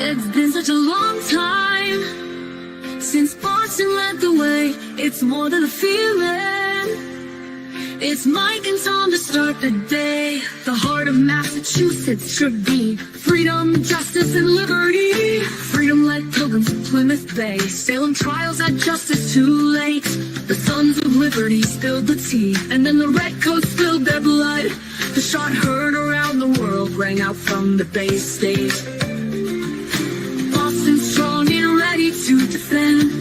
It's been such a long time since Boston led the way. It's more than a feeling. It's Mike and Tom to start the day. The heart of Massachusetts should be freedom, justice, and liberty. Freedom led pilgrims to Plymouth Bay. Salem trials had justice too late. The sons of liberty spilled the tea, and then the redcoats spilled their blood. The shot heard around the world rang out from the Bay State. Boston strong and ready to defend.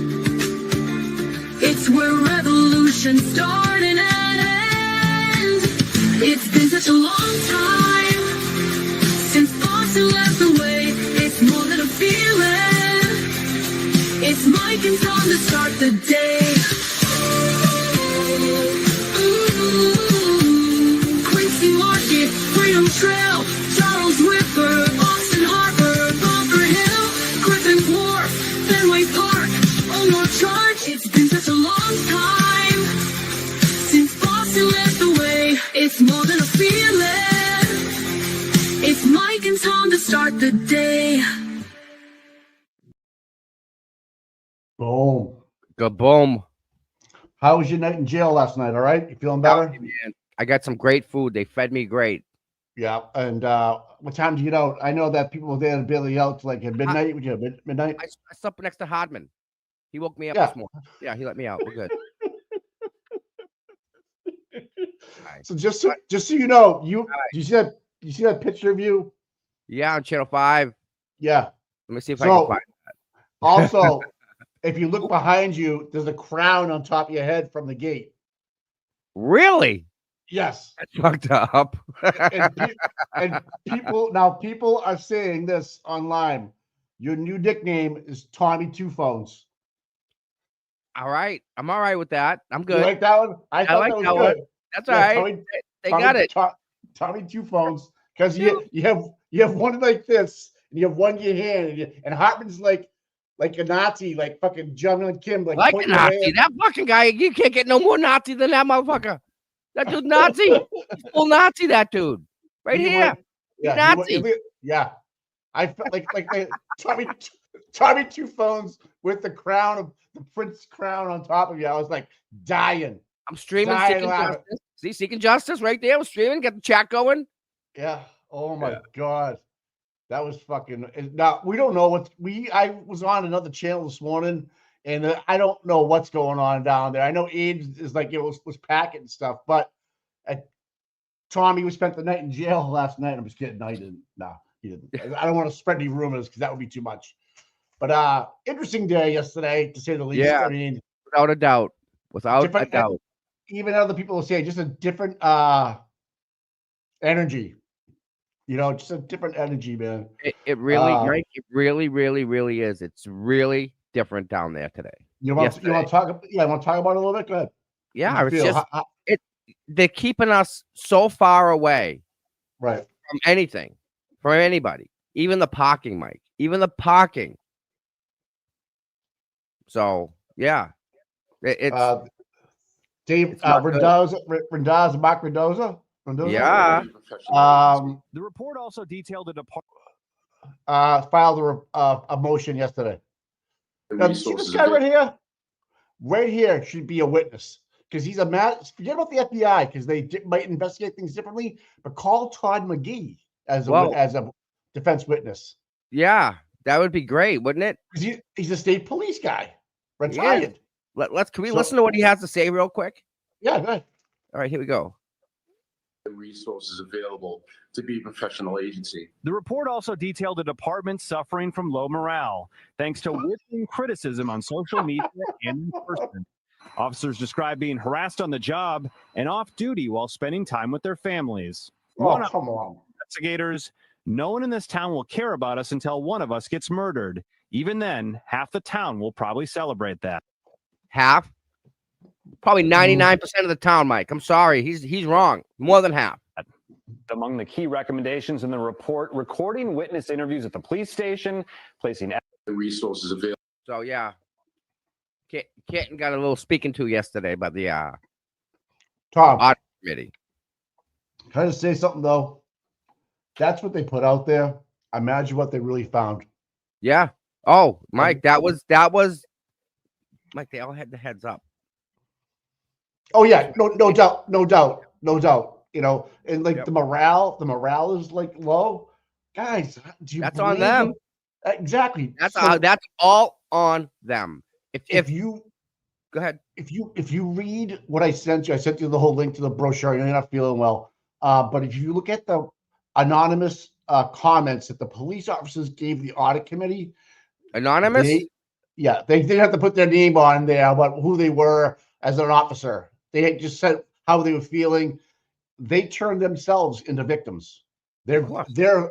It's where revolution started and end. It's been such a long time since Boston led the way. It's more than a feeling. It's Mike and Tom to start the day. Quincy Market, Freedom Trail, Charles River, Boston Harbor, Bunker Hill, Griffin Wharf, Fenway Park, Omar Charge. It's been such a long time since Boston led the way. It's more than a feeling. It's Mike and Tom to start the day. Boom. Good boom. How was your night in jail last night? All right? You feeling better? Man, I got some great food. They fed me great. Yeah. And what time did you get out? I know that people were there to bail you out like at midnight. Would you midnight? I slept next to Hardman. He woke me up Yeah. this morning. Yeah, he let me out. We're good. So just so you know, you see that picture of you? Yeah, on Channel 5. Yeah. Let me see if I can find that. Also, if you look behind you, there's a crown on top of your head from the gate. Really? Yes. That's fucked up. and people are saying this online. Your new nickname is Tommy Two Phones. All right. I'm all right with that. I'm good. You like that one? I thought like that was that good. one. That's all right. They got it. Tommy Two Phones. Because you have one like this, and you have one in your hand, and Hartman's like a Nazi, like fucking John Kim, like a Nazi. That fucking guy, you can't get no more Nazi than that motherfucker. That dude's Nazi. He's full Nazi, that dude. Right here. Nazi. Yeah. I felt like Tommy Two Phones with the crown of the Prince crown on top of you. I was like dying. I'm streaming Seeking Justice. See, Seeking Justice right there. We're streaming. Got the chat going. Yeah. Oh my God. That was fucking. Now we don't know I was on another channel this morning, and I don't know what's going on down there. I know Abe is like was packing and stuff, but Tommy spent the night in jail last night. I'm just kidding. No, he didn't. No, he didn't. I don't want to spread any rumors because that would be too much. But interesting day yesterday, to say the least. Yeah, I mean, without a doubt. Without a doubt. Even other people will say just a different energy. You know, just a different energy, man. It really, Mike, it really, really, really is. It's really different down there today. You want to talk? Yeah, I want to talk about it a little bit. Go ahead. Yeah, it's just they're keeping us so far away, right, from anything, from anybody, even the parking, Mike, even the parking. So yeah, it's Dave Rendaza, Mark Rendaza. Yeah. The report also detailed a department filed a motion yesterday. Now, see this guy right here? Right here should be a witness because he's forget about the FBI because they might investigate things differently. But call Todd McGee as a defense witness. Yeah, that would be great, wouldn't it? Because he's a state police guy, retired. Yeah. Can we listen to what he has to say real quick? Yeah, go ahead. All right, here we go. Resources available to be a professional agency. The report also detailed a department suffering from low morale, thanks to withering criticism on social media and in person. Officers described being harassed on the job and off duty while spending time with their families. Oh, come on. Investigators, no one in this town will care about us until one of us gets murdered. Even then, half the town will probably celebrate that. Half? Probably 99% of the town, Mike. I'm sorry. He's wrong. More than half. Among the key recommendations in the report, recording witness interviews at the police station, placing the resources available. So yeah. Canton got a little speaking to yesterday by the Tom audit committee. Can I just say something though? That's what they put out there. Imagine what they really found. Yeah. Oh, Mike, that was Mike. They all had the heads up. Oh yeah, no doubt, no doubt. You know, and like Yep. the morale is like low. Guys, do you That's on believe them. Exactly. That's So that's all on them. if If you go ahead, if you read what I sent you the whole link to the brochure. You're not feeling well, but if you look at the anonymous comments that the police officers gave the audit committee, anonymous. they didn't have to put their name on there about who they were as an officer. They just said how they were feeling. They turned themselves into victims. Of course. They're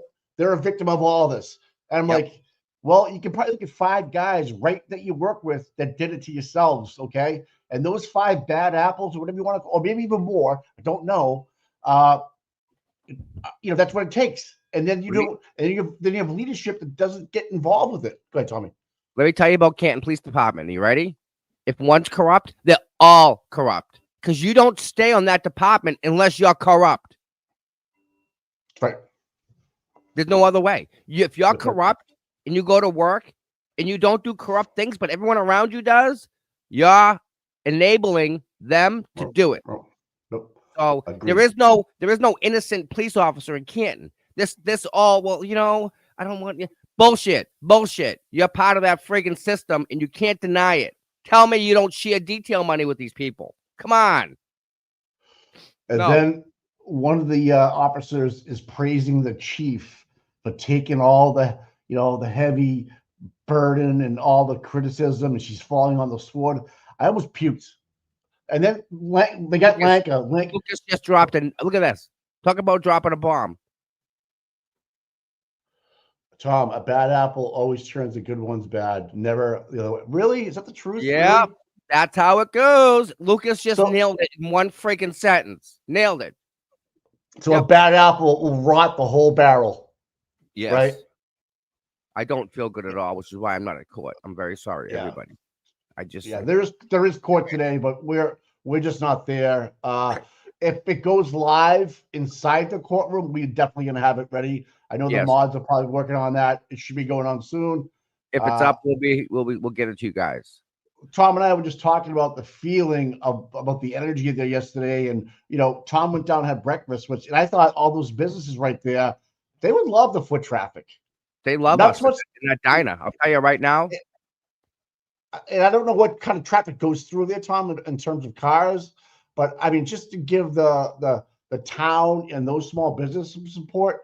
a victim of all this. And I'm Yep. like, well, you can probably look at 5 guys right that you work with that did it to yourselves, okay? And those 5 bad apples, or whatever you want to, or maybe even more, I don't know. That's what it takes. And then then you have leadership that doesn't get involved with it. Go ahead, Tommy. Let me tell you about Canton Police Department. Are you ready? If one's corrupt, they're all corrupt. Because you don't stay on that department unless you're corrupt. Right. There's no other way. If you're Okay. corrupt and you go to work and you don't do corrupt things, but everyone around you does, you're enabling them to do it. Nope. So Agreed. there is no innocent police officer in Canton. This all, well, I don't want you. Bullshit. You're part of that friggin' system and you can't deny it. Tell me you don't share detail money with these people. Come on. And No. then one of the officers is praising the chief for taking all the heavy burden and all the criticism, and she's falling on the sword. I almost puked. And then they got Lanka. Lucas just dropped in. Look at this. Talk about dropping a bomb. Tom, a bad apple always turns the good ones bad. Never the other way. Really? Is that the truth? Yeah, Really? that's how it goes. Lucas just nailed it in one freaking sentence. Nailed it. So a bad apple will rot the whole barrel. Yes. Right? I don't feel good at all, which is why I'm not at court. I'm very sorry, everybody. There is court today, but we're just not there. If it goes live inside the courtroom, we're definitely gonna have it ready. I know the mods are probably working on that. It should be going on soon. If it's up, we'll get it to you guys. Tom and I were just talking about the feeling about the energy there yesterday, and Tom went down and had breakfast, and I thought all those businesses right there, they would love the foot traffic. They love us in that diner. I'll tell you right now. And I don't know what kind of traffic goes through there, Tom, in terms of cars, but I mean, just to give the town and those small businesses support,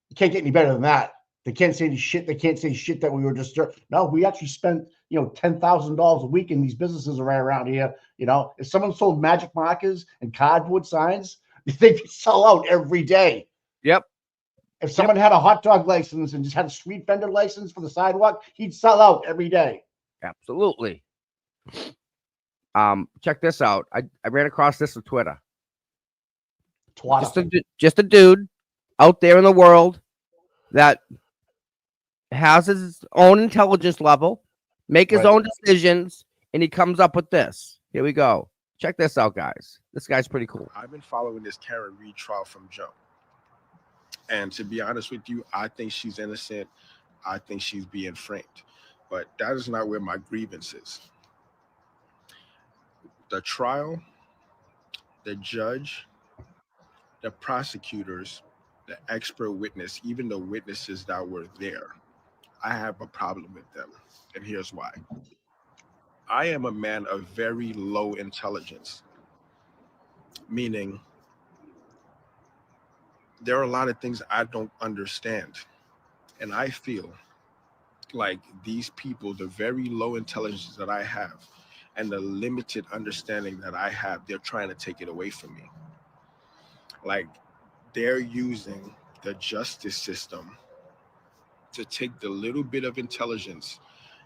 you can't get any better than that. They can't say any shit. They can't say shit that we were just. No, we actually spent $10,000 a week in these businesses right around here. If someone sold magic markers and cardboard signs, they'd sell out every day. Yep. If someone had a hot dog license and just had a street vendor license for the sidewalk, he'd sell out every day. Absolutely. Check this out. I ran across this on Twitter. Just a dude out there in the world that has his own intelligence level, make his own decisions, and he comes up with this. Here we go. Check this out, guys. This guy's pretty cool. I've been following this Karen Reed trial from jump. And to be honest with you, I think she's innocent. I think she's being framed. But that is not where my grievance is. The trial, the judge, the prosecutors, the expert witness, even the witnesses that were there, I have a problem with them. And here's why. I am a man of very low intelligence, meaning there are a lot of things I don't understand. And I feel like these people, the very low intelligence that I have and the limited understanding that I have, they're trying to take it away from me. Like, they're using the justice system to take the little bit of intelligence,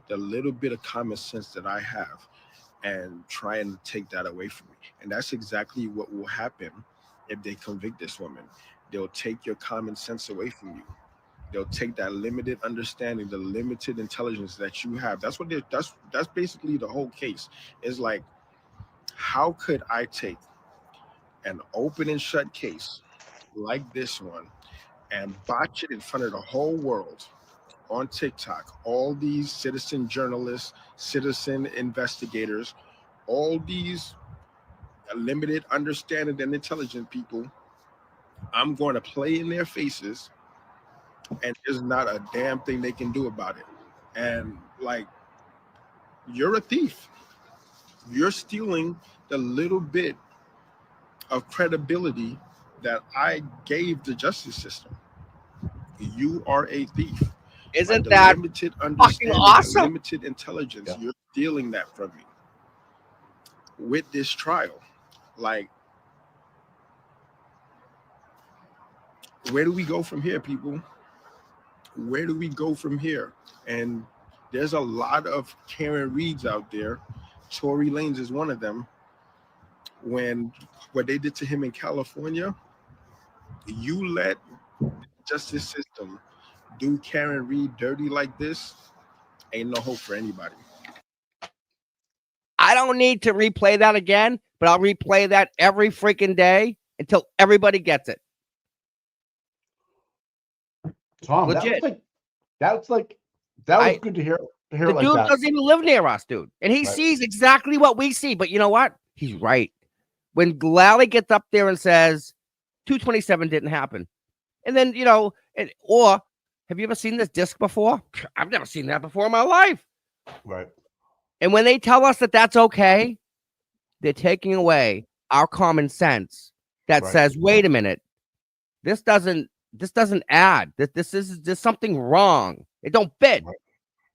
the little bit of common sense that I have, and trying to take that away from me. And that's exactly what will happen if they convict this woman. They'll take your common sense away from you. They'll take that limited understanding, the limited intelligence that you have. That's what that's basically the whole case. Is like, how could I take an open and shut case like this one and botch it in front of the whole world, on TikTok, all these citizen journalists, citizen investigators, all these limited understanding and intelligent people, I'm going to play in their faces, and there's not a damn thing they can do about it. And like, you're a thief. You're stealing the little bit of credibility that I gave the justice system. You are a thief. Isn't The that limited fucking understanding, awesome? the limited intelligence, Yeah. you're stealing that from me with this trial. Like, where do we go from here, people? Where do we go from here? And there's a lot of Karen Reeds out there. Tory Lanez is one of them. When what they did to him in California, you let the justice system do Karen Reed dirty like this, ain't no hope for anybody. I don't need to replay that again, but I'll replay that every freaking day until everybody gets it. Tom, Legit. that was good to hear. To hear The it like dude that. doesn't even live near us, dude. And he Right. sees exactly what we see. But you know what? He's right. When Lally gets up there and says 227 didn't happen. And then, or have you ever seen this disc before? I've never seen that before in my life. Right. And when they tell us that that's okay, they're taking away our common sense that Right. says, wait a minute, this doesn't add. There's something wrong. It don't fit.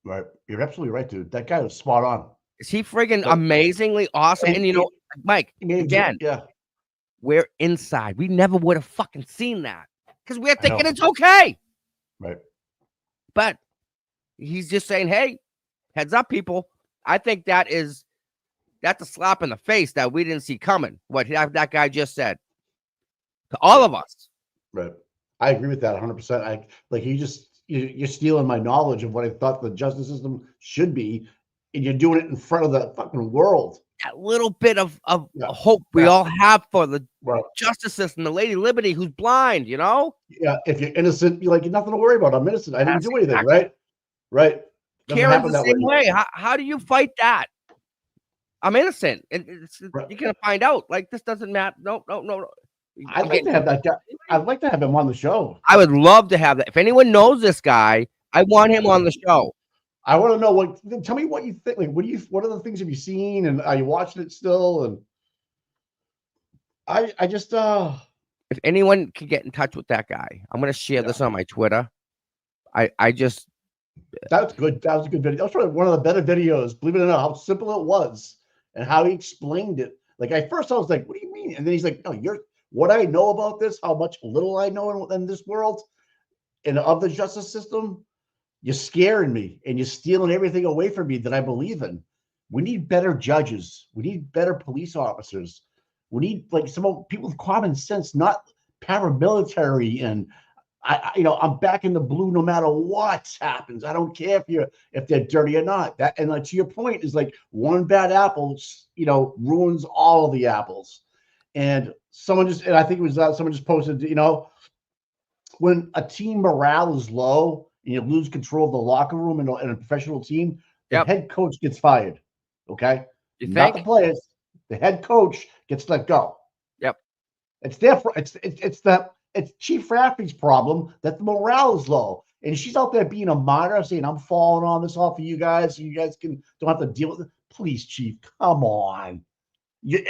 Right. You're absolutely right, dude. That guy was spot on. Is he friggin' But- amazingly awesome? And Mike, again, yeah. we're inside. We never would have fucking seen that because we're thinking know. it's okay. Right. But he's just saying, hey, heads up, people. I think that's a slap in the face that we didn't see coming. What that guy just said to all of us. Right. I agree with that 100%. You're stealing my knowledge of what I thought the justice system should be, and you're doing it in front of the fucking world. That little bit of Yeah. hope we Yeah. all have for the Well, justice system, the Lady Liberty who's blind, yeah. If you're innocent, you're like, nothing to worry about. I'm innocent. I didn't That's do anything. exactly- Right. Right. Doesn't Karen's happen the that same way. way. How do you fight that? I'm innocent, and Right. you're gonna find out. Like, this doesn't matter. No. I'd like to have that guy. I'd like to have him on the show. I would love to have that. If anyone knows this guy, I want him on the show. I want to know tell me what you think. Like, what are the things have you seen, and are you watching it still? And I just If anyone can get in touch with that guy, I'm gonna share this on my Twitter. I just that's good. That was a good video. That was probably one of the better videos. Believe it or not, how simple it was and how he explained it. Like, at first I was like, what do you mean? And then he's like, no, what I know about this, how much little I know in this world and of the justice system, you're scaring me and you're stealing everything away from me that I believe in. We need better judges. We need better police officers. We need some people with common sense, not paramilitary. And I'm back in the blue no matter what happens. I don't care if they're dirty or not. That, and to your point, is like one bad apple, ruins all of the apples. And I think it was someone just posted, when a team morale is low and you lose control of the locker room in a professional team, the head coach gets fired. Okay, not the players. The head coach gets let go. Yep, it's Chief Rafferty's problem that the morale is low, and she's out there being a martyr, saying, "I'm falling on this all for you guys, so you guys don't have to deal with it." Please, Chief, come on.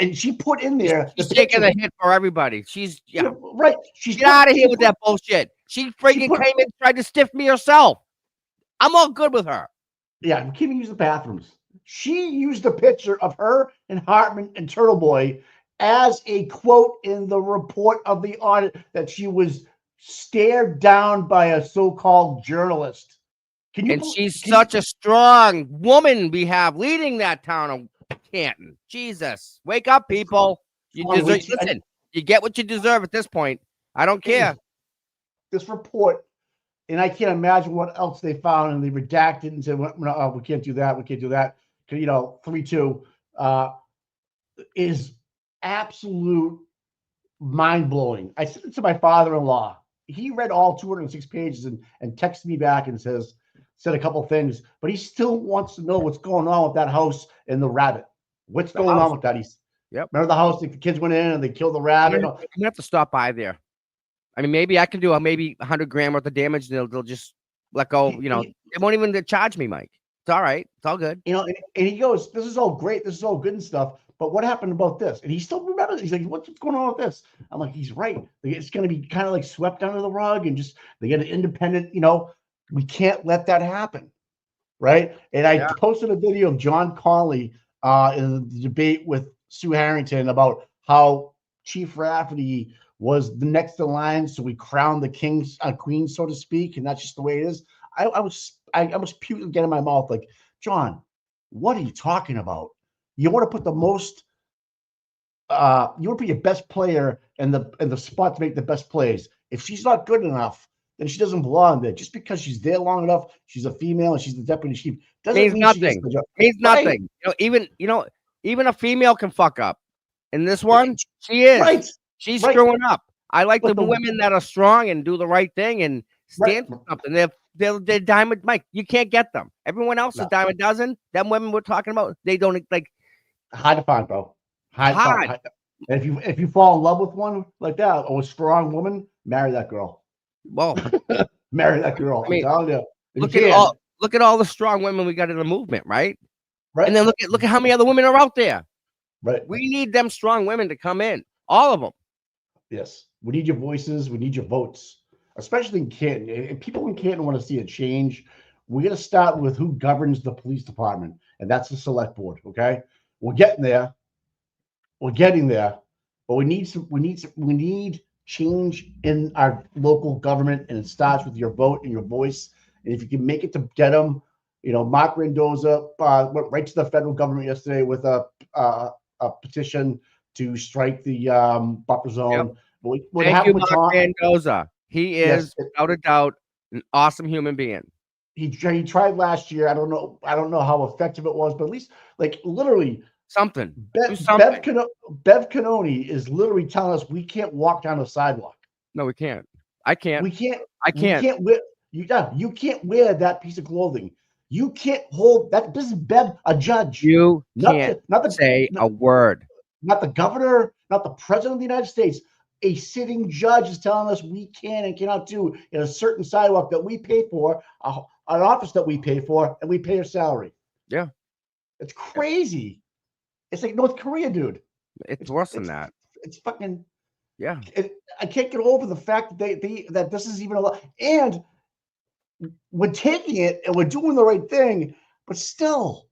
And she put in there, she's taking a hit for everybody. She's right. Get out of here with that bullshit. She freaking came and tried to stiff me herself. I'm all good with her. Yeah, we can't even use the bathrooms. She used a picture of her and Hartman and Turtle Boy as a quote in the report of the audit that she was stared down by a so-called journalist. She's such a strong woman we have leading that town of Canton. Jesus, wake up, people! Listen, you get what you deserve at this point. I don't care. This report, and I can't imagine what else they found, and they redacted and said, "No, we can't do that. We can't do that." 3-2 is absolute mind-blowing. I sent it to my father-in-law. He read all 206 pages and texted me back and says, said a couple things, but he still wants to know what's going on with that house and the rabbit. What's going on with that? Remember the house? The kids went in and they killed the rabbit. I'm gonna have to stop by there. I mean, maybe I can do maybe 100 grand worth of damage. And they'll just let go. You know, they won't even charge me, Mike. It's all right. It's all good. You know, and he goes, "This is all great. This is all good and stuff. But what happened about this?" And he still remembers. He's like, "What's going on with this?" I'm like, "He's right. It's going to be kind of like swept under the rug and just they get an independent. You know, we can't let that happen, right?" And I posted a video of John Connolly in the debate with Sue Harrington about how Chief Rafferty was the next in line, so we crowned the king's queen, so to speak, and that's just the way it is. I was puking again in my mouth, like, John, what are you talking about? You want to put the most, you want to put your best player in the spot to make the best plays. If she's not good enough, then she doesn't belong there. Just because she's there long enough, she's a female and she's the deputy chief, doesn't mean nothing. She gets the job. Means nothing. Right. Even a female can fuck up. In this one, she is. Right. She's screwing up. I like the women that are strong and do the right thing and stand for something. They're diamond, Mike. You can't get them. Everyone else is dime a dozen. Them women we're talking about, they don't like. Hard to find, bro. Hard. And if you fall in love with one like that, or a strong woman, marry that girl. Well, marry that girl. I mean, I'm telling you. Look at all the strong women we got in the movement, right? Right. And then look at how many other women are out there. Right. We need them strong women to come in. All of them. Yes. We need your voices. We need your votes, especially in Canton. If people in Canton want to see a change, we're going to start with who governs the police department, and that's the select board. Okay. We're getting there. We're getting there, but we need change in our local government, and it starts with your vote and your voice. And if you can make it to get them, Mark Mendoza went right to the federal government yesterday with a petition to strike the buffer zone. Yep. Thank you, Mark Mendoza. He is, without a doubt, an awesome human being. He tried last year. I don't know how effective it was, but at least, like, literally something. Bev Canoni is literally telling us we can't walk down the sidewalk. No, we can't. I can't. We can't. I can't. You can't wear that piece of clothing. You can't hold that. This is Bev, a judge. You can't say a word. Not the governor, not the president of the United States. A sitting judge is telling us we can and cannot do in a certain sidewalk that we pay for, an office that we pay for, and we pay a salary. Yeah. It's crazy. It's like North Korea, dude. It's worse than that. It's fucking. Yeah. I can't get over the fact that that this is even a lot. And we're taking it and we're doing the right thing, but still,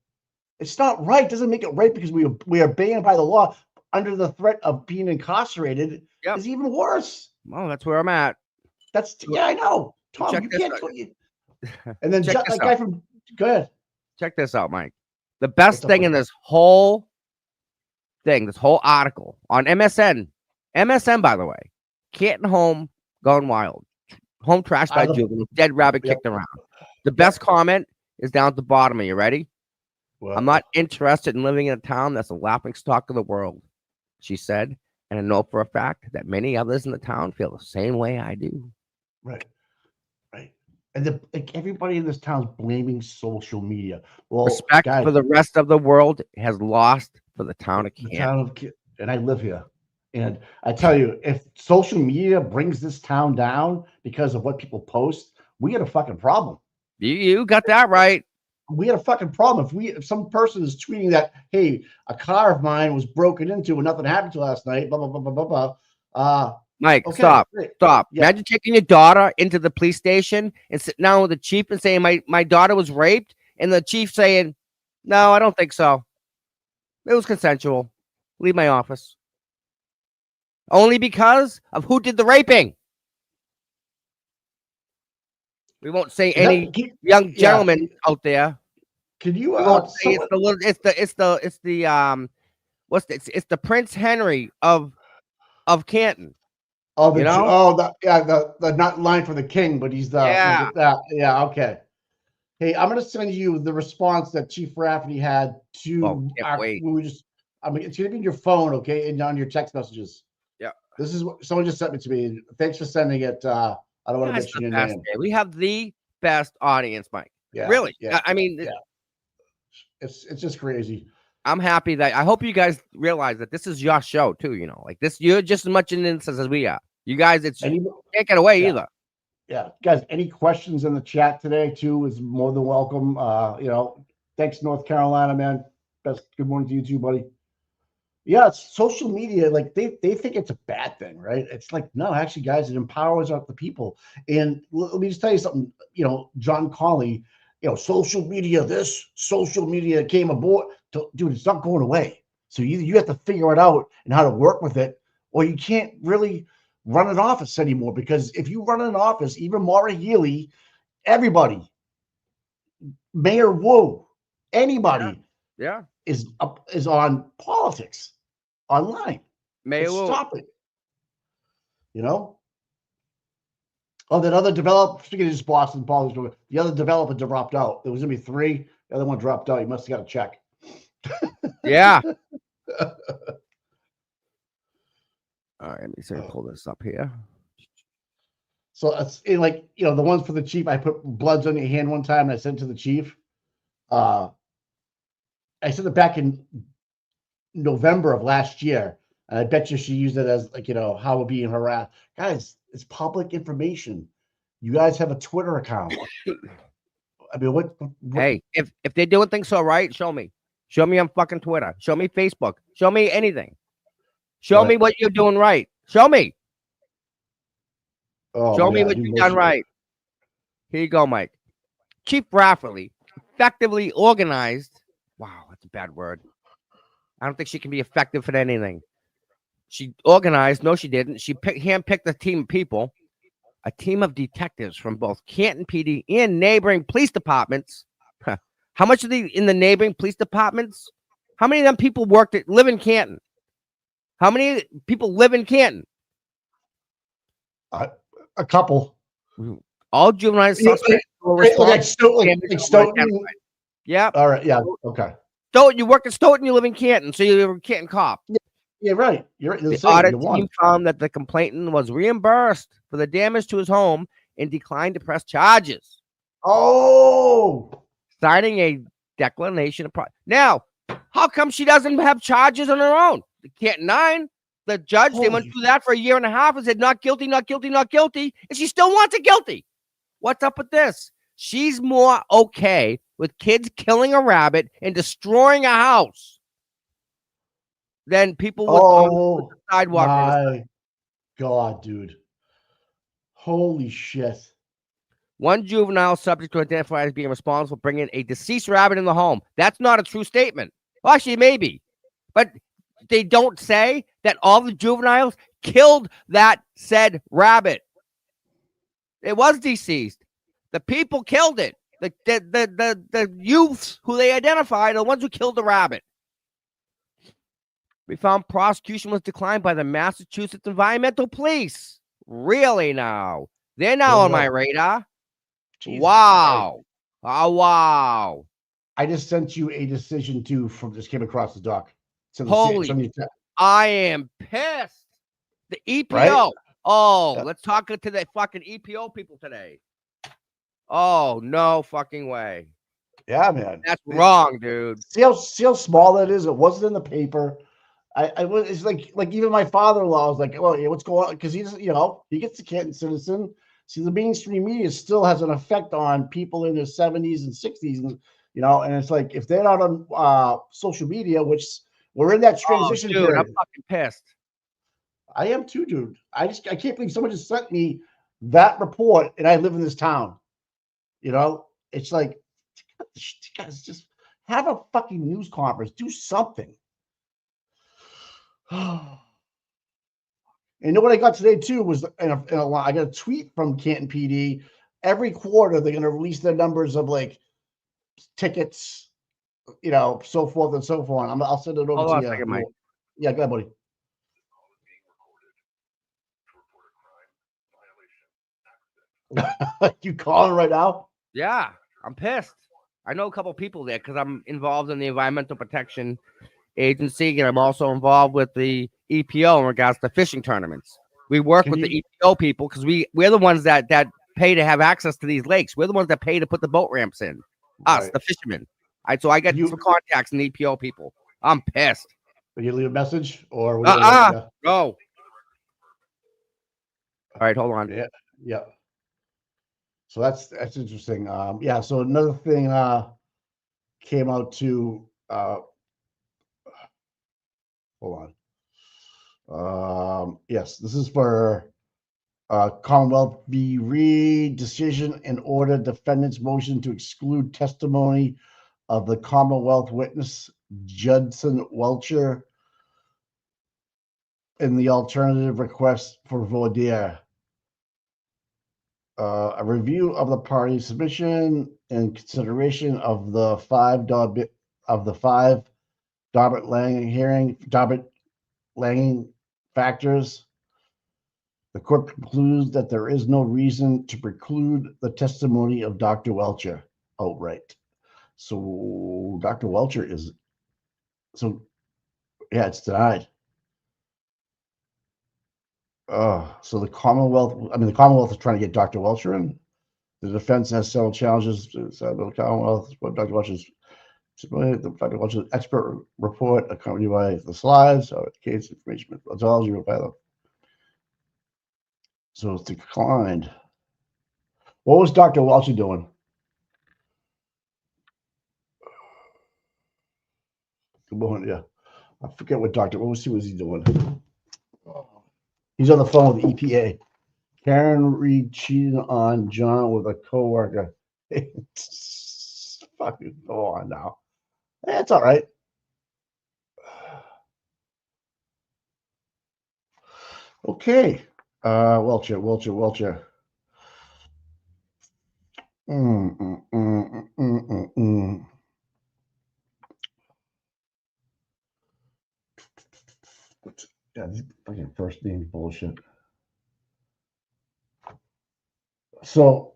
it's not right. It doesn't make it right because we are banned by the law under the threat of being incarcerated. Yep. Is even worse. Well, that's where I'm at. I know. Tom, you can't. And then that guy from. Go ahead. Check this out, Mike. The best thing in this whole article on MSN, by the way, Canton home gone wild. Home trashed by juvenile, dead rabbit kicked around. The best comment is down at the bottom. Are you ready? Well, I'm not interested in living in a town that's a laughing stock of the world, she said. And I know for a fact that many others in the town feel the same way I do. Right. And everybody in this town is blaming social media. Well, respect for the rest of the world has lost for the town of Canton. And I live here. And I tell you, if social media brings this town down because of what people post, we got a fucking problem. You got that right. We had a fucking problem. If some person is tweeting that, hey, a car of mine was broken into and nothing happened to last night, blah, blah, blah, blah, blah, blah. Mike, okay, stop. great. Stop. Yeah. Imagine taking your daughter into the police station and sitting down with the chief and saying, my daughter was raped, and the chief saying, no, I don't think so. It was consensual. Leave my office. Only because of who did the raping. We won't say any young gentleman out there. Can you say it's the Prince Henry of Canton. Oh, the not line for the king, but he's the okay. Hey, I'm gonna send you the response that Chief Rafferty had to it's gonna be in your phone, okay, and on your text messages. Yeah. This is what someone just sent it to me. Thanks for sending it. I don't want to mention your name. We have the best audience, Mike. Yeah, Really. yeah, I mean, yeah. It's just crazy. I'm happy that I hope you guys realize that this is your show too. You know, like this, you're just as much in this as we are. You guys, it's Any, can't get away yeah. either. Yeah, guys, any questions in the chat today too is more than welcome. You know, thanks, North Carolina, man. Good morning to you too, buddy. Yeah, it's social media, like they think it's a bad thing, right? It's like, no, actually, guys, it empowers the people. And let me just tell you something, you know, John Colley, you know, social media came aboard. Dude, it's not going away. So you have to figure it out and how to work with it, or you can't really run an office anymore. Because if you run an office, even Maura Healey, everybody, Mayor Wu, anybody Yeah. is on politics online. May Stop it. You know? Oh, that other developer, speaking of just Boston politics, the other developer dropped out. There was going to be 3. The other one dropped out. He must have got a check. Yeah. All right, let me see. Pull this up here. So it's like, you know, the ones for the chief, I put bloods on your hand one time and I sent to the chief. I sent it back in November of last year. And I bet you she used it as, like, you know, how we're being harassed. Guys, it's public information. You guys have a Twitter account. I mean, what Hey, if they're doing things so right, show me. Show me on fucking Twitter. Show me Facebook. Show me anything. Show me what you're doing right. Show me. Show me what you've done right. Here you go, Mike. Chief Rafferty effectively organized. Wow, that's a bad word. I don't think she can be effective for anything. She organized. No, she didn't. She handpicked a team of people, a team of detectives from both Canton PD and neighboring police departments. How much of in the neighboring police departments? How many of them people live in Canton? How many people live in Canton? A couple. All juvenile suspects were responsible. Yeah. All right. Yeah. Okay. Stoughton, you work at Stoughton, you live in Canton, so you're a Canton cop. Yeah, right. You're right. The audit team found that the complainant was reimbursed for the damage to his home and declined to press charges. Oh, signing a declination of now, how come she doesn't have charges on her own? The Canton 9, the judge, they went through that for a year and a half and said not guilty, not guilty, not guilty, and she still wants it guilty. What's up with this? She's more okay with kids killing a rabbit and destroying a house than people on the sidewalk. My God, dude. Holy shit. One juvenile subject to identify as being responsible for bringing a deceased rabbit in the home. That's not a true statement. Well, actually, maybe. But they don't say that all the juveniles killed that said rabbit. It was deceased. The people killed it. The youths who they identified are the ones who killed the rabbit. We found prosecution was declined by the Massachusetts Environmental Police. Really now? They're now on my radar. Jesus wow. Christ. Oh, wow. I just sent you a decision too just came across the dock. Holy, I am pissed. The EPO. Right? Oh, let's talk to the fucking EPO people today. Oh, no fucking way. Yeah, man. That's wrong, dude. See how small that is? It wasn't in the paper. It's like even my father-in-law was like, well, yeah, what's going on? Because he's, you know, he gets the Canton Citizen. See, the mainstream media still has an effect on people in their 70s and 60s, and you know, and it's like if they're not on social media, which we're in that transition period. I'm fucking pissed. I am too, dude. I can't believe someone just sent me that report, and I live in this town. You know, it's like, guys, just have a fucking news conference, do something. And you know what I got today too was I got a tweet from Canton PD. Every quarter they're going to release their numbers of like tickets, you know, so forth and so forth. I'll send it over to you. Second, Mike. Yeah, go ahead, buddy. You calling right now? Yeah, I'm pissed. I know a couple people there because I'm involved in the Environmental Protection Agency, and I'm also involved with the EPO in regards to fishing tournaments. We work with the EPO people because we're the ones that pay to have access to these lakes. We're the ones that pay to put the boat ramps in. Us, Right. the fishermen. All right, so I get some contacts in the EPO people. I'm pissed. Will you leave a message or we yeah. Go. All right, hold on. Yeah, yeah. So that's interesting. Yeah. So another thing came out to hold on. Yes, this is for Commonwealth v. Reed decision and order defendant's motion to exclude testimony of the Commonwealth witness Judson Welcher in the alternative request for voir dire. A review of the party submission and consideration of the five Dobbit Lange factors. The court concludes that there is no reason to preclude the testimony of Dr. Welcher outright. So Dr. Welcher is it's denied. So the Commonwealth is trying to get Dr. Welcher in. The defense has several challenges to the Commonwealth, but Dr. Welcher's expert report accompanied by the slides, or case information methodology by them. So it's declined. What was Dr. Welcher doing? Good morning, yeah. I forget what was he doing? He's on the phone with the EPA. Karen Reed cheated on John with a coworker. Fucking go on now. That's all right. Okay. Welcher. Yeah, these fucking first name bullshit. So,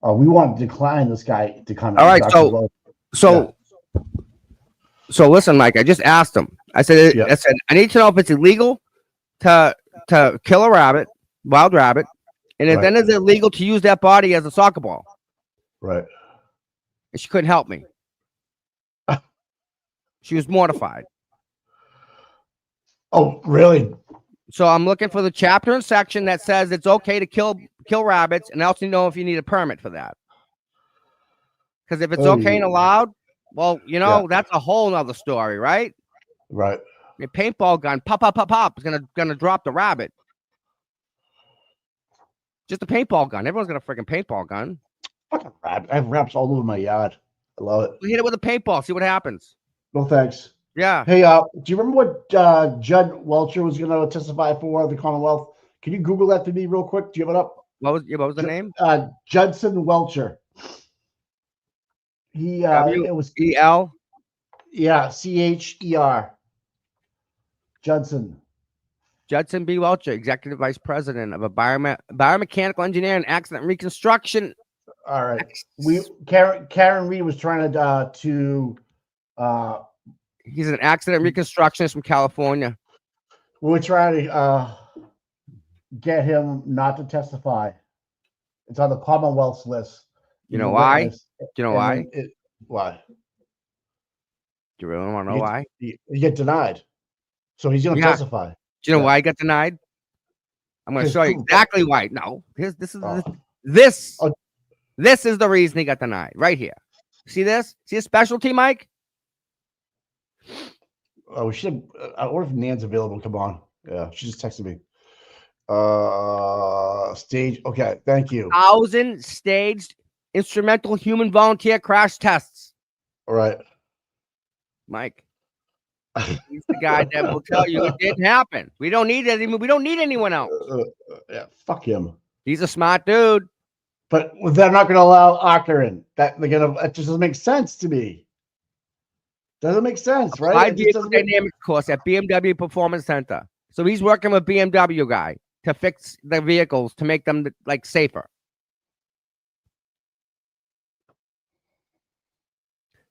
we want to decline this guy to come. All right, so listen, Mike. I just asked him. I said, I need to know if it's illegal to kill a rabbit, wild rabbit, and then is it illegal to use that body as a soccer ball? Right. And she couldn't help me. She was mortified. Oh, really? So I'm looking for the chapter and section that says it's okay to kill rabbits, and I also know if you need a permit for that. Because if it's okay and allowed, well, that's a whole nother story, right? Right. A paintball gun, pop, is gonna drop the rabbit. Just a paintball gun. Everyone's got a freaking paintball gun. Fucking rabbit. I have rabbits all over my yard. I love it. We hit it with a paintball. See what happens. No thanks. Yeah. Hey, do you remember what Judd Welcher was going to testify for the Commonwealth? Can you Google that to me real quick? Do you have it up? What was the name? Judson Welcher. He it was E-L. Yeah, C-H-E-R. Judson B. Welcher, Executive Vice President of a biomechanical engineer and accident reconstruction. All right. Karen Reed was trying to he's an accident reconstructionist from California. We were trying to get him not to testify. It's on the Commonwealth's list. You know why? Why? Why? Do you really want to know why? You get denied. So he's going to testify. Do you know why he got denied? I'm going to show you exactly why. No, this is the reason he got denied right here. See this? See a specialty, Mike? Oh, we should. I wonder if Nan's available. Come on. Yeah, she just texted me. Stage. Okay, thank you. 1,000 staged instrumental human volunteer crash tests. All right, Mike. He's the guy that will tell you it didn't happen. We don't need anyone else. Yeah, fuck him. He's a smart dude. But they're not going to allow Acker in. That just doesn't make sense to me. Doesn't make sense, right? I did a dynamics course at BMW Performance Center. So he's working with BMW guy to fix the vehicles to make them like safer.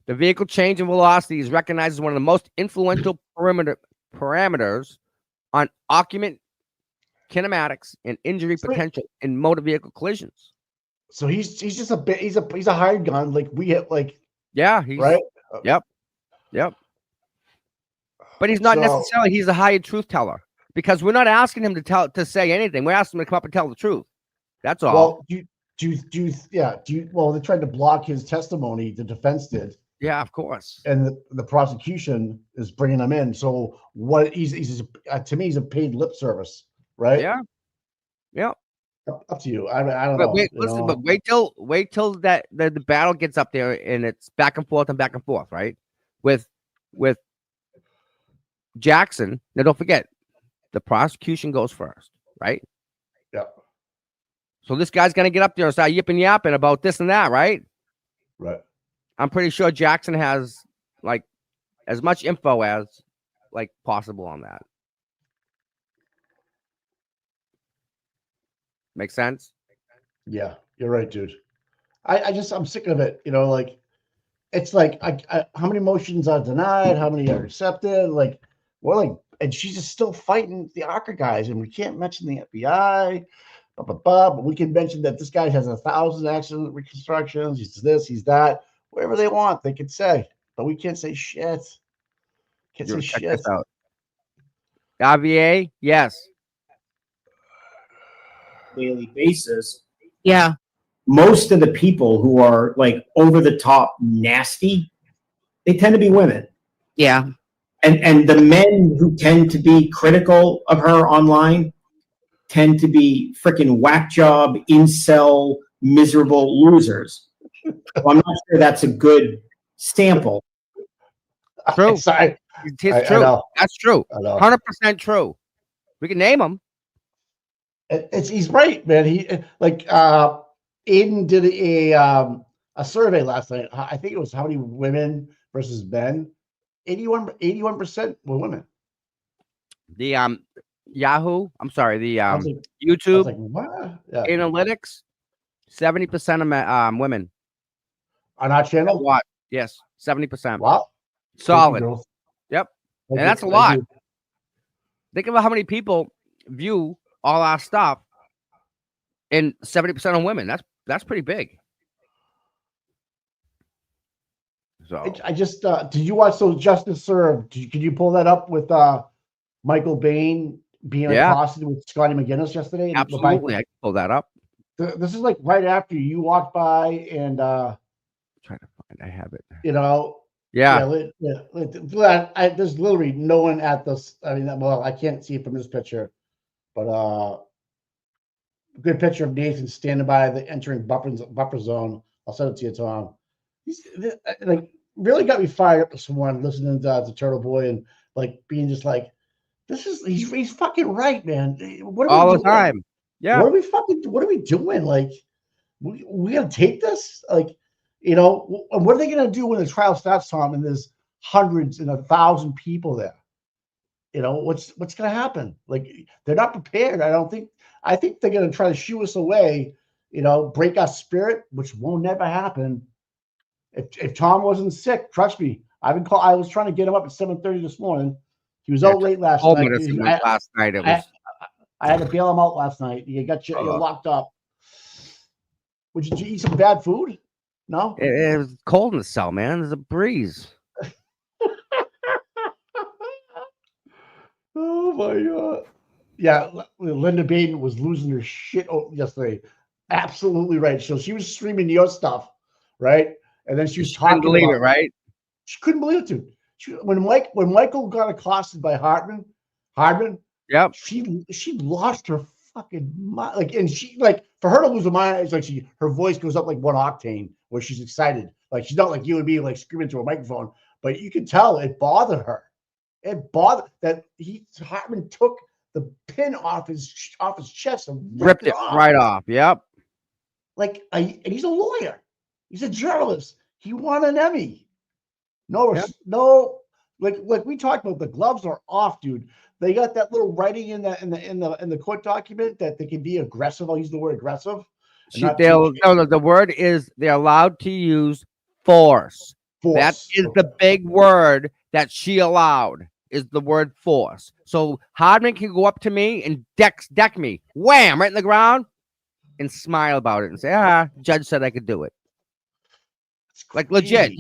The vehicle change in velocity is recognized as one of the most influential parameters on occupant kinematics, and injury So- potential in motor vehicle collisions. So he's just a bit. He's a hired gun. Like we hit like Yeah, he's right. Yep. But he's not So- necessarily. He's a hired truth teller because we're not asking him to say anything. We're asking him to come up and tell the truth. That's all. Well, well, they tried to block his testimony. The defense did, Yeah, of course. and the prosecution is bringing him in. So what? He's to me, he's a paid lip service, right? Yeah. Yeah. Up to you. I don't But know. wait, you listen. know? But wait till that the battle gets up there and it's back and forth, right? With Jackson. Now, don't forget, the prosecution goes first, right? Yeah. So this guy's gonna get up there and start yipping yapping about this and that, right? Right. I'm pretty sure Jackson has like as much info as like possible on that. Make sense? Yeah, you're right, dude. I'm sick of it. You know, like it's like how many motions are denied, how many are accepted? Like we're like, and she's just still fighting the ARCA guys, and we can't mention the FBI. But we can mention that this guy has 1,000 accident reconstructions. He's this, he's that. Whatever they want, they can say, but we can't say shit. Can't say Check shit. this out. RVA, yes. Daily basis, Yeah. most of the people who are like over the top nasty, they tend to be women. Yeah. And the men who tend to be critical of her online tend to be freaking whack job, incel, miserable losers. Well, I'm not sure that's a good sample. True. Sorry. It's I true. know. That's true. I know. 100% true. We can name them. He's right, man. He like Aiden did a survey last night. I think it was how many women versus men. 81% were women. The Yahoo, I'm sorry, the I was like, YouTube what? Yeah. analytics, 70% of women. On our channel? What? Yes, 70%. Wow. Solid. Thank you, girls. Yep. Thank And you. that's a Thank lot. you. Think about how many people view all our stuff, and 70% of women. That's pretty big. So I just did you watch those Justice Served? Could you pull that up with Michael Bain being Yeah. accosted with Scotty McGinnis yesterday? And absolutely, I can pull that up. This is like right after you walked by and Trying to find. I have it. you know. Yeah. There's literally no one at this. I mean, well, I can't see it from this picture, but good picture of Nathan standing by the entering buffer zone. I'll send it to you, Tom. He's like really got me fired up this morning listening to Turtle Boy and like being just like, he's fucking right, man. What are All we the doing? time. Yeah. What are we doing? Like, we gotta take this? Like, you know, and what are they gonna do when the trial starts, Tom, and there's hundreds and 1,000 people there? You know, what's gonna happen? Like, they're not prepared. I think they're gonna try to shoo us away, you know, break our spirit, which won't never happen. If Tom wasn't sick, trust me, I was trying to get him up at 7:30 this morning. He was out late last Whole night. medicine went last night. It was I had to bail him out last night. You got you locked up. Did you eat some bad food? No. it was cold in the cell, man. There's a breeze. Oh my god. Yeah, Linda Baden was losing her shit yesterday. Absolutely right. So she was streaming your stuff, right? And then she was Couldn't talking believe about it, right? She couldn't believe it, dude. When Michael got accosted by Hardman, Yep. she lost her fucking mind. Like, and she like for her to lose her mind, it's like her voice goes up like 1 octane where she's excited. Like she's not like you and me, like screaming to a microphone, but you could tell it bothered her. It bothered that Hartman took the pin off his chest and Ripped it off. right off. Yep. Like, and he's a lawyer. He's a journalist. He won an Emmy. No, like we talked about, the gloves are off, dude. They got that little writing in the court document that they can be aggressive. I'll use the word aggressive. The word is they're allowed to use force. That is the big word that she allowed. is the word force. So Hardman can go up to me and deck me, wham, right in the ground, and smile about it and say, judge said I could do it. Like legit. Crazy.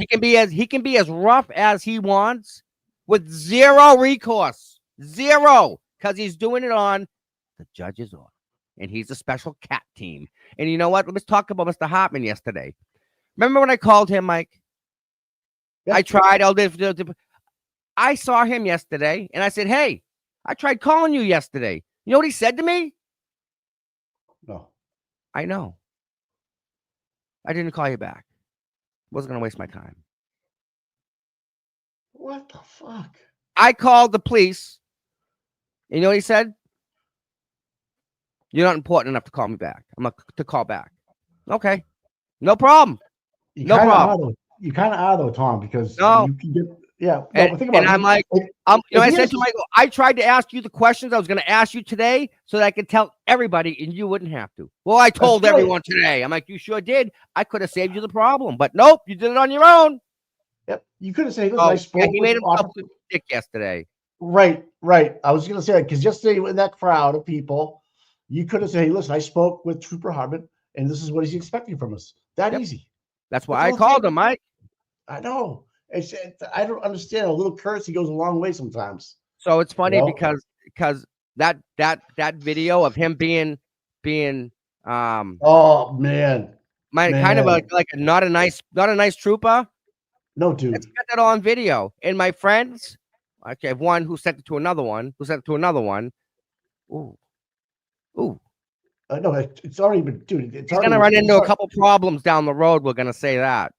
He can be as rough as he wants with zero recourse. Zero. Because he's doing it on the judge's order. And he's a special cat team. And you know what? Let's talk about Mr. Hartman yesterday. Remember when I called him, Mike? Yeah. I tried. I saw him yesterday and I said, hey, I tried calling you yesterday. You know what he said to me? No. I know. I didn't call you back. Wasn't going to waste my time. What the fuck? I called the police. And you know what he said? You're not important enough to call me back. I'm to call back. Okay. No problem. You No kind of problem. are, though. You kind of are, though, Tom, because No. you can get, yeah. No, And, but think about it. I'm like, If I he said is- to Michael, I tried to ask you the questions I was going to ask you today so that I could tell everybody and you wouldn't have to. Well, I told right. everyone today. I'm like, you sure did. I could have saved you the problem, but nope, you did it on your own. Yep. You could have said, listen, I Oh, spoke yeah, he with made himself Officer- a dick yesterday. Right. I was going to say, because yesterday in that crowd of people, you could have said, hey, listen, I spoke with Trooper Harbin, and this is what he's expecting from us. That Yep. Easy. That's why That's I all called it him, Mike. I know. I don't understand. A little courtesy goes a long way sometimes. So it's funny You know? because that video of him being Oh man, kind of like a not a nice trooper. No, dude. Let's get that on video. And my friends, okay, one who sent it to another one, Ooh. No, it's already been, dude. It's He's already gonna run it's into a already- couple problems down the road. We're gonna say that.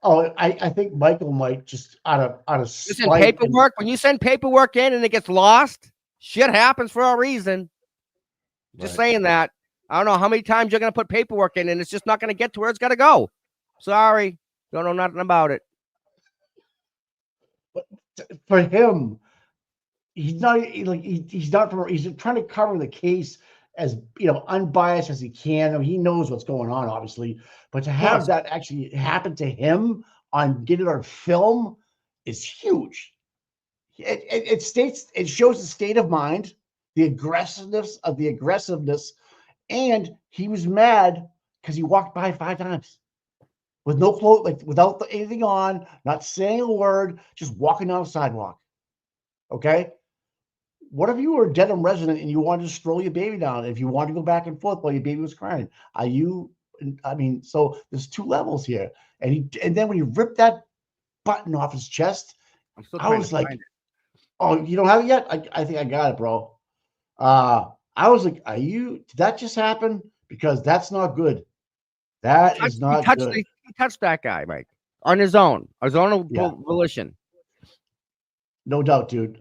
Oh, I think Michael might just out of Listen, spite and- paperwork. When you send paperwork in and it gets lost, shit happens for a reason. Just Right. saying that. I don't know how many times you're gonna put paperwork in and it's just not gonna get to where it's gotta go. Sorry, don't know nothing about it. for him, he's not like he's not from. He's trying to cover the case as unbiased as he can. I mean, he knows what's going on, obviously, but to have that actually happen to him on getting it on film is huge. It shows the state of mind, the aggressiveness, and he was mad because he walked by 5 times with no clothes, like without anything on, not saying a word, just walking down the sidewalk. Okay. What if you were a Dedham resident and you wanted to stroll your baby down? If you wanted to go back and forth while your baby was crying, so there's 2 levels here. And then when he ripped that button off his chest, I'm still I trying was to like, find it. oh, you don't have it yet? I think I got it, bro. I was like, did that just happen? Because that's not good. That is not good. He touched that guy, Mike, on his own Yeah. volition. No doubt, dude.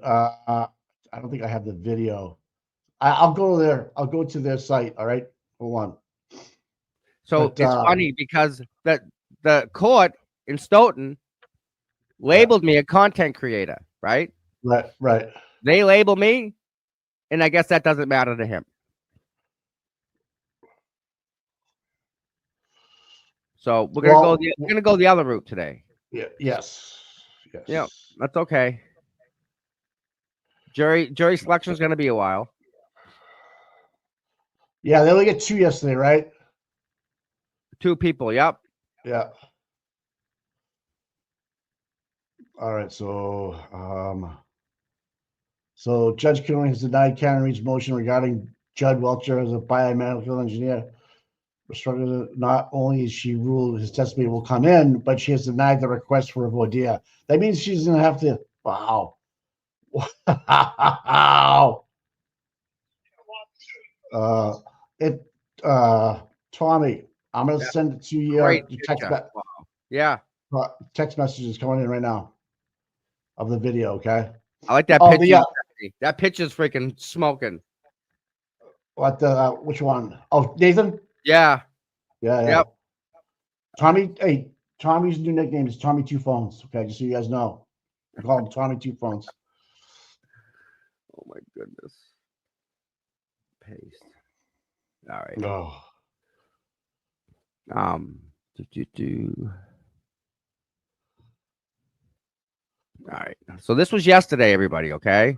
I don't think I have the video. I'll go there. I'll go to their site. All right. Hold on. So But, it's funny because the court in Stoughton labeled me a content creator, right? Right. They label me, and I guess that doesn't matter to him. So we're gonna go the other route today. Yeah. Yes. Yeah, that's okay. Jury selection is gonna be a while. Yeah. They only get 2 yesterday, right? 2 people. Yep. Yeah. All right. So Judge Killing has denied Canton Reed's motion regarding Judd Welcher as a biomedical engineer. Not only has she ruled his testimony will come in, but she has denied the request for a voir dire. That means she's going to have to. Wow. Wow. Tommy, I'm going to send it to you. Great Text, picture. Wow. Yeah. Text messages coming in right now of the video. Okay. I like that picture. That picture's freaking smoking. What? Which one? Oh, Nathan. Yeah. Yeah. Yep. Tommy. Hey, Tommy's new nickname is Tommy Two Phones. Okay, just so you guys know, I call him Tommy Two Phones. Oh my goodness. Paste. All right. No. All right. So this was yesterday, everybody. Okay.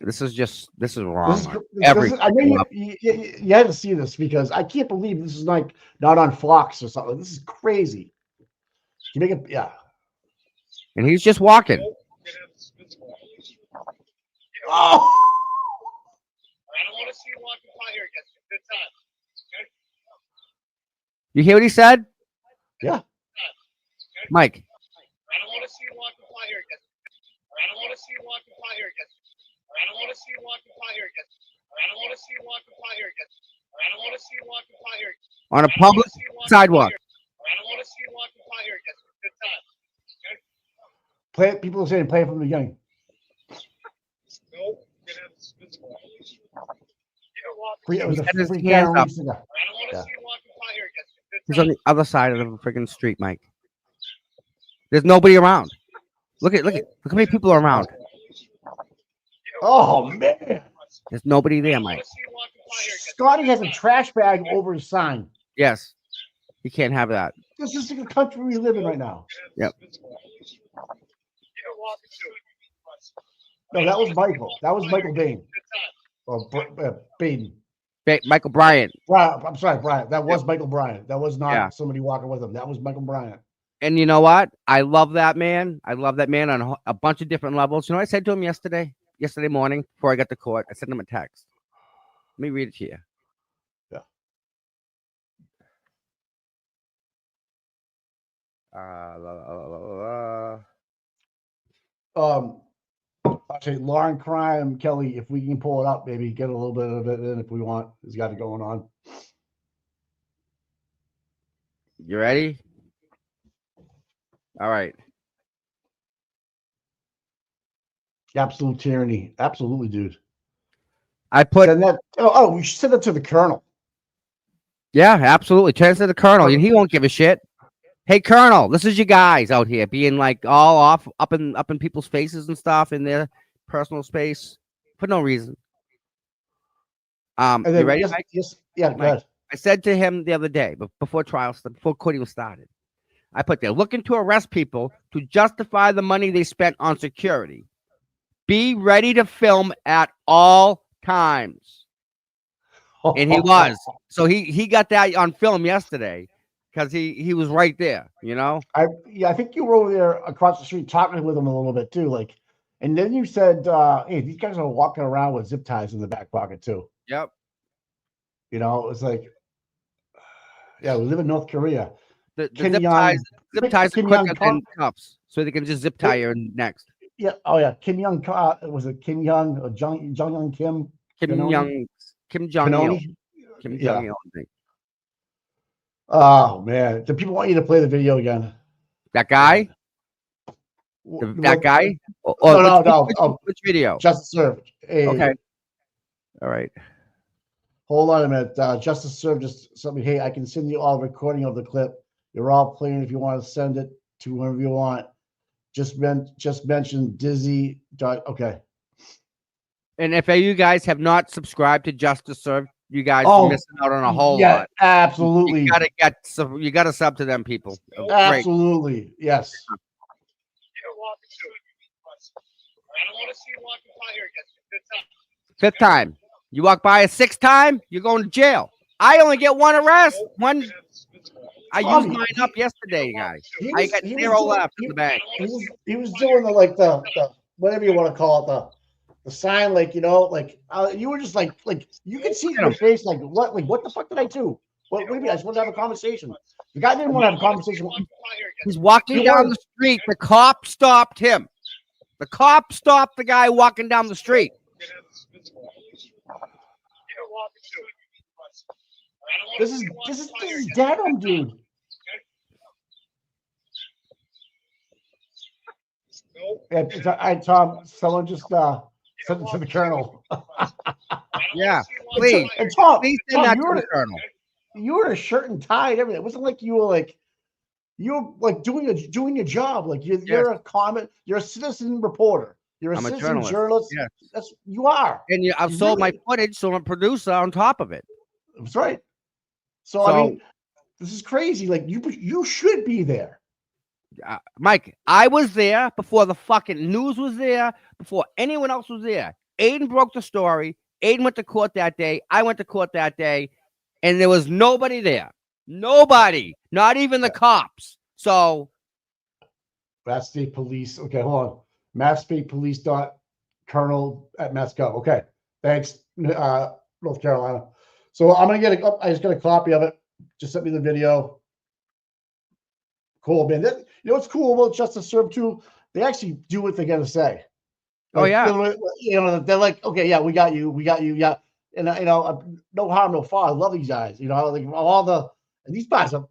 This is wrong. This is, on this every is, I know level. you had to see this because I can't believe this is like not on Fox or something. This is crazy. You make it, yeah. And he's just walking. Oh, I don't want to see you walking by here again. Good time. You hear what he said? yeah. Mike. I don't want to see you walking by here again. I don't want to see you walking by here again. I don't want to see you walking by here again. I don't want to see you walking by here again. I don't want to see you walking by here again. On a public sidewalk. I don't want to see you walking by here again. Good time. Play it. People are saying play it from the beginning. No, get out of this physical. It was He a had his free hands camera up. weeks ago. I don't want to Yeah. see you walking by here again. Good He's time. on the other side of the freaking street, Mike. There's nobody around. Look how many people are around. Oh man, There's nobody there, Mike. Scotty has a trash bag over his sign. Yes. You can't have that. This is the country we live in right now. Yep. No, that was Michael. That was Michael Bain. Or Baden. Michael Bryant. I'm sorry, Bryant. That was Michael Bryant. That was not Yeah. somebody walking with him. That was Michael Bryant. And you know what? I love that man. I love that man on a bunch of different levels. You know what I said to him yesterday morning before I got to court? I sent him a text. Let me read it to you. Yeah. Actually, Lauren Crime, Kelly, if we can pull it up, maybe get a little bit of it in if we want. He's got it going on. You ready? All right. Absolute tyranny. Absolutely, dude. I put Send that. Oh, we should send that to the colonel. Yeah, absolutely. Turns to the colonel, and he won't give a shit. Hey, Colonel, this is you guys out here being like all off up in people's faces and stuff in their personal space for no reason. And then, You ready, Mike? Yeah, Mike, go ahead. I said to him the other day, before courting was started, I put there, looking to arrest people to justify the money they spent on security. Be ready to film at all times. And he was. So he got that on film yesterday because he was right there, you know? I think you were over there across the street talking with him a little bit too. Like, and then you said, hey, these guys are walking around with zip ties in the back pocket too. Yep. You know, it's like, yeah, we live in North Korea. The Kim zip Young- ties are Kim quicker Young than cuffs, so they can just zip tie your next. Yeah. Oh yeah. Kim Young. Was it Kim Young or Jung Young Kim? Kim Canoni? Jong Il. Canoni? Kim Yeah. Jong Il. I think. Oh man, the people want you to play the video again. That guy. That guy. No. Which video? Justice served. Hey, Okay. All right. hold on a minute. Justice served just something. Hey, I can send you all a recording of the clip. You're all playing if you want to send it to whoever you want. Just mention Dizzy. Okay. And if you guys have not subscribed to Justice Served, you guys Oh, are missing out on a whole Yeah, lot. absolutely. You gotta sub to them, people. Great. Absolutely. Yes. I don't want to see you walking by here again. Good time. Fifth time. You walk by a sixth time, you're going to jail. I only get one arrest. One. I used mine up yesterday, guys. I got zero left in the bank. He was doing the whatever you want to call it, the sign, like, you know, like you were just like you could see in your face like what the fuck did I do? What do you mean? I just want to have a conversation. The guy didn't want to have a conversation. He's walking down the street. The cop stopped him. The cop stopped the guy walking down the street. This is Dedham, dude. Yeah, Tom. Someone just sent it to the colonel. Yeah, please. And Tom, Please send that you to were the colonel. you were in a shirt and tie and everything. It wasn't like you were doing your job. Like you're a comment. You're a citizen reporter. You're a I'm a citizen journalist. Yes. That's you are. And I've sold my footage, so I'm a producer on top of it. That's right. So I mean, this is crazy. Like you should be there. Mike, I was there before the fucking news was there, before anyone else was there. Aiden broke the story. Aiden went to court that day. I went to court that day, and there was nobody there. Nobody, not even the cops. So, Mass State Police. Okay, hold on. Mass State Police Colonel at Massgov. Okay, thanks, North Carolina. So I'm gonna get I just got a copy of it. Just sent me the video. Cool, man. You know what's cool about Justice Serve too? They actually do what they gotta say. oh yeah, You know, they're like, okay, yeah, we got you, yeah. And you know, no harm, no foul. I love these guys. You know, like these guys aren't.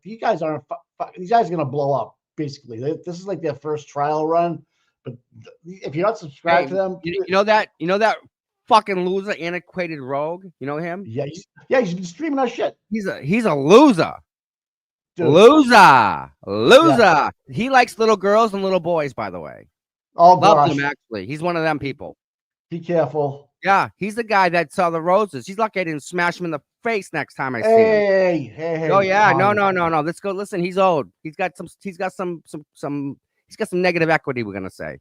These guys are gonna blow up. Basically, this is like their first trial run. But if you're not subscribed to them, you know that fucking loser, antiquated rogue. You know him? Yeah, he's been streaming our shit. He's a loser. Dude. Loser. Yeah. He likes little girls and little boys, by the way. Oh, Loves gosh. them, actually. He's one of them people. Be careful. Yeah, he's the guy that saw the roses. He's lucky I didn't smash him in the face next time I see him. Hey. Oh yeah, no. Let's go. Listen, he's old. He's got some negative equity, we're gonna say.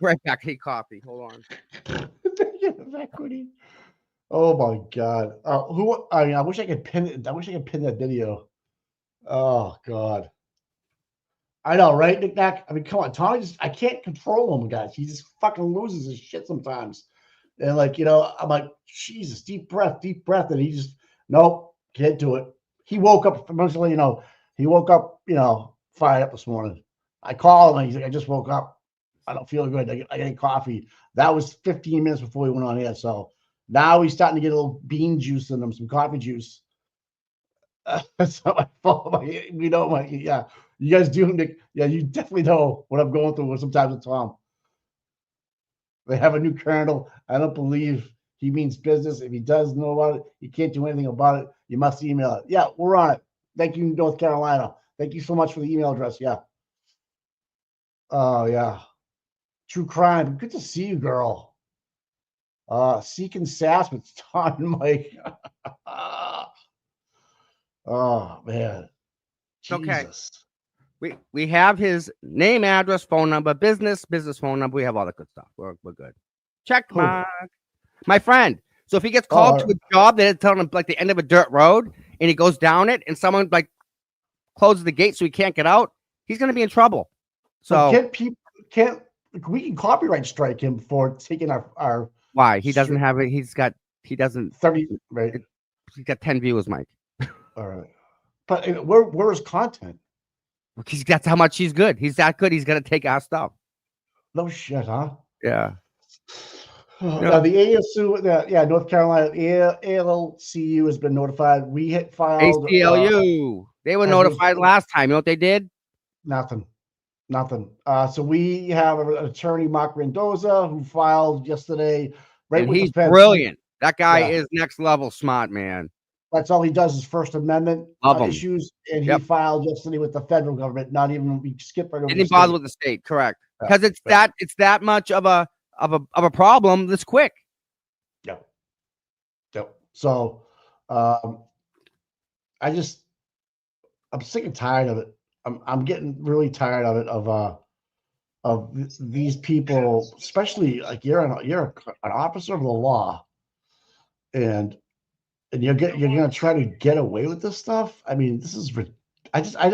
Right back. Hey, coffee. Hold on. Negative equity. Oh my God. I wish I could pin it. I wish I could pin that video. Oh God. I know, right, Nick Nack? I mean, come on, Tommy. I can't control him, guys. He just fucking loses his shit sometimes. And like, you know, I'm like, Jesus, deep breath, and he just, nope, can't do it. He woke up emotionally, you know. He woke up, you know, fired up this morning. I called him, and he's like, I just woke up. I don't feel good. I got coffee. That was 15 minutes before we went on here. So now he's starting to get a little bean juice in him, some coffee juice. So my fault. Yeah. You guys do, Nick. Yeah, you definitely know what I'm going through sometimes with Tom. They have a new colonel. I don't believe he means business. If he does know about it, he can't do anything about it. You must email it. Yeah, we're on it. Thank you, North Carolina. Thank you so much for the email address. Yeah. Oh, yeah. True crime. Good to see you, girl. Seeking Sass with Tom and Mike. Oh, man. Okay. Jesus. We have his name, address, phone number, business phone number. We have all the good stuff. We're good. Check mark. My friend. So if he gets called to a job that is telling him like the end of a dirt road and he goes down it and someone like closes the gate so he can't get out, he's gonna be in trouble. So we can copyright strike him for taking our why? He doesn't have it. He doesn't 30, right? He's got 10 viewers, Mike. All right. But where is content? That's how much he's good. He's that good. He's gonna take our stuff. No shit, huh? Yeah. Now the ASU, North Carolina ALCU has been notified. We hit filed ACLU. They were notified last time. You know what they did? Nothing. So we have an attorney, Mark Mendoza, who filed yesterday. Right, and he's brilliant. That guy is next level smart, man. That's all he does is First Amendment issues, and he filed yesterday with the federal government. Not even we skip right over. Didn't bother with the state, correct? Because it's that much of a problem this quick. Yep. So, I'm sick and tired of it. I'm getting really tired of it. Of these people, especially like you're an officer of the law, and you're gonna try to get away with this stuff. I mean, this is I just don't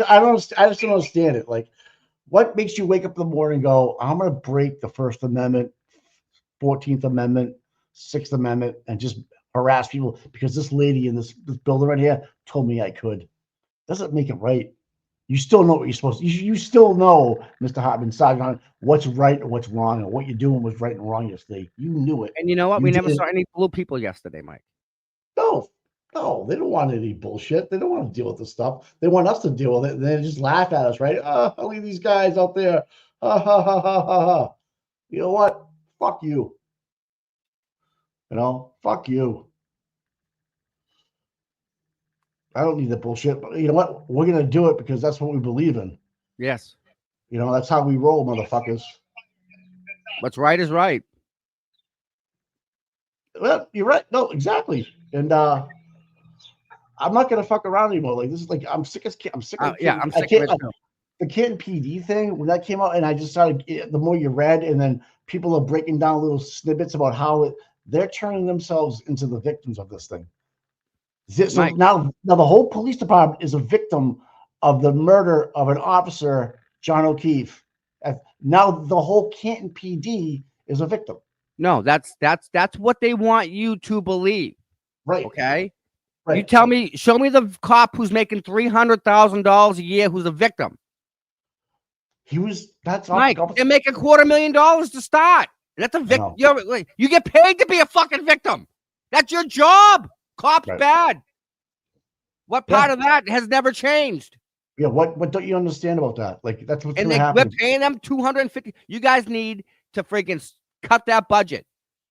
understand it. Like, what makes you wake up in the morning and go, I'm gonna break the First Amendment, 14th Amendment, 6th Amendment, and just harass people because this lady in this building right here told me I could. Doesn't make it right. You still know what you're supposed to. You still know, Mr. Hartman, Sargon, what's right and what's wrong, and what you're doing was right and wrong yesterday. You knew it. And you know what? We never saw any blue people yesterday, Mike. No, they don't want any bullshit. They don't want to deal with this stuff. They want us to deal with it. And they just laugh at us, right? Look at these guys out there. Ha, ha, ha, ha, ha, ha. You know what? Fuck you. Fuck you. I don't need the bullshit, but you know what? We're going to do it because that's what we believe in. Yes. That's how we roll, motherfuckers. What's right is right. Well, you're right. No, exactly. And I'm not gonna fuck around anymore. Like this is like I'm sick of Yeah, I'm I sick can't, of it too. the Canton PD thing when that came out, and I just started. The more you read, and then people are breaking down little snippets about how they're turning themselves into the victims of this thing. So Mike. now the whole police department is a victim of the murder of an officer, John O'Keefe. Now the whole Canton PD is a victim. No, that's what they want you to believe. Right. Okay. Right. You tell me, show me the cop who's making $300,000 a year who's a victim. That's Mike, they make $250,000 to start. That's a victim. You get paid to be a fucking victim. That's your job. Cop's bad. What part of that has never changed? Yeah, what don't you understand about that? Like that's what's And gonna happen. we're paying them $250. You guys need to freaking cut that budget.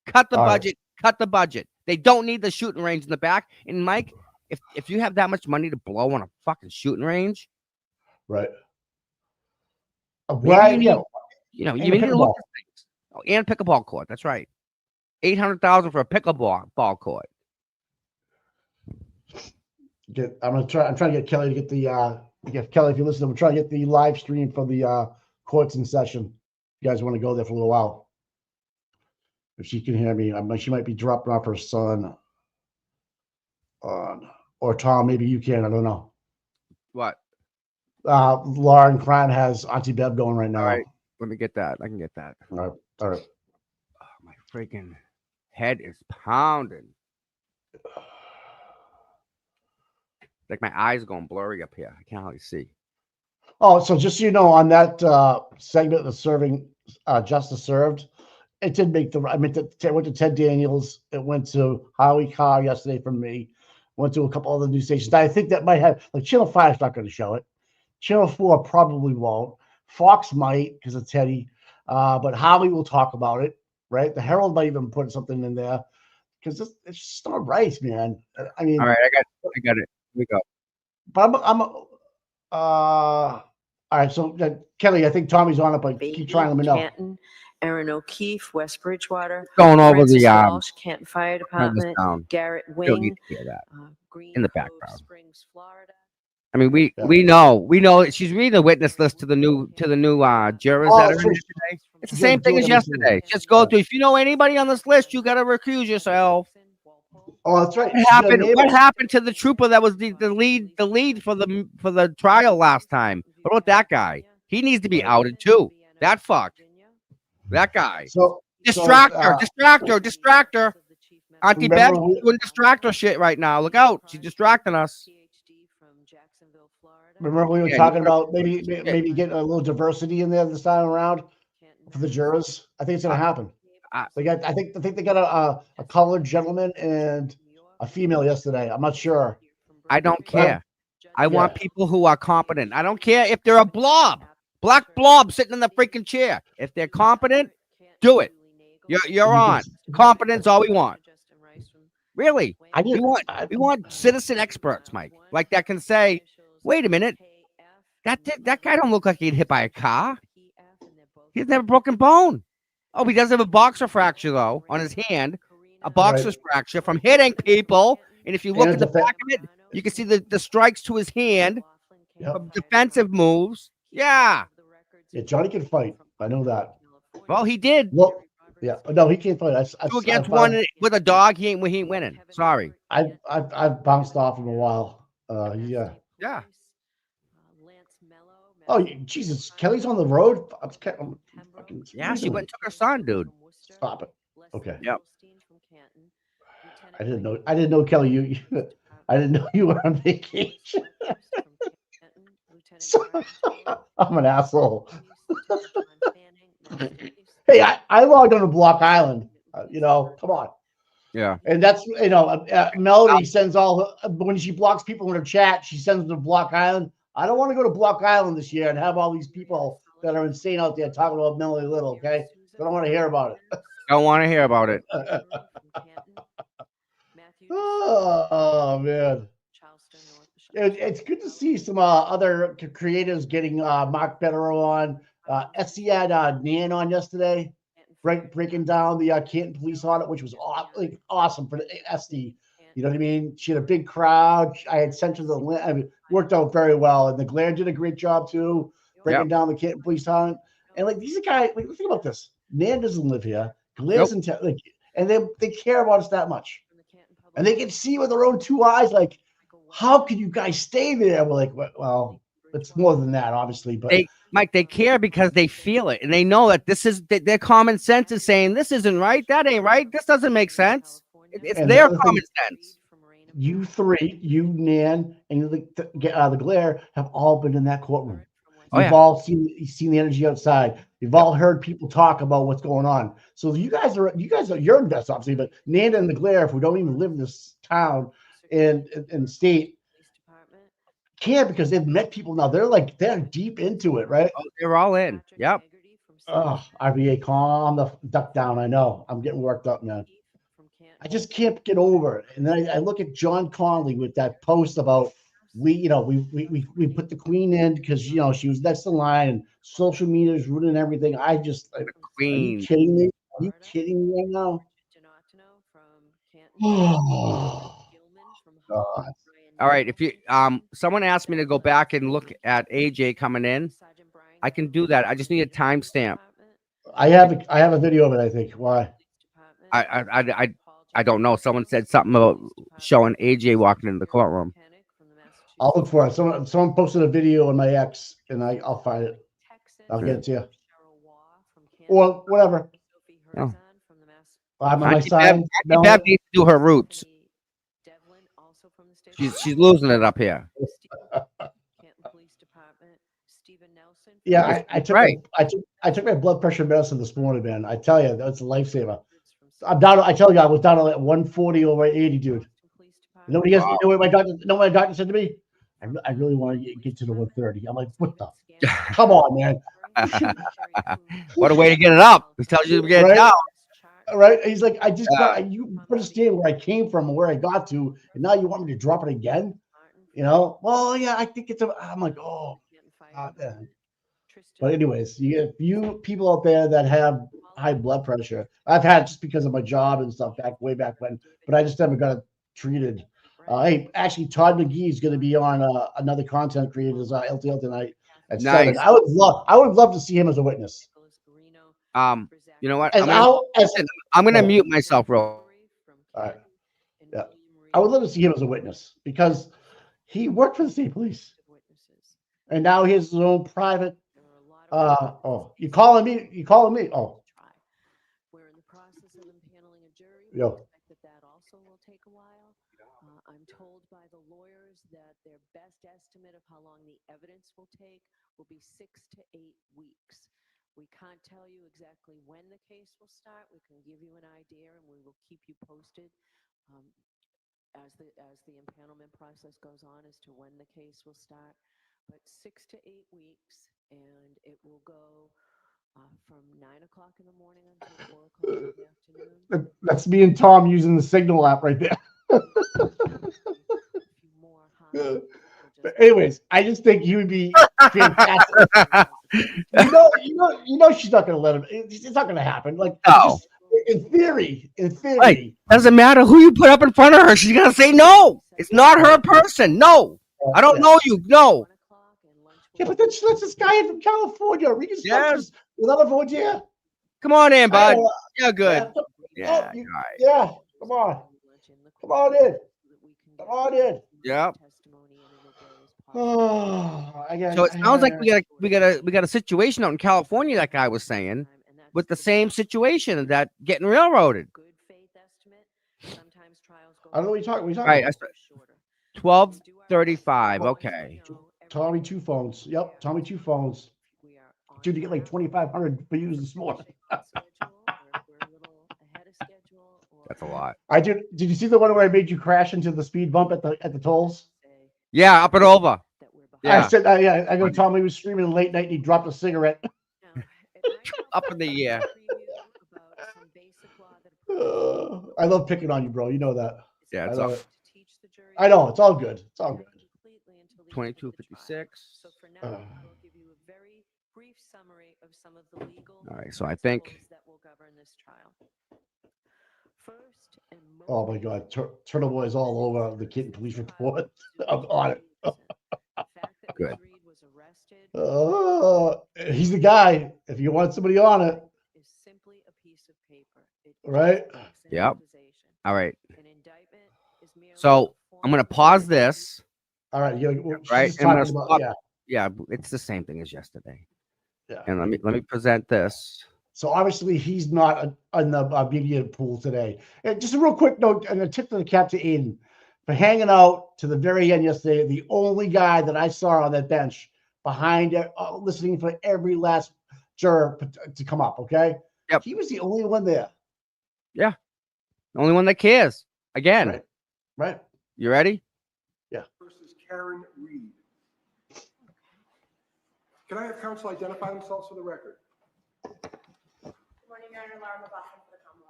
Cut the budget. Cut the budget. They don't need the shooting range in the back. And Mike, if you have that much money to blow on a fucking shooting range, right? You need to look at things. Oh, and pickleball court. That's right. $800,000 for a pickleball court. I'm trying to get Kelly to get the Kelly, if you listen, I'm trying to get the live stream for the courts in session. You guys want to go there for a little while? If she can hear me, she might be dropping off her son. Or Tom, maybe you can. I don't know. What? Lauren Cran has Auntie Bev going right now. All right, let me get that. I can get that. All right. Oh, my freaking head is pounding. Like my eyes are going blurry up here. I can't hardly see. Oh, so just so you know, on that segment of serving justice served, it did make it went to Ted Daniels. It went to Howie Carr yesterday from me. Went to a couple other news stations. I think that might have, like, Channel 5 is not going to show it. Channel 4 probably won't. Fox might because of Teddy. But Howie will talk about it, right? The Herald might even put something in there because it's just not right, man. I mean, all right, I got it. Here we go. But all right. So Kelly, I think Tommy's on it, but keep trying. Let me know. Canton, Aaron O'Keefe, West Bridgewater, Going over Francis the Walsh, Canton Fire Department, down. Garrett You don't need Wing, to hear that Green in the Cove background. Springs, Florida. I mean, we know that she's reading the witness list to the new jurors that are in here today. It's the same thing as yesterday. Just go through. If you know anybody on this list, you got to recuse yourself. Oh, that's right. What happened to the trooper that was the lead for the trial last time? What about that guy? He needs to be outed too. That fuck. That guy. Distractor. Auntie Bev's doing distractor shit right now. Look out. She's distracting us. Remember we were talking about maybe getting a little diversity in there this time around for the jurors. I think it's going to happen. I think they got a colored gentleman and a female yesterday. I'm not sure. I don't care. I want people who are competent. I don't care if they're a black blob sitting in the freaking chair. If they're competent, do it. You're on. Competence, all we want. Really, we want citizen experts, Mike, like that can say, "Wait a minute, that guy don't look like he'd hit by a car. He doesn't have a broken bone. Oh, he does have a boxer fracture though on his hand, a boxer's fracture from hitting people. And if you look at the back of it, you can see the strikes to his hand, defensive moves. Yeah, Johnny can fight. I know that. Well, he did. Well, yeah, no, he can't fight. Two against one with a dog, he ain't winning. Sorry. I've bounced off him a while. Yeah. Oh, Jesus. Kelly's on the road. Yeah, she went and took her son, dude. Stop it. Okay. Yep. I didn't know Kelly. I didn't know you were on vacation. I'm an asshole. Hey, I logged on to Block Island. Come on. Yeah. And that's, Melody sends when she blocks people in her chat, she sends them to Block Island. I don't want to go to Block Island this year and have all these people that are insane out there talking about Melody Little, okay? I don't want to hear about it. Don't want to hear about it. Oh, man. It's good to see some other creators getting Mark Bettero on. SC had Nan on yesterday, breaking down the Canton police audit, which was awesome for the SD. You know what I mean? She had a big crowd. I had sent her I mean, worked out very well. And the Glare did a great job too, breaking down the Canton Police Department. And like these guys, like think about this. Nan doesn't live here. Glare's in town, like, and they care about us that much. And they can see with their own two eyes, like, how can you guys stay there? We're like, well, it's more than that, obviously. But Mike, they care because they feel it, and they know that this is their common sense is saying this isn't right, that ain't right, this doesn't make sense. It's their common sense. You three, you, Nan, and the Glare have all been in that courtroom. You've all seen the energy outside. You've all heard people talk about what's going on. So you're investors, obviously, but Nan and the Glare, if we don't even live in this town and state, care because they've met people now. They're deep into it, right? Oh, they're all in. Yep. Oh, RVA, calm the duck down. I know. I'm getting worked up, man. I just can't get over it. And then I look at John Conley with that post about we put the queen in because she was next in line and social media is ruining everything. I just Queen. Are you kidding me? Are you kidding me right now? Oh God. All right. If you someone asked me to go back and look at AJ coming in, I can do that. I just need a timestamp. I have a video of it, I think. Why? I don't know. Someone said something about showing AJ walking into the courtroom. I'll look for it. Someone posted a video on my ex, and I'll find it. I'll get it to you. Or whatever. Oh. I'm on my side. Bev needs to do her roots. She's losing it up here. Yeah, I took my blood pressure medicine this morning, man. I tell you, that's a lifesaver. I'm down. I tell you, I was down to like 140 over 80, dude. Nobody has to know what my doctor said to me. I really want to get to the 130. I'm like, what the? Come on, man. What a way to get it up. He tells you to get it down. Right? He's like, I just got you understand where I came from and where I got to, and now you want me to drop it again? Well, yeah, I think I'm like, oh, man. But anyways, you people out there that have high blood pressure, I've had just because of my job and stuff way back when, but I just never got it treated. Hey, actually, Todd McGee is going to be on another content creators LTL tonight at 7. I would love to see him as a witness. You know what? I'm going to mute myself, bro. All right. Yeah, I would love to see him as a witness because he worked for the state police, and now he has his own private. You calling me? Oh. We're in the process of impaneling a jury. Yo. That also will take a while. I'm told by the lawyers that their best estimate of how long the evidence will take will be 6 to 8 weeks. We can't tell you exactly when the case will start. We can give you an idea, and we will keep you posted as the impanelment process goes on as to when the case will start. But 6 to 8 weeks, and it will go from 9 o'clock in the morning until 4 o'clock in the afternoon. That's me and Tom using the Signal app right there. But anyways, I just think he would be fantastic. you know, she's not going to let him. It's not going to happen. Like, just, in theory, like, doesn't matter who you put up in front of her. She's going to say no. It's not her person. No, I don't know you. No. Yeah, but that's this guy from California. Reconstructions without a vote. Yeah. Come on in, bud. You're good. Yeah. Come on. Come on in. Come on in. Yeah. Oh, so it sounds like we got a situation out in California. That guy was saying, with the same situation that getting railroaded. I don't know what you're talking. Right. 12:35. Okay. Tommy 2 phones. Yep. Tommy 2 phones. Dude, you get like 2,500 views this morning. That's a lot. Did you see the one where I made you crash into the speed bump at the tolls? Yeah, up and over. Yeah. I said, I go, Tommy was streaming late night and he dropped a cigarette. Up in the air. I love picking on you, bro. You know that. Yeah, it's all. I know. It's all good. It's all good. 22:56. So for now, we'll give you a very brief summary of some of the legal all right, so I think that will govern this trial. First and most Oh my God, Turtle Boy is all over the Canton police report. I'm on it. The fact that Good. Ms. Reed was arrested He's the guy. If you want somebody on it, is simply a piece of paper. It right? just makes an Yep. accusation. All right. An indictment is merely So a I'm gonna formal pause this. All right, she's Right, just and I'm talking gonna about stop. Yeah, it's the same thing as yesterday. yeah. And let me present this. So obviously he's not in the media pool today. And just a real quick note and a tip to the cap to Aiden for hanging out to the very end yesterday. The only guy that I saw on that bench behind it, listening for every last juror to come up. Okay. Yep. He was the only one there. The only one that cares. Again, Right. Right. you ready? Versus Karen Reed. Can I have counsel identify themselves for the record?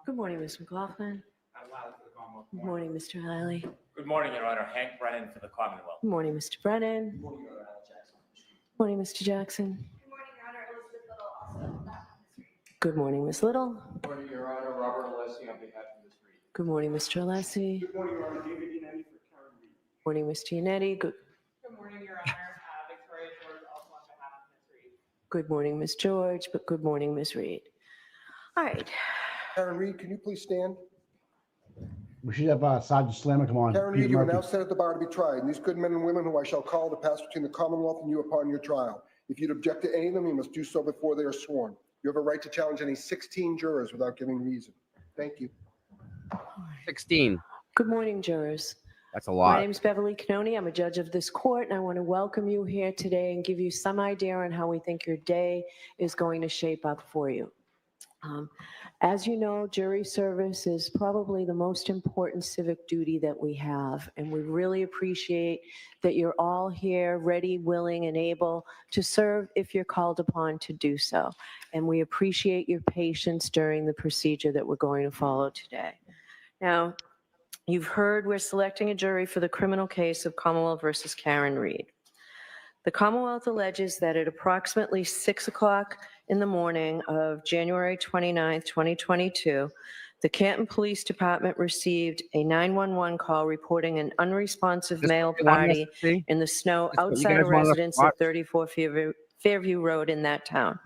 Good morning, Ms. McLaughlin. Good morning, Mr. Hiley. Good morning, Your Honor. Hank Brennan for the Commonwealth. Good morning, Mr. Brennan. Good morning, Mr. Jackson. Good morning, Ms. Little. Good morning, Your Honor. Robert Alessi on behalf of Ms. Reed. Good morning, Mr. Alessi. Good morning, Your Honor. David Yannetti for Karen Reed. Good morning, Mr. Yannetti. Good morning, Your Honor. Victoria George, also on behalf of Ms. Reed. Good morning, Ms. George, but good morning, Ms. Reed. All right. Karen Reed, can you please stand? We should have Sergeant Slammer come on. Karen Peter Reed, you are Murphy. now set at the bar to be tried, and these good men and women who I shall call to pass between the Commonwealth and you upon your trial. If you'd object to any of them, you must do so before they are sworn. You have a right to challenge any 16 jurors without giving reason. Thank you. 16. Good morning, jurors. That's a My lot. name is Beverly Canoni. I'm a judge of this court, and I want to welcome you here today and give you some idea on how we think your day is going to shape up for you. As you know, jury service is probably the most important civic duty that we have, and we really appreciate that you're all here, ready, willing, and able to serve if you're called upon to do so. And we appreciate your patience during the procedure that we're going to follow today. Now, you've heard we're selecting a jury for the criminal case of Commonwealth versus Karen Reed. The Commonwealth alleges that at approximately 6 o'clock in the morning of January 29th, 2022, the Canton Police Department received a 911 call reporting an unresponsive This male what you want us party to see? in the snow This what you outside guys a want us to residence watch? at 34 Fairview Road in that town.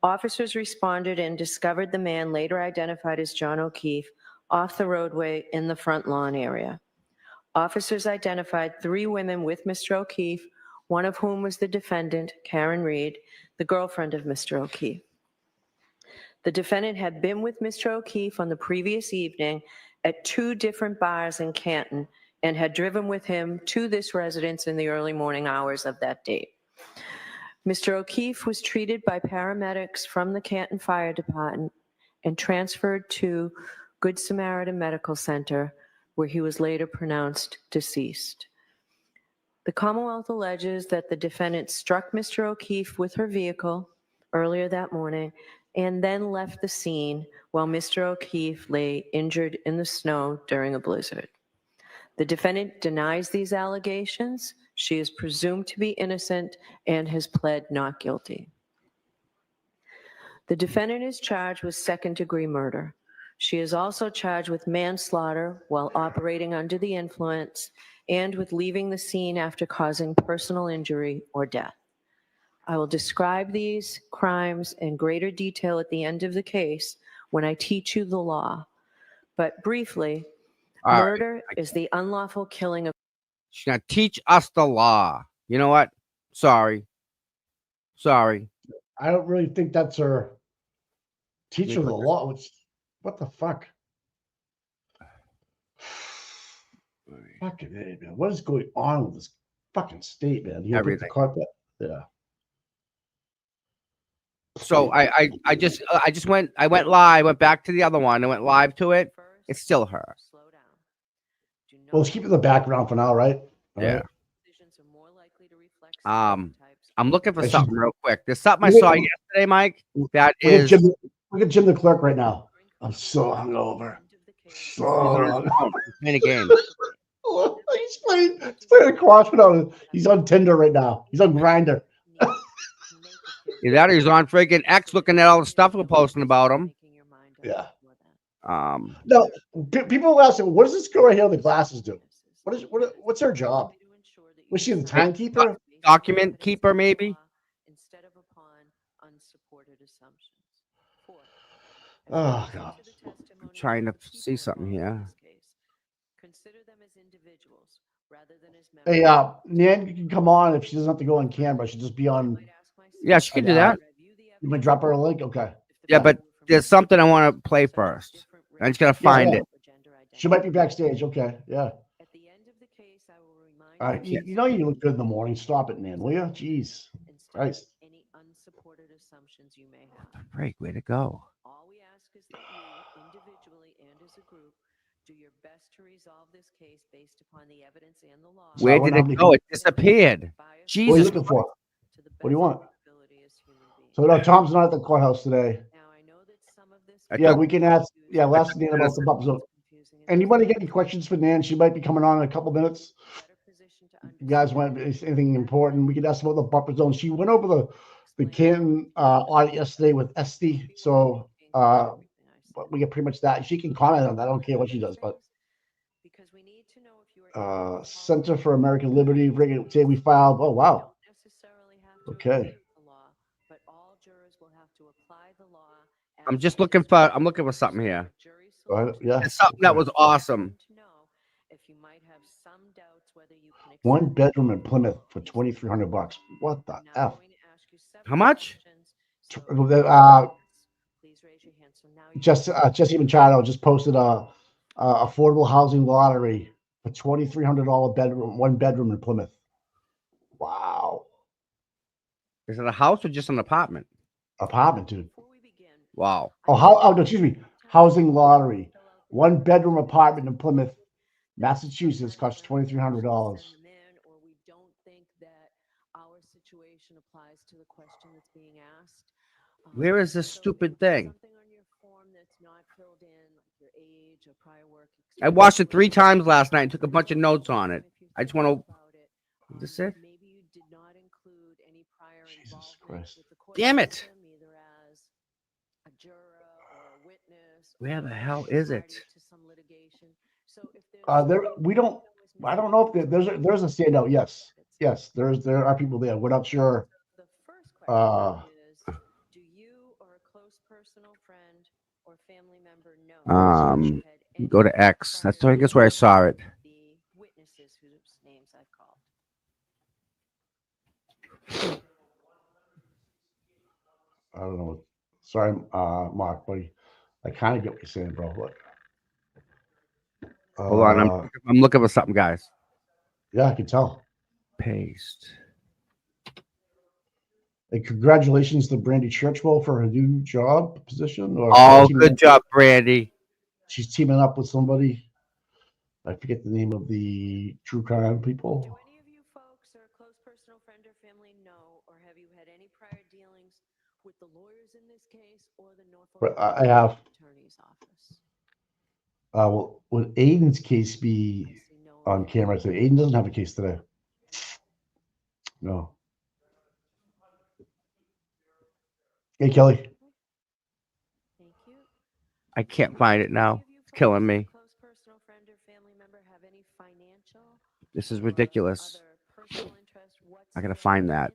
Officers responded and discovered the man, later identified as John O'Keefe, off the roadway in the front lawn area. Officers identified 3 women with Mr. O'Keefe, one of whom was the defendant, Karen Reed, the girlfriend of Mr. O'Keefe. The defendant had been with Mr. O'Keefe on the previous evening at 2 different bars in Canton and had driven with him to this residence in the early morning hours of that date. Mr. O'Keefe was treated by paramedics from the Canton Fire Department and transferred to Good Samaritan Medical Center, where he was later pronounced deceased. The Commonwealth alleges that the defendant struck Mr. O'Keefe with her vehicle earlier that morning and then left the scene while Mr. O'Keefe lay injured in the snow during a blizzard. The defendant denies these allegations. She is presumed to be innocent and has pled not guilty. The defendant is charged with second-degree murder. She is also charged with manslaughter while operating under the influence and with leaving the scene after causing personal injury or death. I will describe these crimes in greater detail at the end of the case when I teach you the law. But briefly, All right. murder is the unlawful killing of. She's gonna teach us the law. You know what? Sorry. I don't really think that's her teacher of the law. What the fuck? Fucking A, man. What is going on with this fucking state, man? You Everything. The carpet. Yeah. So I went live, went back to the other one, I went live to it. It's still her. Slow down. Do not Well, let's keep it in the background for now, right? All Yeah. right. decisions are more likely to reflect stereotypes. I'm looking for I should- something real quick. There's something I Wait, saw wait. yesterday, Mike. That Look at is Jim the clerk right now. I'm so hungover. So hungover. playing a game. He's playing a crossword on it. He's on Tinder right now. He's on Grindr. Either that or he's on freaking X looking at all the stuff we're posting about him. Yeah. No, people ask, what does this girl right here with the glasses do? What's her job? Was she the timekeeper? Document keeper, maybe. Instead of upon unsupported assumptions. Fourth, Oh god. I'm trying to see something here. consider them as individuals rather than as members. Hey, Nan, you can come on if she doesn't have to go on camera. She'll just be on. Yeah, she can do that. You might drop her a link. Okay. Yeah, but there's something I want to play first. I just gotta find it. She might be backstage. Okay. Yeah. At the end of the case, I will remind All right. You know you look good in the morning. Stop it, Nan. Will you? Jeez. Christ. any unsupported assumptions you may have. Break, way to go. All we ask is that you, individually and as a group, do your best to resolve this case based upon the evidence and the law. Where did it go? It disappeared. What are you Jesus. looking for? What do you want? So no, Tom's not at the courthouse today. Yeah, we can ask. Yeah, we'll ask Nan about the bump zone. Anybody get any questions for Nan? She might be coming on in a couple minutes. You guys want anything important? We could ask about the buffer zone. She went over the Canton audit yesterday with Esty, so but we get pretty much that. She can comment on that. I don't care what she does, but Center for American Liberty, say we filed. Oh wow. Okay. I'm just looking for. I'm looking for something here. Yeah. It's something that was awesome. One bedroom in Plymouth for $2,300. What the f? How much? Jesse Machado just posted a affordable housing lottery for $2,300 bedroom, one bedroom in Plymouth. Wow. Is it a house or just an apartment? Apartment, dude. Wow. Oh, no, excuse me. Housing lottery. One bedroom apartment in Plymouth, Massachusetts costs $2,300. Where is this stupid thing? I watched it 3 times last night and took a bunch of notes on it. I just want to. Is this it? Jesus Christ. Damn it. Where the hell is it? We don't. I don't know if there's a standout. Yes, there are people there. We're not sure. Go to X. That's I guess where I saw it. I don't know. Sorry, Mark, buddy. I kind of get what you're saying, bro. Look. Hold on, I'm looking for something, guys. Yeah, I can tell. Paste. And congratulations to Brandy Churchwell for her new job position. Oh, good job, Brandy. She's teaming up with somebody. I forget the name of the true crime people. Do any of you folks or a close personal friend or family know, or have you had any prior dealings with the lawyers in this case or the Norfolk I have. Attorney's Office? Well, would Aiden's case be on camera today? Aiden doesn't have a case today. No. Hey, Kelly. I can't find it now. It's killing me. This is ridiculous. I gotta find that.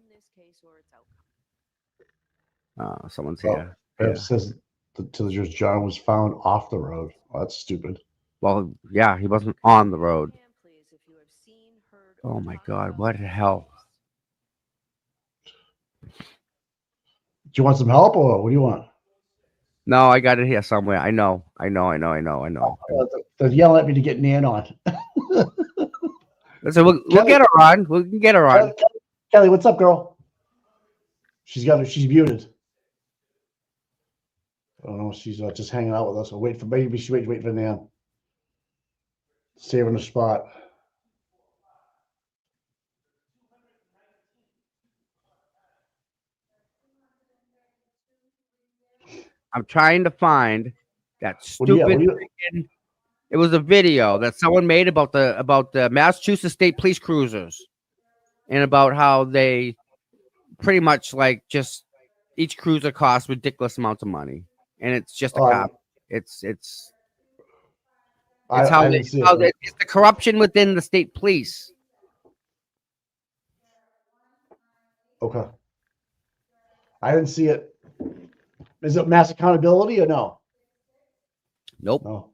Someone's here. It says to the judge, John was found off the road. Oh, that's stupid. Well, yeah, he wasn't on the road. Oh my God, what the hell? Do you want some help or what do you want? No, I got it here somewhere. I know. They're yelling at me to get Nan on. So we'll get her on. We can get her on. Kelly, what's up, girl? She's muted. Oh no, she's just hanging out with us. I'll wait for she's waiting for Nan. Saving the spot. I'm trying to find that stupid. It was a video that someone made about the Massachusetts State Police cruisers, and about how they pretty much like just each cruiser costs ridiculous amounts of money, and it's just a cop. It's It's how didn't see it. it's the corruption within the state police. Okay. I didn't see it. Is it mass accountability or no? Nope. No.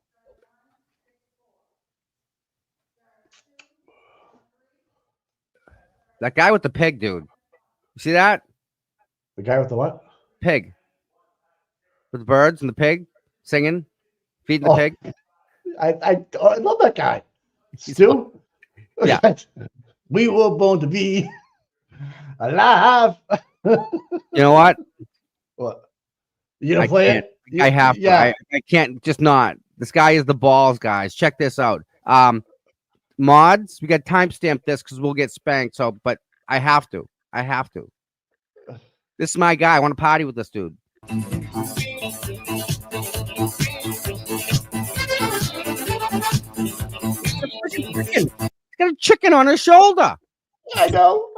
That guy with the pig, dude. You see that? The guy with the what? Pig. With the birds and the pig singing, feeding the Oh, pig. I love that guy. Stu? Yeah. We were born to be alive. You know what? What? You don't play it? I have to. Yeah. I can't just not. This guy is the balls, guys. Check this out. Mods, we got timestamp this because we'll get spanked. So, but I have to. I have to. This is my guy. I want to party with this dude. He's got a chicken on his shoulder. I know.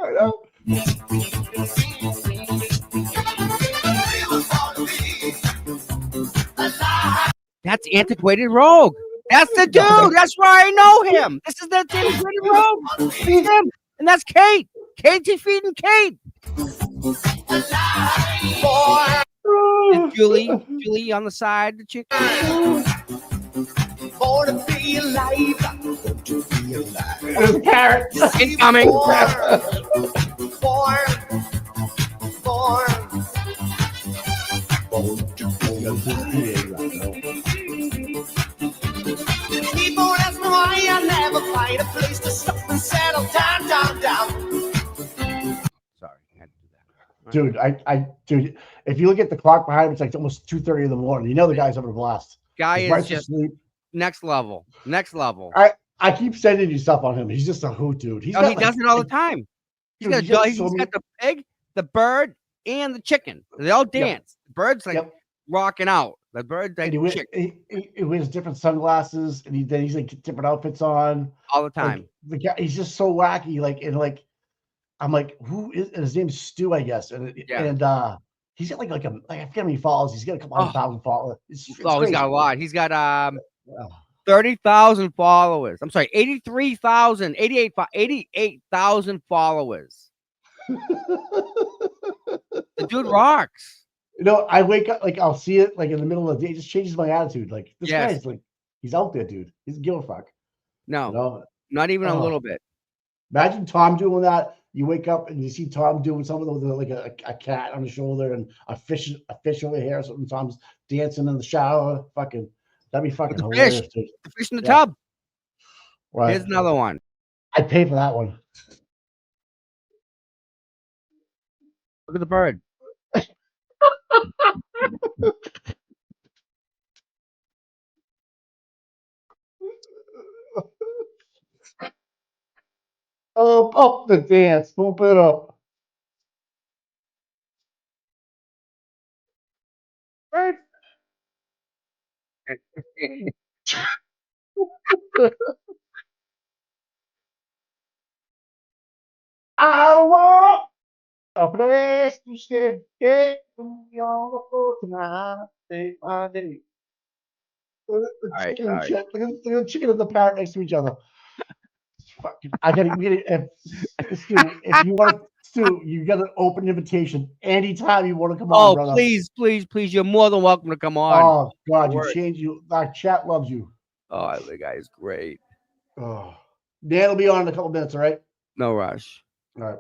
That's Antiquated Rogue. That's the dude. That's why I know him. This is that Antiquated Rogue. Feed him. And that's Kate. Katie feeding Kate. And Julie on the side, the chicken. Born to be alive. There's a carrot. Incoming. People ask me why I never find a place to stop and settle down. Sorry, I had to do that. Dude, dude, if you look at the clock behind him, it's like almost 2:30 in the morning. You know the guy's having a blast. Guy His is wife's just asleep. next level. Next level. I keep sending you stuff on him. He's just a hoot, dude. He does it all the time. He's Dude, got he's got the pig, the bird, and the chicken. They all dance. The bird's like rocking out. The bird like he wears different sunglasses, and he's like different outfits on all the time. Like, the guy, he's just so wacky. I'm like, who is? And his name's Stu, I guess. And he's got like I forget how many followers. He's got a couple 100,000 followers. It's he's crazy. got a lot. He's got 30,000 followers. I'm sorry, 88,000 followers. The dude rocks. You know, I wake up, like, I'll see it, like, in the middle of the day. It just changes my attitude. Like, this guy's, like, he's out there, dude. He doesn't give a fuck. No, you know? Not even a little bit. Imagine Tom doing that. You wake up and you see Tom doing something with, like, a cat on his shoulder and a fish over here. Something Tom's dancing in the shower. Fucking, that'd be fucking hilarious, dude. The fish in the tub. Right. Here's another one. I'd pay for that one. Look at the bird. Up the dance, bump it up. Right. I want a place to stay. Get me on tonight. Take my day. Look at the chicken and shit. Look at the chicken and the parrot next to each other. Fucking, if you want to, you got an open invitation anytime you want to come on, brother. Please, you're more than welcome to come on. Oh God, our chat loves you. Oh, the guy is great. Oh, Dan will be on in a couple minutes, all right? No rush. All right.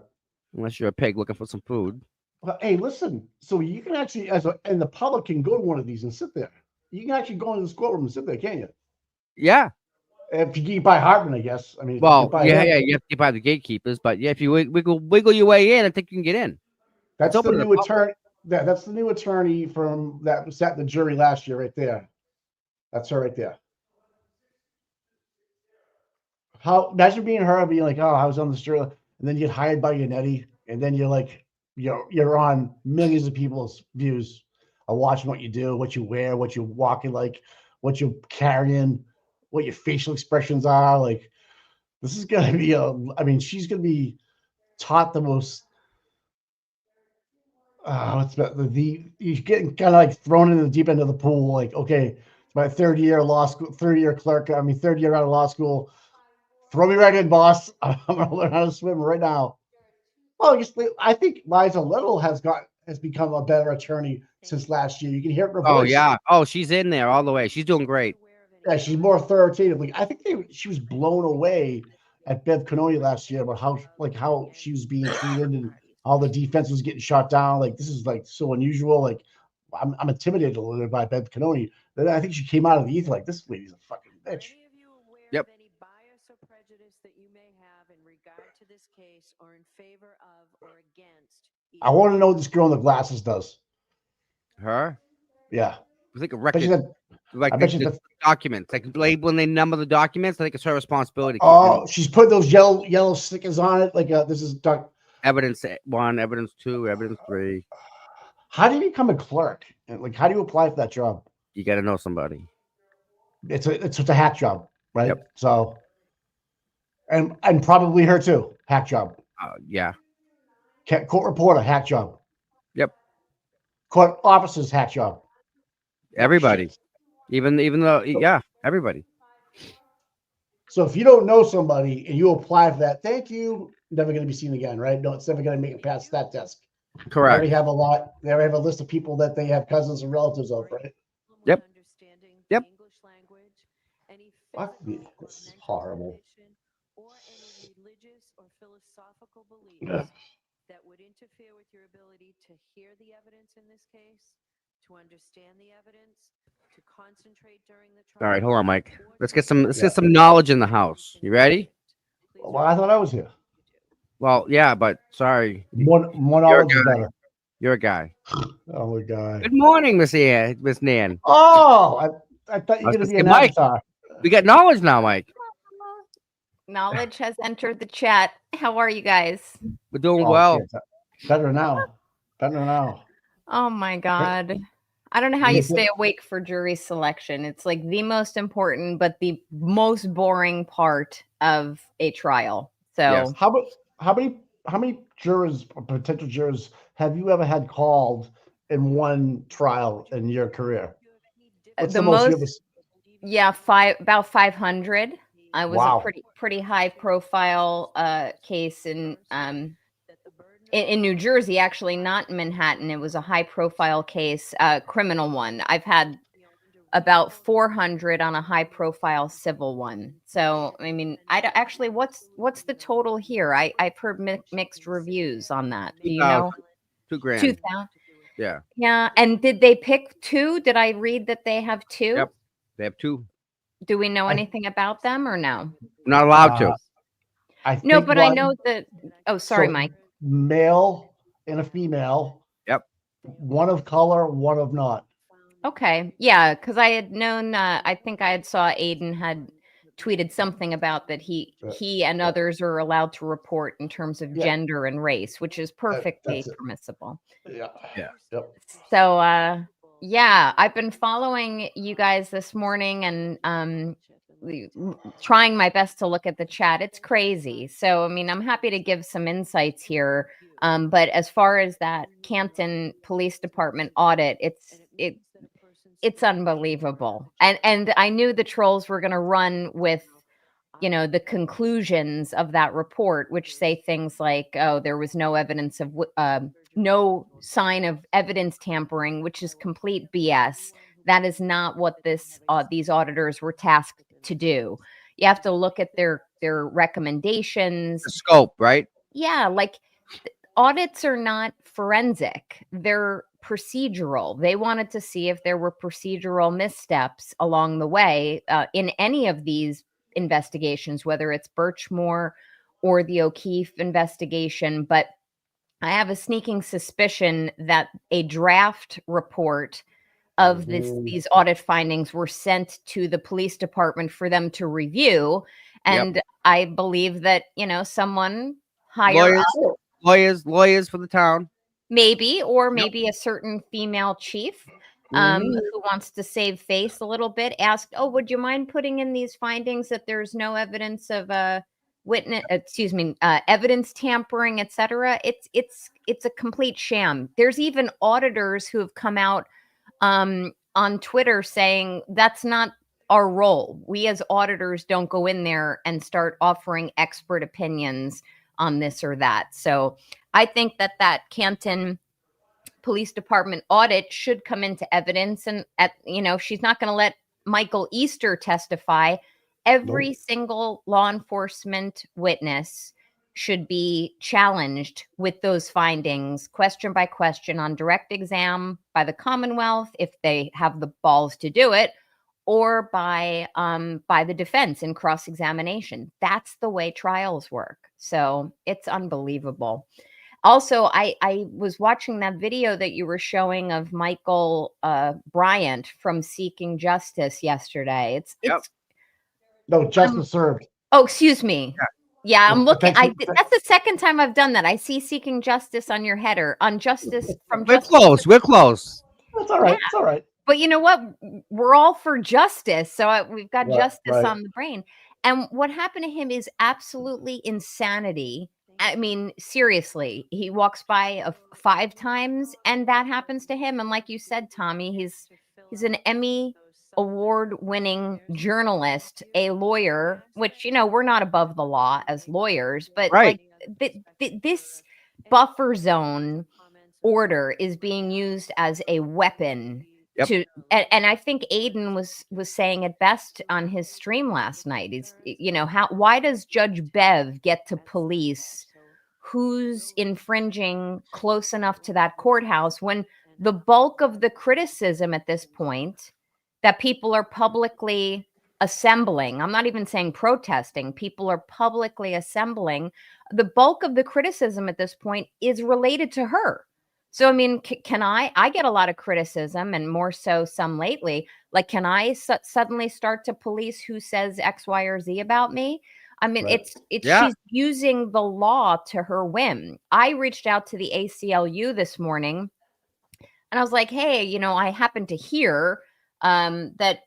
Unless you're a pig looking for some food. Well, hey, listen. So you can actually, and the public can go to one of these and sit there. You can actually go into this courtroom and sit there, can't you? Yeah. If you get by Hartman, I guess. I mean, well, you have to get by the gatekeepers, but yeah, if you wiggle your way in, I think you can get in. That's the new attorney. That's the new attorney from that sat in the jury last year, right there. That's her right there. Imagine being her, being like, oh, I was on the jury, and then you get hired by Yannetti, and then you're like, you're on millions of people's views of watching what you do, what you wear, what you're walking like, what you're carrying, what your facial expressions are. Like, this is gonna be she's gonna be taught the most. You're getting kind of like thrown into the deep end of the pool. Like, okay, my third year law school, third year clerk. I mean, third year out of law school. Throw me right in, boss. I'm gonna learn how to swim right now. Well, I think Liza Little has become a better attorney since last year. You can hear it in her Oh voice. yeah. Oh, she's in there all the way. She's doing great. Yeah, she's more authoritative. Like I think she was blown away at Bev Canoni last year about how she was being treated and all the defense was getting shot down. Like this is like so unusual. Like I'm intimidated a little bit by Bev Canoni. Then I think she came out of the ether like this lady's a fucking bitch. Yep. Any bias or prejudice that you may have in regard to this case or in favor of or against? I want to know what this girl in the glasses does. Her? Yeah. I think a I bet you record, that- like I bet you the that- documents, like when they number the documents. I think it's her responsibility. To keep Oh, them. she's put those yellow stickers on it. Like this is Evidence 1, evidence 2, evidence 3. How do you become a clerk? And like, how do you apply for that job? You got to know somebody. It's a hack job, right? Yep. So, and probably her too, hack job. Yeah. Court reporter, hack job. Yep. Court officers, hack job. Everybody, Shit. even though, yeah, everybody. So if you don't know somebody and you apply for that, thank you. Never going to be seen again, right? No, it's never going to make it past that desk. Correct. They already have a lot. They already have a list of people that they have cousins and relatives of, right? Yep. Yep. Fuck me. This is horrible. Or any religious or philosophical beliefs Yeah. that would interfere with your ability to hear the evidence in this case, to understand the evidence, to concentrate during the trial. All right, hold on, Mike. Let's get some knowledge in the house. You ready? Well, I thought I was here. Well, yeah, but sorry. More knowledge is better. You're a guy. Oh my god. Good morning, Miss Nan. Oh, I thought you I was were going to gonna be say, an Mike. avatar. We got knowledge now, Mike. Knowledge has entered the chat. How are you guys? We're doing Oh, well. yeah, better now. Better now. Oh my God. I don't know how you stay awake for jury selection. It's like the most important, but the most boring part of a trial. So Yes. How many jurors or potential jurors have you ever had called in one trial in your career? What's the the most you most, yeah, about 500. I was Wow. a pretty high profile case in New Jersey, actually, not in Manhattan. It was a high profile case, criminal one. I've had about 400 on a high profile civil one. So, I mean, actually, what's the total here? I've heard mixed reviews on that. Do you know? $2,000. 2,000. Yeah. Yeah. And did they pick 2? Did I read that they have 2? Yep. They have 2. Do we know anything about them or no? Not allowed to. No, but I know that. Oh, sorry, So, Mike. Male and a female. Yep. One of color, one of not. Okay. Yeah, because I had known, I think I had saw Aiden had tweeted something about that he and others are allowed to report in terms of gender and race, which is perfectly permissible. Yeah. Yeah. Yep. So, yeah, I've been following you guys this morning and trying my best to look at the chat. It's crazy. So, I mean, I'm happy to give some insights here. But as far as that Canton Police Department audit, it's unbelievable. And I knew the trolls were going to run with, the conclusions of that report, which say things like, oh, there was no evidence of no sign of evidence tampering, which is complete BS. That is not what these auditors were tasked to do. You have to look at their recommendations. The scope, right? Yeah, like audits are not forensic. They're procedural. They wanted to see if there were procedural missteps along the way in any of these investigations, whether it's Birchmore or the O'Keefe investigation. But I have a sneaking suspicion that a draft report of these audit findings were sent to the police department for them to review. And I believe that, someone higher up, lawyers for the town, maybe a certain female chief who wants to save face a little bit, asked, oh, would you mind putting in these findings that there's no evidence of evidence tampering, etc. It's a complete sham. There's even auditors who have come out on on Twitter saying that's not our role. We as auditors don't go in there and start offering expert opinions on this or that. So I think that Canton Police Department audit should come into evidence, and she's not going to let Michael Easter testify. Every single law enforcement witness should be challenged with those findings, question by question, on direct exam by the Commonwealth, if they have the balls to do it, or by the defense in cross-examination. That's the way trials work. So it's unbelievable. Also, I was watching that video that you were showing of Michael Bryant from Seeking Justice yesterday. It's No, justice served. Oh, excuse me. Yeah, I'm looking. Thanks That's the second time I've done that. I see Seeking Justice on your header. On Justice from We're Justice. close. We're close. That's all right. It's all right. But you know what? We're all for justice. So we've got justice right. on the brain. And what happened to him is absolutely insanity. I mean, seriously, he walks by 5 times and that happens to him. And like you said, Tommy, he's an Emmy award-winning journalist, a lawyer, which, we're not above the law as lawyers, but Right. this buffer zone order is being used as a weapon. Yep. And I think Aiden was saying it best on his stream last night. Is why does Judge Bev get to police who's infringing close enough to that courthouse when the bulk of the criticism at this point that people are publicly assembling, I'm not even saying protesting, people are publicly assembling, the bulk of the criticism at this point is related to her. So, I mean, can I get a lot of criticism, and more so some lately, like, can I suddenly start to police who says X, Y, or Z about me? I mean, Right. she's using the law to her whim. I reached out to the ACLU this morning and I was like, hey, I happened to hear that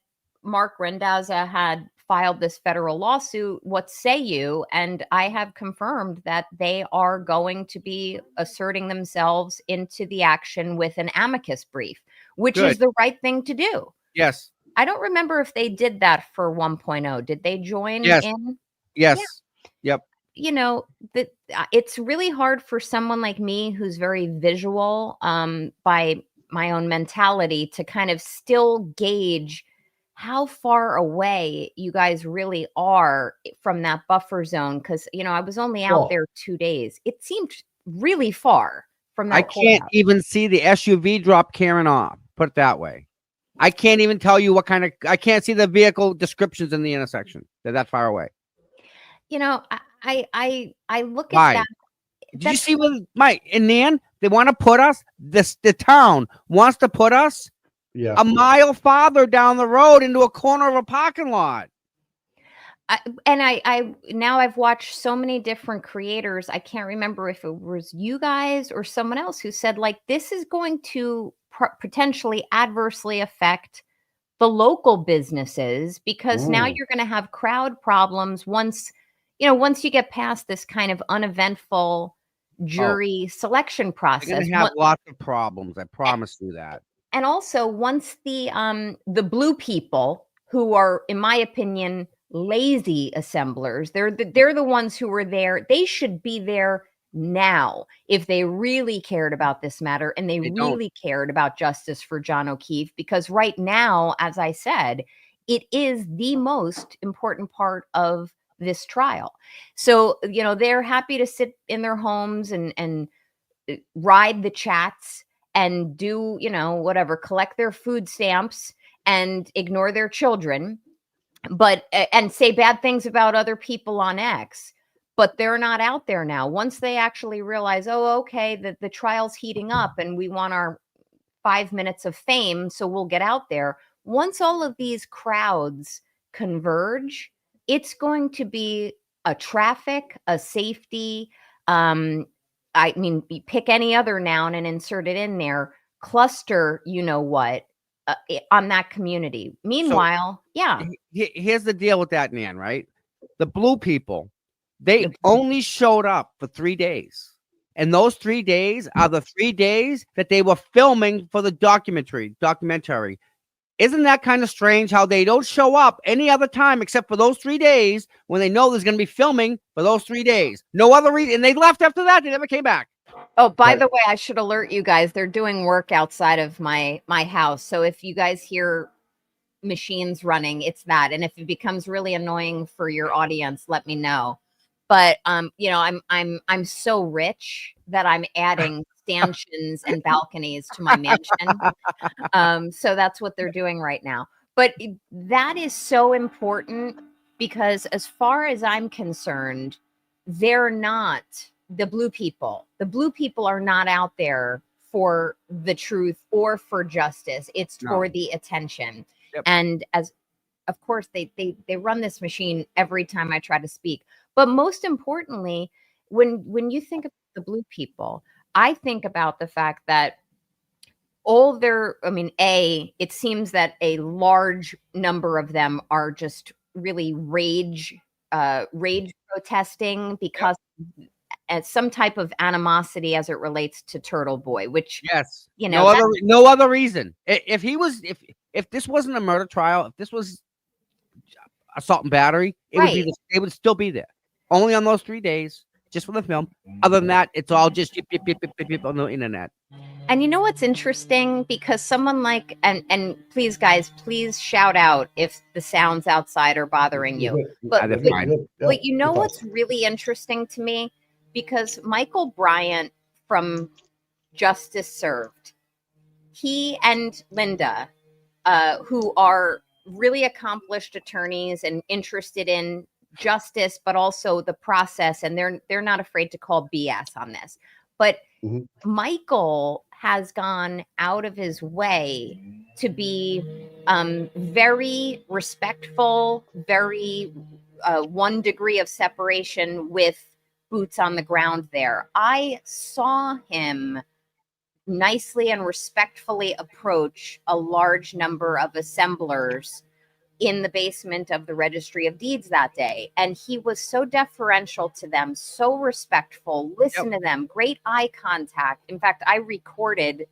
Mark Rendazza had filed this federal lawsuit. What say you? And I have confirmed that they are going to be asserting themselves into the action with an amicus brief, which is the right thing to do. Yes. I don't remember if they did that for 1.0. Did they join in? Yes. Yeah. Yep. It's really hard for someone like me who's very visual by my own mentality to kind of still gauge how far away you guys really are from that buffer zone. Because, I was only out there 2 days. It seemed really far from that. I can't even see the SUV drop Karen off. Put it that way. I can't even tell you I can't see the vehicle descriptions in the intersection. They're that far away. I look Why? at that. Did you see what Mike and Nan? They want to put us. The town wants to put us a mile farther down the road into a corner of a parking lot. I now I've watched so many different creators. I can't remember if it was you guys or someone else who said, like, this is going to potentially adversely affect the local businesses, because now you're going to have crowd problems once you get past this kind of uneventful jury selection process. You're going to have lots of problems. I promise you that. And also, once the blue people, who are, in my opinion, lazy assemblers, they're the ones who were there. They should be there now if they really cared about this matter and they really cared about justice for John O'Keefe, because right now, as I said, it is the most important part of this trial. So, they're happy to sit in their homes and ride the chats and do, whatever, collect their food stamps and ignore their children, and say bad things about other people on X. But they're not out there now. Once they actually realize, okay, the trial's heating up and we want our 5 minutes of fame, so we'll get out there. Once all of these crowds converge, it's going to be a traffic, a safety, pick any other noun and insert it in there, cluster, on that community. Meanwhile, here's the deal with that, Nan, right? The blue people, they only showed up for 3 days. And those 3 days are the 3 days that they were filming for the documentary. Isn't that kind of strange how they don't show up any other time except for those 3 days when they know there's going to be filming for those 3 days? No other reason. And they left after that. They never came back. Oh, by Right. the way, I should alert you guys. They're doing work outside of my house. So if you guys hear machines running, it's that. And if it becomes really annoying for your audience, let me know. But you know, I'm so rich that I'm adding stanchions and balconies to my mansion. So that's what they're doing right now. But that is so important because as far as I'm concerned, they're not the blue people. The blue people are not out there for the truth or for justice. It's for the attention. Yep. And as of course they run this machine every time I try to speak. But most importantly, when you think of the blue people, I think about the fact that it seems that a large number of them are just really rage protesting because as some type of animosity as it relates to Turtle Boy, which Yes. you know, no other reason. If this wasn't a murder trial, if this was assault and battery, it would still be there. Only on those 3 days, just for the film. Other than that, it's all just yip, yip, yip, yip, yip, yip on the internet. And you know what's interesting? Because someone like and please guys, please shout out if the sounds outside are bothering you. But you know what's really interesting to me? Because Michael Bryant from Justice Served, he and Linda, who are really accomplished attorneys and interested in justice, but also the process, and they're not afraid to call BS on this. But Michael has gone out of his way to be very respectful, very 1 degree of separation with boots on the ground there. I saw him nicely and respectfully approach a large number of assemblers in the basement of the Registry of Deeds that day. And he was so deferential to them, so respectful, listen to them, great eye contact. In fact, I recorded,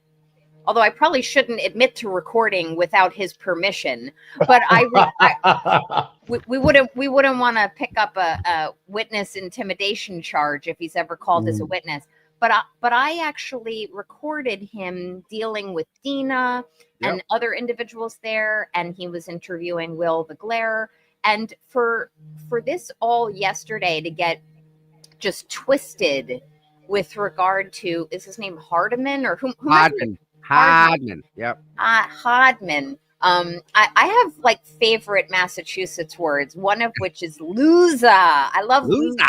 although I probably shouldn't admit to recording without his permission, but we wouldn't want to pick up a witness intimidation charge if he's ever called as a witness. But I actually recorded him dealing with Dina and other individuals there, and he was interviewing Will the Glare. And for this all yesterday to get just twisted with regard to, is his name Hardiman or who? Hardman. Yep. Hardman. I have like favorite Massachusetts words, one of which is loser. I love loser.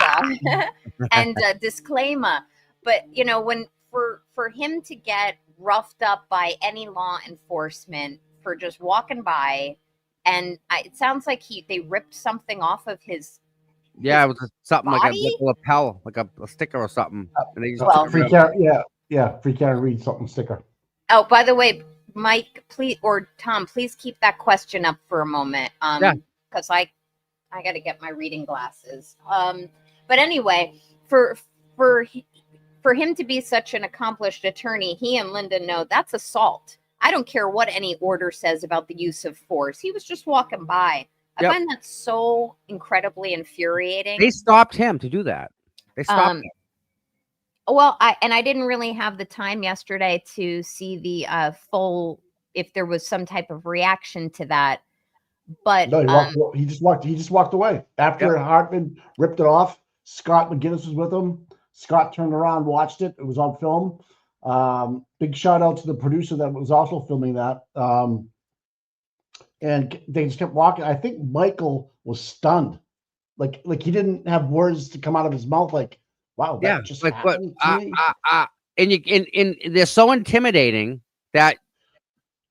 And disclaimer. But you know, when for him to get roughed up by any law enforcement for just walking by, and it sounds like they ripped something off of his. Yeah, it was something body? like a lapel, like a sticker or something. And they just free Karen Reed something sticker. Oh, by the way, Mike, please, or Tom, please keep that question up for a moment. Because I got to get my reading glasses. But anyway, for him to be such an accomplished attorney, he and Linda know that's assault. I don't care what any order says about the use of force. He was just walking by. I find that so incredibly infuriating. They stopped him to do that. They stopped him. Well, I didn't really have the time yesterday to see the full, if there was some type of reaction to that. But no, he just walked away after Hartman ripped it off. Scott McGinnis was with him. Scott turned around, watched it. It was on film. Big shout out to the producer that was also filming that. And they just kept walking. I think Michael was stunned, like he didn't have words to come out of his mouth. Like, wow, that just happened to me. And they're so intimidating that.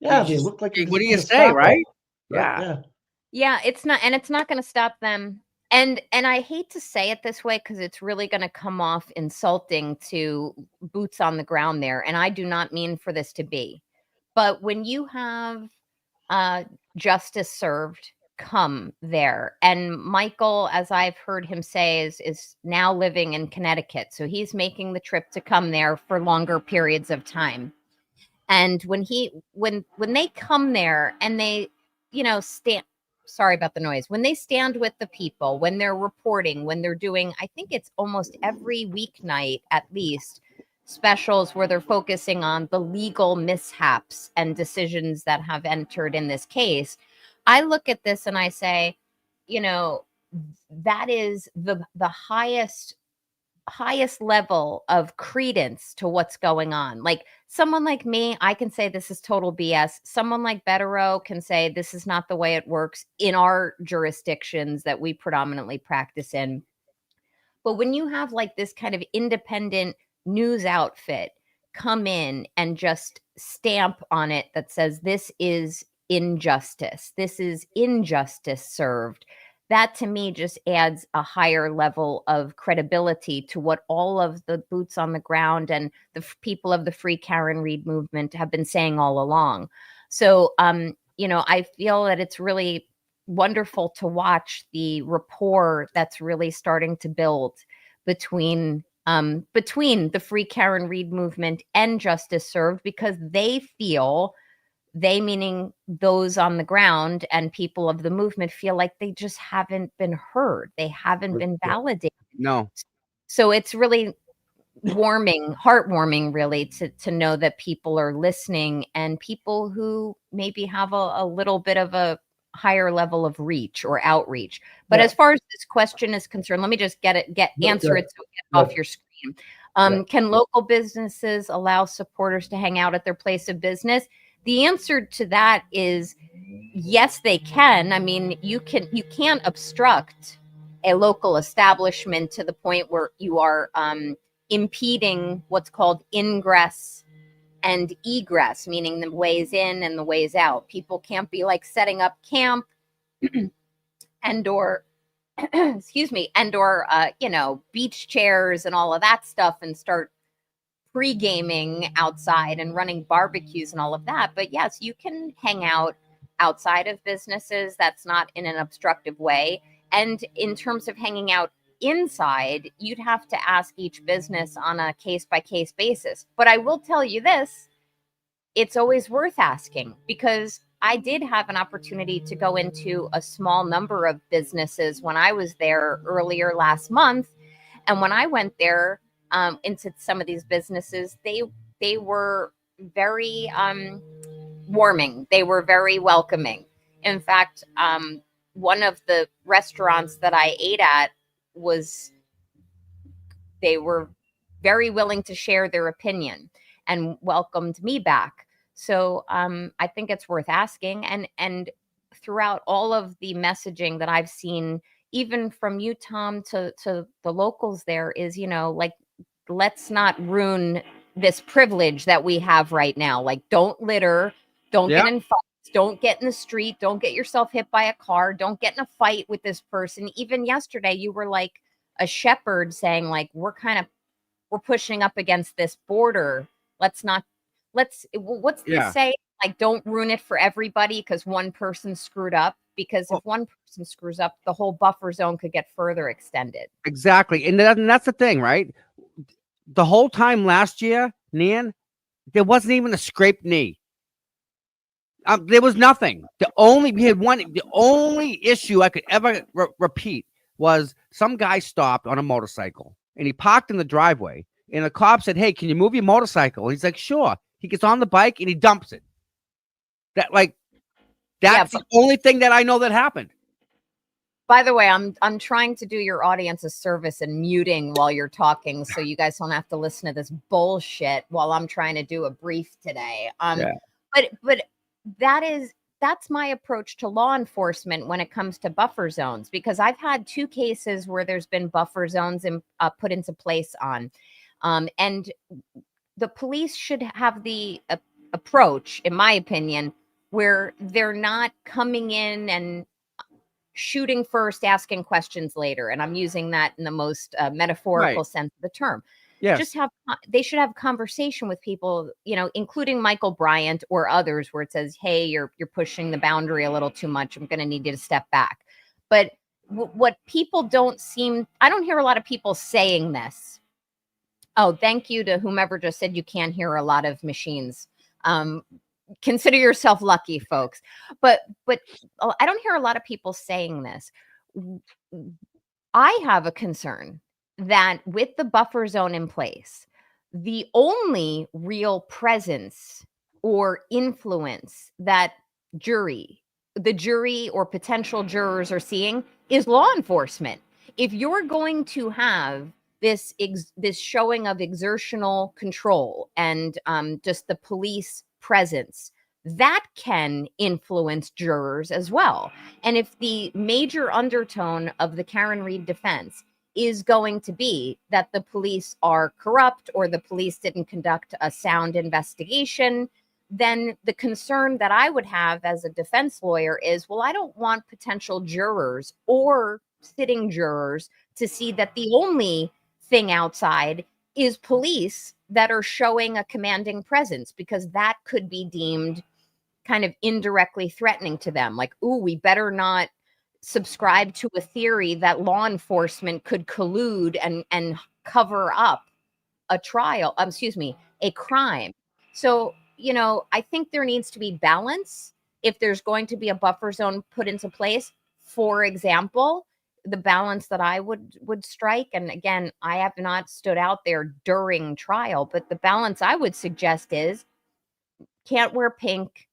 Yeah, they look like. What do you say, right? Yeah, it's not going to stop them. And I hate to say it this way because it's really going to come off insulting to boots on the ground there. And I do not mean for this to be. But when you have justice served come there, and Michael, as I've heard him say, is now living in Connecticut. So he's making the trip to come there for longer periods of time. And when they come there and they, stand, sorry about the noise, when they stand with the people, when they're reporting, when they're doing, I think it's almost every weeknight at least, specials where they're focusing on the legal mishaps and decisions that have entered in this case. I look at this and I say, that is the highest level of credence to what's going on. Like someone like me, I can say this is total BS. Someone like Betero can say this is not the way it works in our jurisdictions that we predominantly practice in. But when you have like this kind of independent news outfit come in and just stamp on it that says this is injustice served, that to me just adds a higher level of credibility to what all of the boots on the ground and the people of the Free Karen Read movement have been saying all along. So, I feel that it's really wonderful to watch the rapport that's really starting to build between the Free Karen Read movement and Justice Served, because they feel, they meaning those on the ground and people of the movement, feel like they just haven't been heard. They haven't been validated. No. So it's really heartwarming really to know that people are listening, and people who maybe have a little bit of a higher level of reach or outreach. But as far as this question is concerned, let me just answer it so get off your screen. Can local businesses allow supporters to hang out at their place of business? The answer to that is yes, they can. I mean, you can't obstruct a local establishment to the point where you are impeding what's called ingress and egress, meaning the ways in and the ways out. People can't be like setting up camp and or beach chairs and all of that stuff and start pre-gaming outside and running barbecues and all of that. But yes, you can hang out outside of businesses. That's not in an obstructive way. And in terms of hanging out inside, you'd have to ask each business on a case-by-case basis. But I will tell you this, it's always worth asking, because I did have an opportunity to go into a small number of businesses when I was there earlier last month. And when I went there into some of these businesses, they were very warming. They were very welcoming. In fact, one of the restaurants that I ate at they were very willing to share their opinion and welcomed me back. So I think it's worth asking. And throughout all of the messaging that I've seen, even from you, Tom, to the locals there, is, like, let's not ruin this privilege that we have right now. Like, don't litter, don't get in fights, don't get in the street, don't get yourself hit by a car, don't get in a fight with this person. Even yesterday, you were like a shepherd saying, like, we're pushing up against this border. What's this say? Like, don't ruin it for everybody because one person screwed up. Because if one person screws up, the whole buffer zone could get further extended. Exactly. And that's the thing, right? The whole time last year, Nan, there wasn't even a scraped knee. There was nothing. The only issue I could ever repeat was some guy stopped on a motorcycle and he parked in the driveway, and the cop said, "Hey, can you move your motorcycle?" He's like, "Sure." He gets on the bike and he dumps it. That's the only thing that I know that happened. By the way, I'm trying to do your audience a service and muting while you're talking, so you guys don't have to listen to this bullshit while I'm trying to do a brief today. But that's my approach to law enforcement when it comes to buffer zones, because I've had 2 cases where there's been buffer zones put into place on, and the police should have the approach, in my opinion, where they're not coming in and shooting first, asking questions later. And I'm using that in the most metaphorical sense of the term. Yes. They should have conversation with people, including Michael Bryant or others, where it says, "Hey, you're pushing the boundary a little too much. I'm going to need you to step back." But what people I don't hear a lot of people saying this. Oh, thank you to whomever just said you can't hear a lot of machines. Consider yourself lucky, folks. But I don't hear a lot of people saying this. I have a concern that with the buffer zone in place, the only real presence or influence that the jury or potential jurors are seeing is law enforcement. If you're going to have this showing of exertional control and just the police presence, that can influence jurors as well. And if the major undertone of the Karen Reed defense is going to be that the police are corrupt or the police didn't conduct a sound investigation, then the concern that I would have as a defense lawyer is, well, I don't want potential jurors or sitting jurors to see that the only thing outside is police that are showing a commanding presence, because that could be deemed kind of indirectly threatening to them. Like, ooh, we better not subscribe to a theory that law enforcement could collude and cover up a a crime. So, I think there needs to be balance if there's going to be a buffer zone put into place. For example, the balance that I would strike, and again, I have not stood out there during trial, but the balance I would suggest is can't wear pink,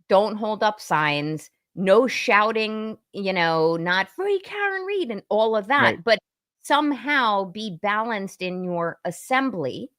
don't hold up signs, no shouting, not free Karen Reed and all of that, Right. but somehow be balanced in your assembly.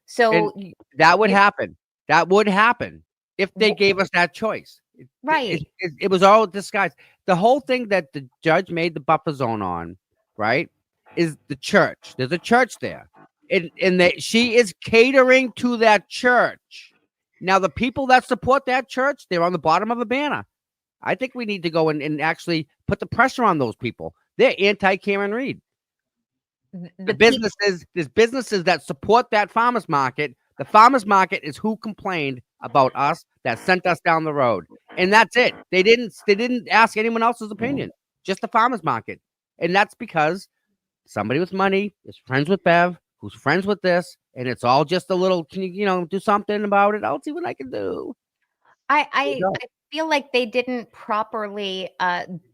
So that would happen. That would happen if they gave us that choice. Right. It was all disguised. The whole thing that the judge made the buffer zone on, right, is the church. There's a church there. And she is catering to that church. Now, the people that support that church, they're on the bottom of a banner. I think we need to go and actually put the pressure on those people. They're anti-Karen Reed. There's businesses that support that farmer's market. The farmer's market is who complained about us, that sent us down the road. And that's it. They didn't ask anyone else's opinion, just the farmer's market. And that's because somebody with money is friends with Bev, who's friends with this, and it's all just a little, can you, do something about it? I'll see what I can do. I feel like they didn't properly,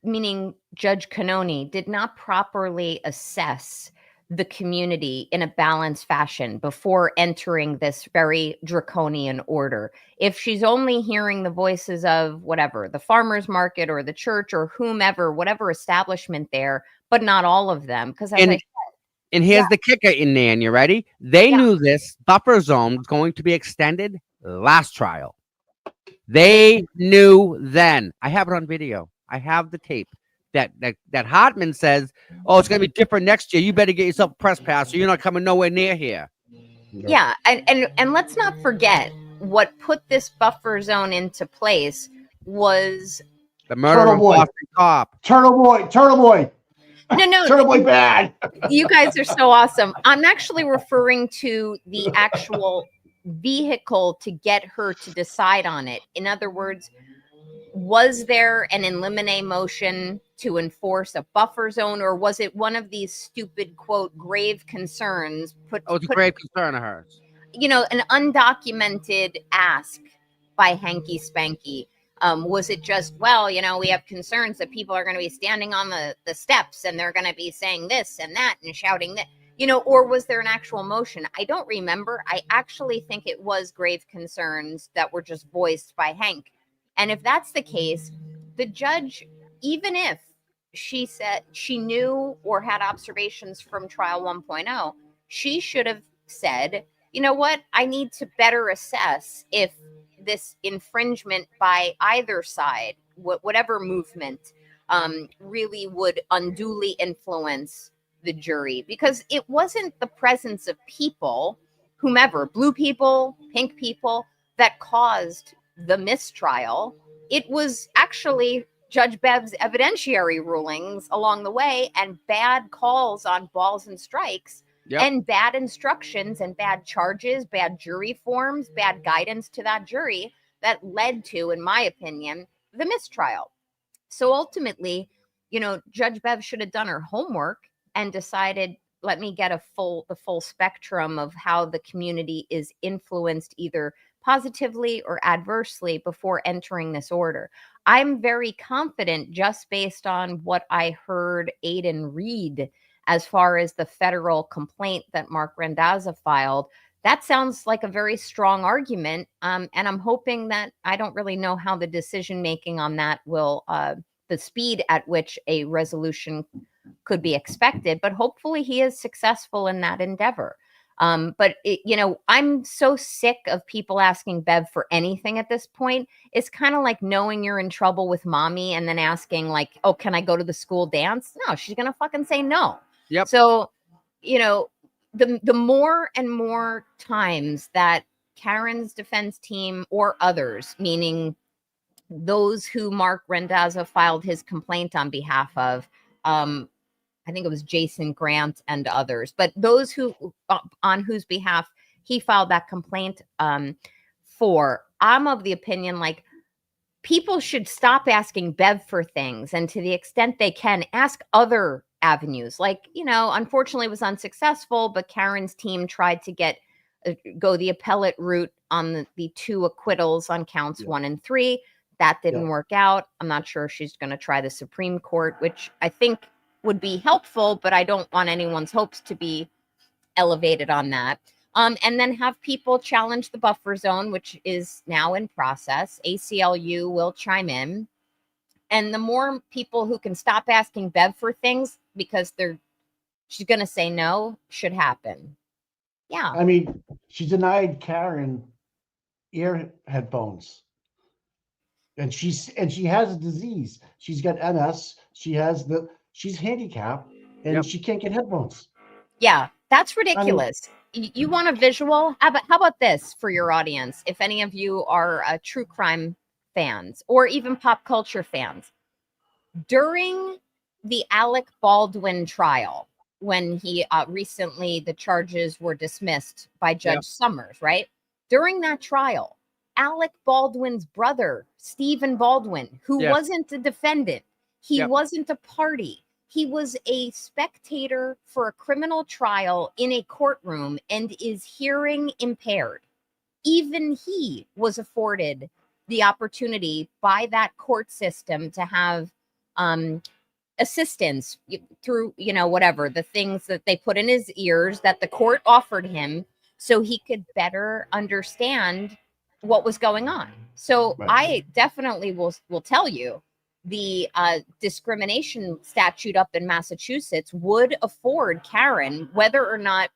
meaning Judge Canoni did not properly assess the community in a balanced fashion before entering this very draconian order. If she's only hearing the voices of whatever, the farmer's market or the church or whomever, whatever establishment there, but not all of them, because as I said, and here's the kicker in there, and you ready? They knew this buffer zone was going to be extended last trial. They knew then. I have it on video. I have the tape that Hartman says, "Oh, it's going to be different next year. You better get yourself a press pass, or you're not coming nowhere near here." Yeah, and let's not forget what put this buffer zone into place was the murder of Boston cop. Turtle Boy. No, Turtle Boy bad. You guys are so awesome. I'm actually referring to the actual vehicle to get her to decide on it. In other words, was there an in limine motion to enforce a buffer zone, or was it one of these stupid, quote, grave concerns? It's a grave concern of hers. An undocumented ask by Hanky Spanky. Was it just, we have concerns that people are going to be standing on the steps and they're going to be saying this and that and shouting that, or was there an actual motion? I don't remember. I actually think it was grave concerns that were just voiced by Hank. And if that's the case, the judge, even if she said she knew or had observations from trial 1.0, she should have said, you know what, I need to better assess if this infringement by either side, whatever movement, really would unduly influence the jury, because it wasn't the presence of people, whomever, blue people, pink people, that caused the mistrial. It was actually Judge Bev's evidentiary rulings along the way and bad calls on balls and strikes. Yep. And bad instructions and bad charges, bad jury forms, bad guidance to that jury that led to, in my opinion, the mistrial. So ultimately, Judge Bev should have done her homework and decided, let me get the full spectrum of how the community is influenced either positively or adversely before entering this order. I'm very confident just based on what I heard Aiden read as far as the federal complaint that Mark Randazza filed. That sounds like a very strong argument. And I'm hoping that I don't really know how the decision making on that will, the speed at which a resolution could be expected, but hopefully he is successful in that endeavor. But I'm so sick of people asking Bev for anything at this point. It's kind of like knowing you're in trouble with mommy and then asking like, oh, can I go to the school dance? No, she's going to fucking say no. Yep. So, the more and more times that Karen's defense team or others, meaning those who Mark Randazza filed his complaint on behalf of, I think it was Jason Grant and others, but those who on whose behalf he filed that complaint for, I'm of the opinion like people should stop asking Bev for things, and to the extent they can, ask other avenues. Like, unfortunately it was unsuccessful, but Karen's team tried to go the appellate route on the 2 acquittals on counts 1 and 3. That didn't work out. I'm not sure if she's going to try the Supreme Court, which I think would be helpful, but I don't want anyone's hopes to be elevated on that. And then have people challenge the buffer zone, which is now in process. ACLU will chime in. And the more people who can stop asking Bev for things because she's going to say no should happen. Yeah. I mean, she denied Karen ear headphones. And she has a disease. She's got MS. She's handicapped and she can't get headphones. Yeah, that's ridiculous. You want a visual? How about this for your audience? If any of you are true crime fans or even pop culture fans, during the Alec Baldwin trial, when he recently, the charges were dismissed by Judge Summers, right? During that trial, Alec Baldwin's brother, Stephen Baldwin, who wasn't a defendant, he wasn't a party. He was a spectator for a criminal trial in a courtroom and is hearing impaired. Even he was afforded the opportunity by that court system to have assistance through, whatever, the things that they put in his ears that the court offered him so he could better understand what was going on. So I definitely will tell you the discrimination statute up in Massachusetts would afford Karen, whether or not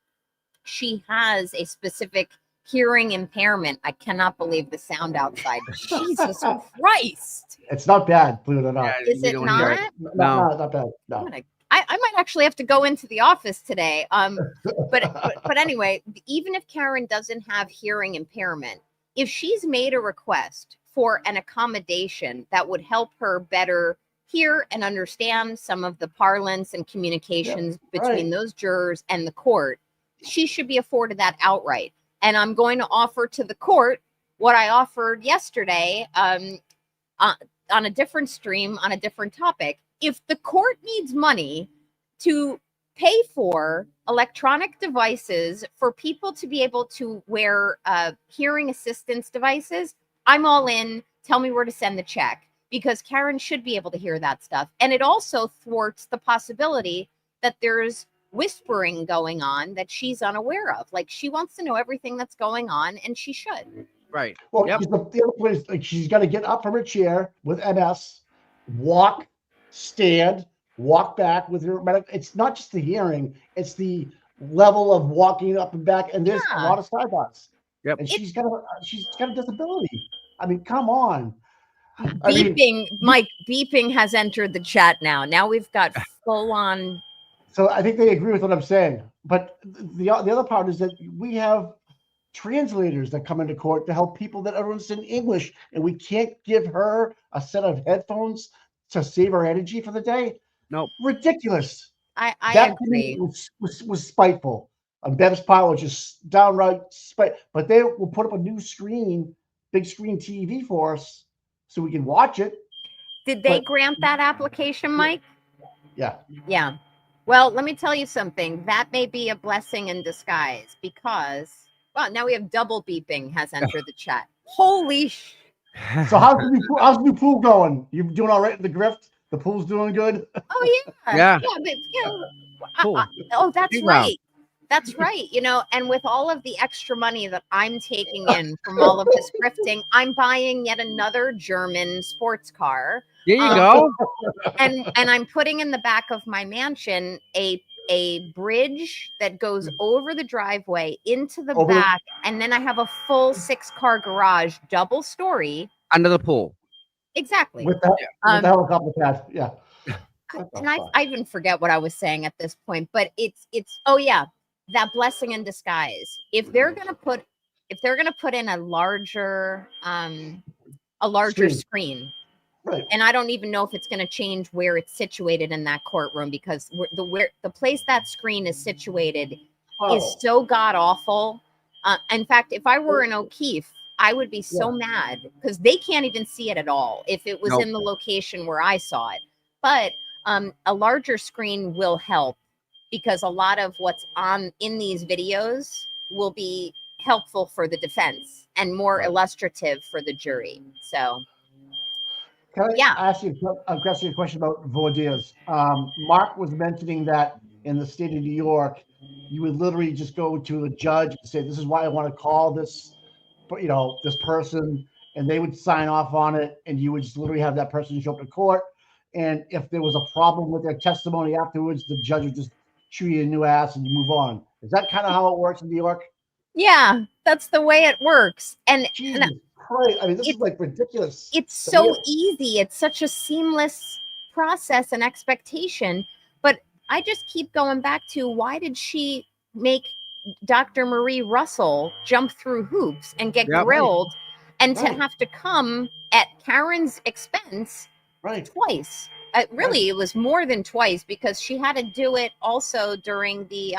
she has a specific hearing impairment. I cannot believe the sound outside. Jesus Christ. It's not bad, believe it or not. Is it not? No, not bad. No. I might actually have to go into the office today. But anyway, even if Karen doesn't have hearing impairment, if she's made a request for an accommodation that would help her better hear and understand some of the parlance and communications between those jurors and the court, she should be afforded that outright. And I'm going to offer to the court what I offered yesterday on a different stream on a different topic. If the court needs money to pay for electronic devices for people to be able to wear hearing assistance devices, I'm all in. Tell me where to send the check, because Karen should be able to hear that stuff. And it also thwarts the possibility that there's whispering going on that she's unaware of. Like, she wants to know everything that's going on, and she should. Right. Well, the other point is, like, she's got to get up from her chair with MS, walk, stand, walk back with her medical. It's not just the hearing; it's the level of walking up and back. And there's a lot of sidewalks. Yep. And she's got a disability. I mean, come on. Mike, beeping has entered the chat now. Now we've got full on. So I think they agree with what I'm saying. But the other part is that we have translators that come into court to help people that understand English, and we can't give her a set of headphones to save her energy for the day. No, ridiculous. I agree. Was spiteful. On Bev's part was just downright spite. But they will put up a new screen, big screen TV for us, so we can watch it. Did they grant that application, Mike? Yeah. Yeah. Well, let me tell you something. That may be a blessing in disguise, because, Wow, now we have double beeping has entered the chat. Holy sh! So how's the new pool going? You doing all right in the grift? The pool's doing good. Oh yeah, Yeah. but you know, Cool. oh, that's Big round. right. That's right. You know, and with all of the extra money that I'm taking in from all of this grifting, I'm buying yet another German sports car. There you go. And I'm putting in the back of my mansion a bridge that goes over the driveway into the back, and then I have a full 6-car garage, double story. Under the pool. Exactly. With the helicopter pad. Yeah. And I even forget what I was saying at this point, but it's oh yeah, that blessing in disguise. If they're gonna put in a larger screen. Right. And I don't even know if it's going to change where it's situated in that courtroom, because the place that screen is situated is so god awful. In fact, if I were in O'Keefe, I would be so mad because they can't even see it at all if it was in the location where I saw it. But a larger screen will help, because a lot of what's in these videos will be helpful for the defense and more illustrative for the jury. So. Can I ask you a question about voir dire? Mark was mentioning that in the state of New York, you would literally just go to a judge and say, "This is why I want to call this, this person," and they would sign off on it, and you would just literally have that person show up to court. And if there was a problem with their testimony afterwards, the judge would just chew you a new ass and you move on. Is that kind of how it works in New York? Yeah, that's the way it works. And Jesus Christ, I mean, this is like ridiculous. It's so easy. It's such a seamless process and expectation. But I just keep going back to, why did she make Dr. Marie Russell jump through hoops and get grilled and to have to come at Karen's expense twice? Really, it was more than twice, because she had to do it also during the,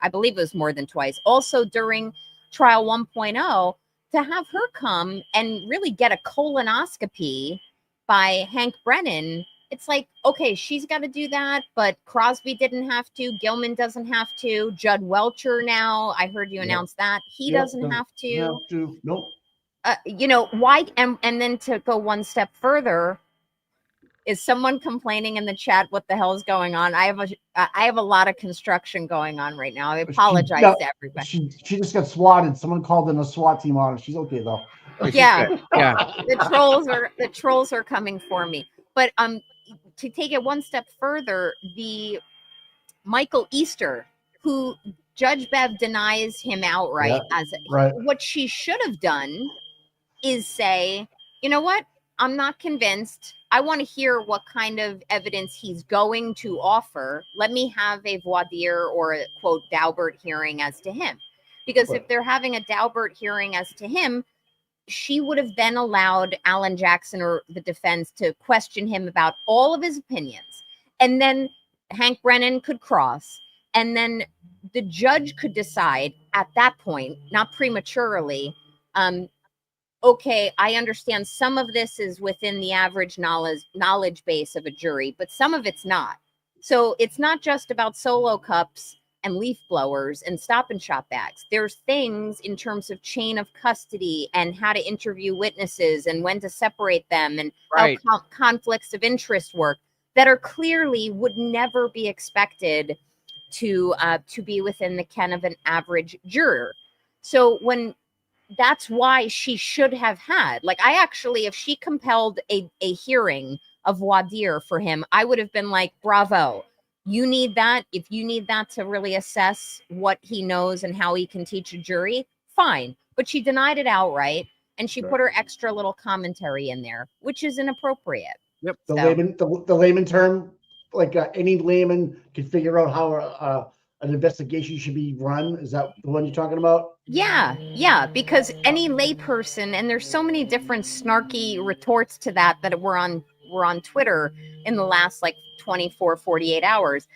I believe it was more than twice, also during trial 1.0, to have her come and really get a colonoscopy by Hank Brennan. It's like, okay, she's got to do that, but Crosby didn't have to. Gilman doesn't have to. Judd Welcher now, I heard you announce that. He doesn't have to. Nope. Why? And then to go one step further, is someone complaining in the chat, what the hell is going on? I have a lot of construction going on right now. I apologize to everybody. She just got swatted. Someone called in a SWAT team on her. She's okay though. Yeah. The trolls are coming for me. But to take it one step further, the Michael Easter, who Judge Bev denies him outright, what she should have done is say, you know what? I'm not convinced. I want to hear what kind of evidence he's going to offer. Let me have a voir dire or a quote Daubert hearing as to him. Because if they're having a Daubert hearing as to him, she would have then allowed Alan Jackson or the defense to question him about all of his opinions. And then Hank Brennan could cross. And then the judge could decide at that point, not prematurely, okay, I understand some of this is within the average knowledge base of a jury, but some of it's not. So it's not just about solo cups and leaf blowers and Stop and Shop bags. There's things in terms of chain of custody and how to interview witnesses and when to separate them and how conflicts of interest work that are clearly would never be expected to be within the ken of an average juror. So that's why she should have had, if she compelled a hearing of voir dire for him, I would have been like, bravo, you need that. If you need that to really assess what he knows and how he can teach a jury, fine. But she denied it outright, and she put her extra little commentary in there, which is inappropriate. Yep. The layman term, any layman can figure out how an investigation should be run. Is that the one you're talking about? Yeah, because any layperson, and there's so many different snarky retorts to that were on Twitter in the last 24, 48 hours.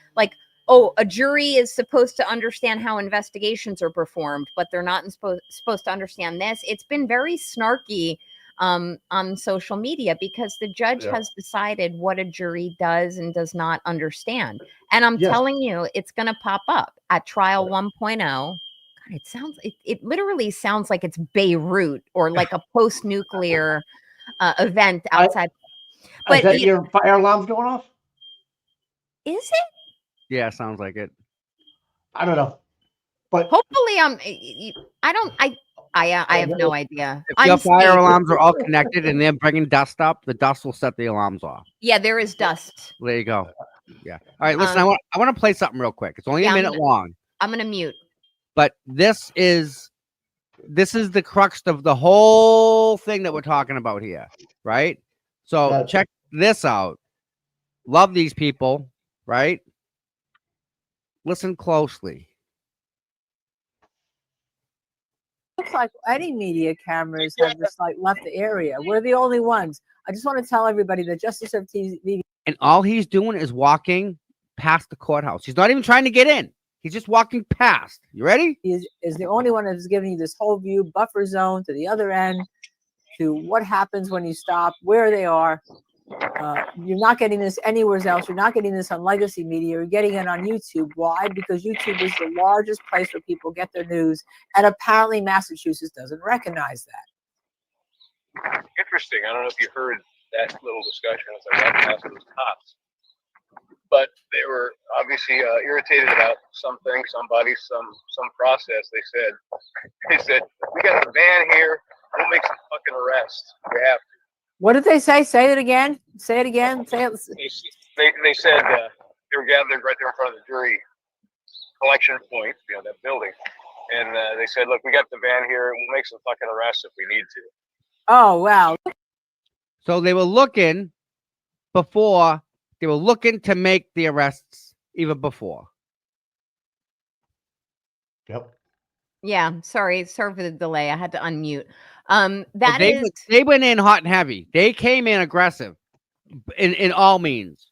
A jury is supposed to understand how investigations are performed, but they're not supposed to understand this. It's been very snarky on social media because the judge has decided what a jury does and does not understand. And I'm telling you, it's going to pop up at trial 1.0 it sounds it literally sounds like it's Beirut or like a post-nuclear event outside. Is But that your fire alarm's going off? is it? Yeah, sounds like it. I don't know. But Hopefully, I have no idea. If your fire Unscathed. alarms are all connected and they're bringing dust up, the dust will set the alarms off. Yeah, there is dust. There you go. Yeah. All right. Listen, I want to play something real quick. It's only a minute long. I'm gonna mute. But this is the crux of the whole thing that we're talking about here, right? So check this out. Love these people, right? Listen closely. Looks like any media cameras have just like left the area. We're the only ones. I just want to tell everybody that Justice of TV. And all he's doing is walking past the courthouse. He's not even trying to get in. He's just walking past. You ready? Is the only one that's giving you this whole view, buffer zone to the other end, to what happens when you stop, where they are. You're not getting this anywhere else. You're not getting this on legacy media. You're getting it on YouTube. Why? Because YouTube is the largest place where people get their news, and apparently Massachusetts doesn't recognize that. Interesting. I don't know if you heard that little discussion as I walked past those cops, but they were obviously irritated about something, somebody, some process. They said, we got the van here. We'll make some fucking arrests. We have to. What did they say? Say it again. Say it again. Say it. They said they were gathered right there in front of the jury collection point, that building. And they said, look, we got the van here. We'll make some fucking arrests if we need to. Oh, wow. So they were looking to make the arrests even before. Yep. Yeah, sorry for the delay. I had to unmute. They went in hot and heavy. They came in aggressive in all means.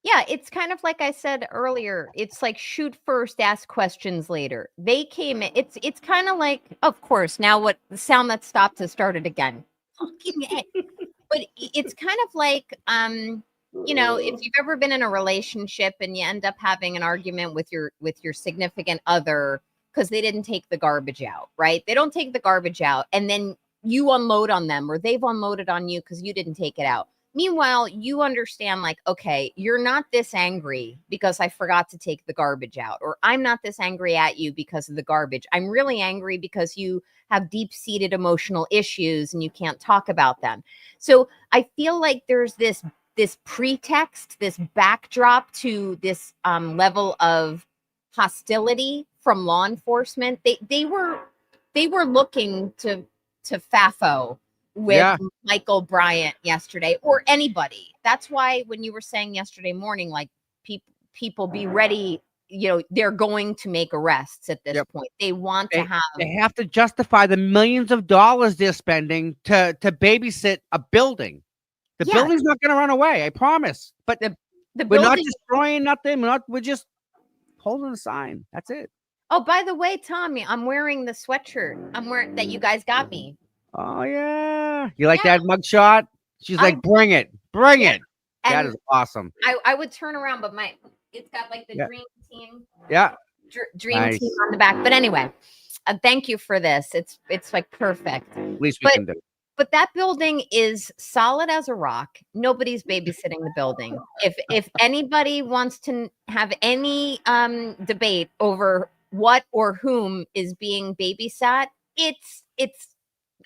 Yeah, it's kind of like I said earlier. It's like shoot first, ask questions later. They came in. It's kind of like, of course, now what the sound that stopped has started again. But it's kind of like if you've ever been in a relationship and you end up having an argument with your significant other because they didn't take the garbage out, right? They don't take the garbage out, and then you unload on them, or they've unloaded on you because you didn't take it out. Meanwhile, you understand, like, okay, you're not this angry because I forgot to take the garbage out, or I'm not this angry at you because of the garbage. I'm really angry because you have deep-seated emotional issues and you can't talk about them. So I feel like there's this pretext, this backdrop to this level of hostility from law enforcement. They were looking to FAFO with Michael Bryant yesterday, or anybody. That's why when you were saying yesterday morning, like people be ready, they're going to make arrests at this point. They want to have. They have to justify the millions of dollars they're spending to babysit a building. The building's not going to run away, I promise. But we're not destroying nothing. We're just holding a sign. That's it. Oh, by the way, Tommy, I'm wearing the sweatshirt that you guys got me. Oh yeah, you like that mugshot? She's like, bring it. That is awesome. I would turn around, but it's got like the dream team. Yeah, dream team on the back. But anyway, thank you for this. It's like perfect. At least we can do. But that building is solid as a rock. Nobody's babysitting the building. If anybody wants to have any debate over what or whom is being babysat, it's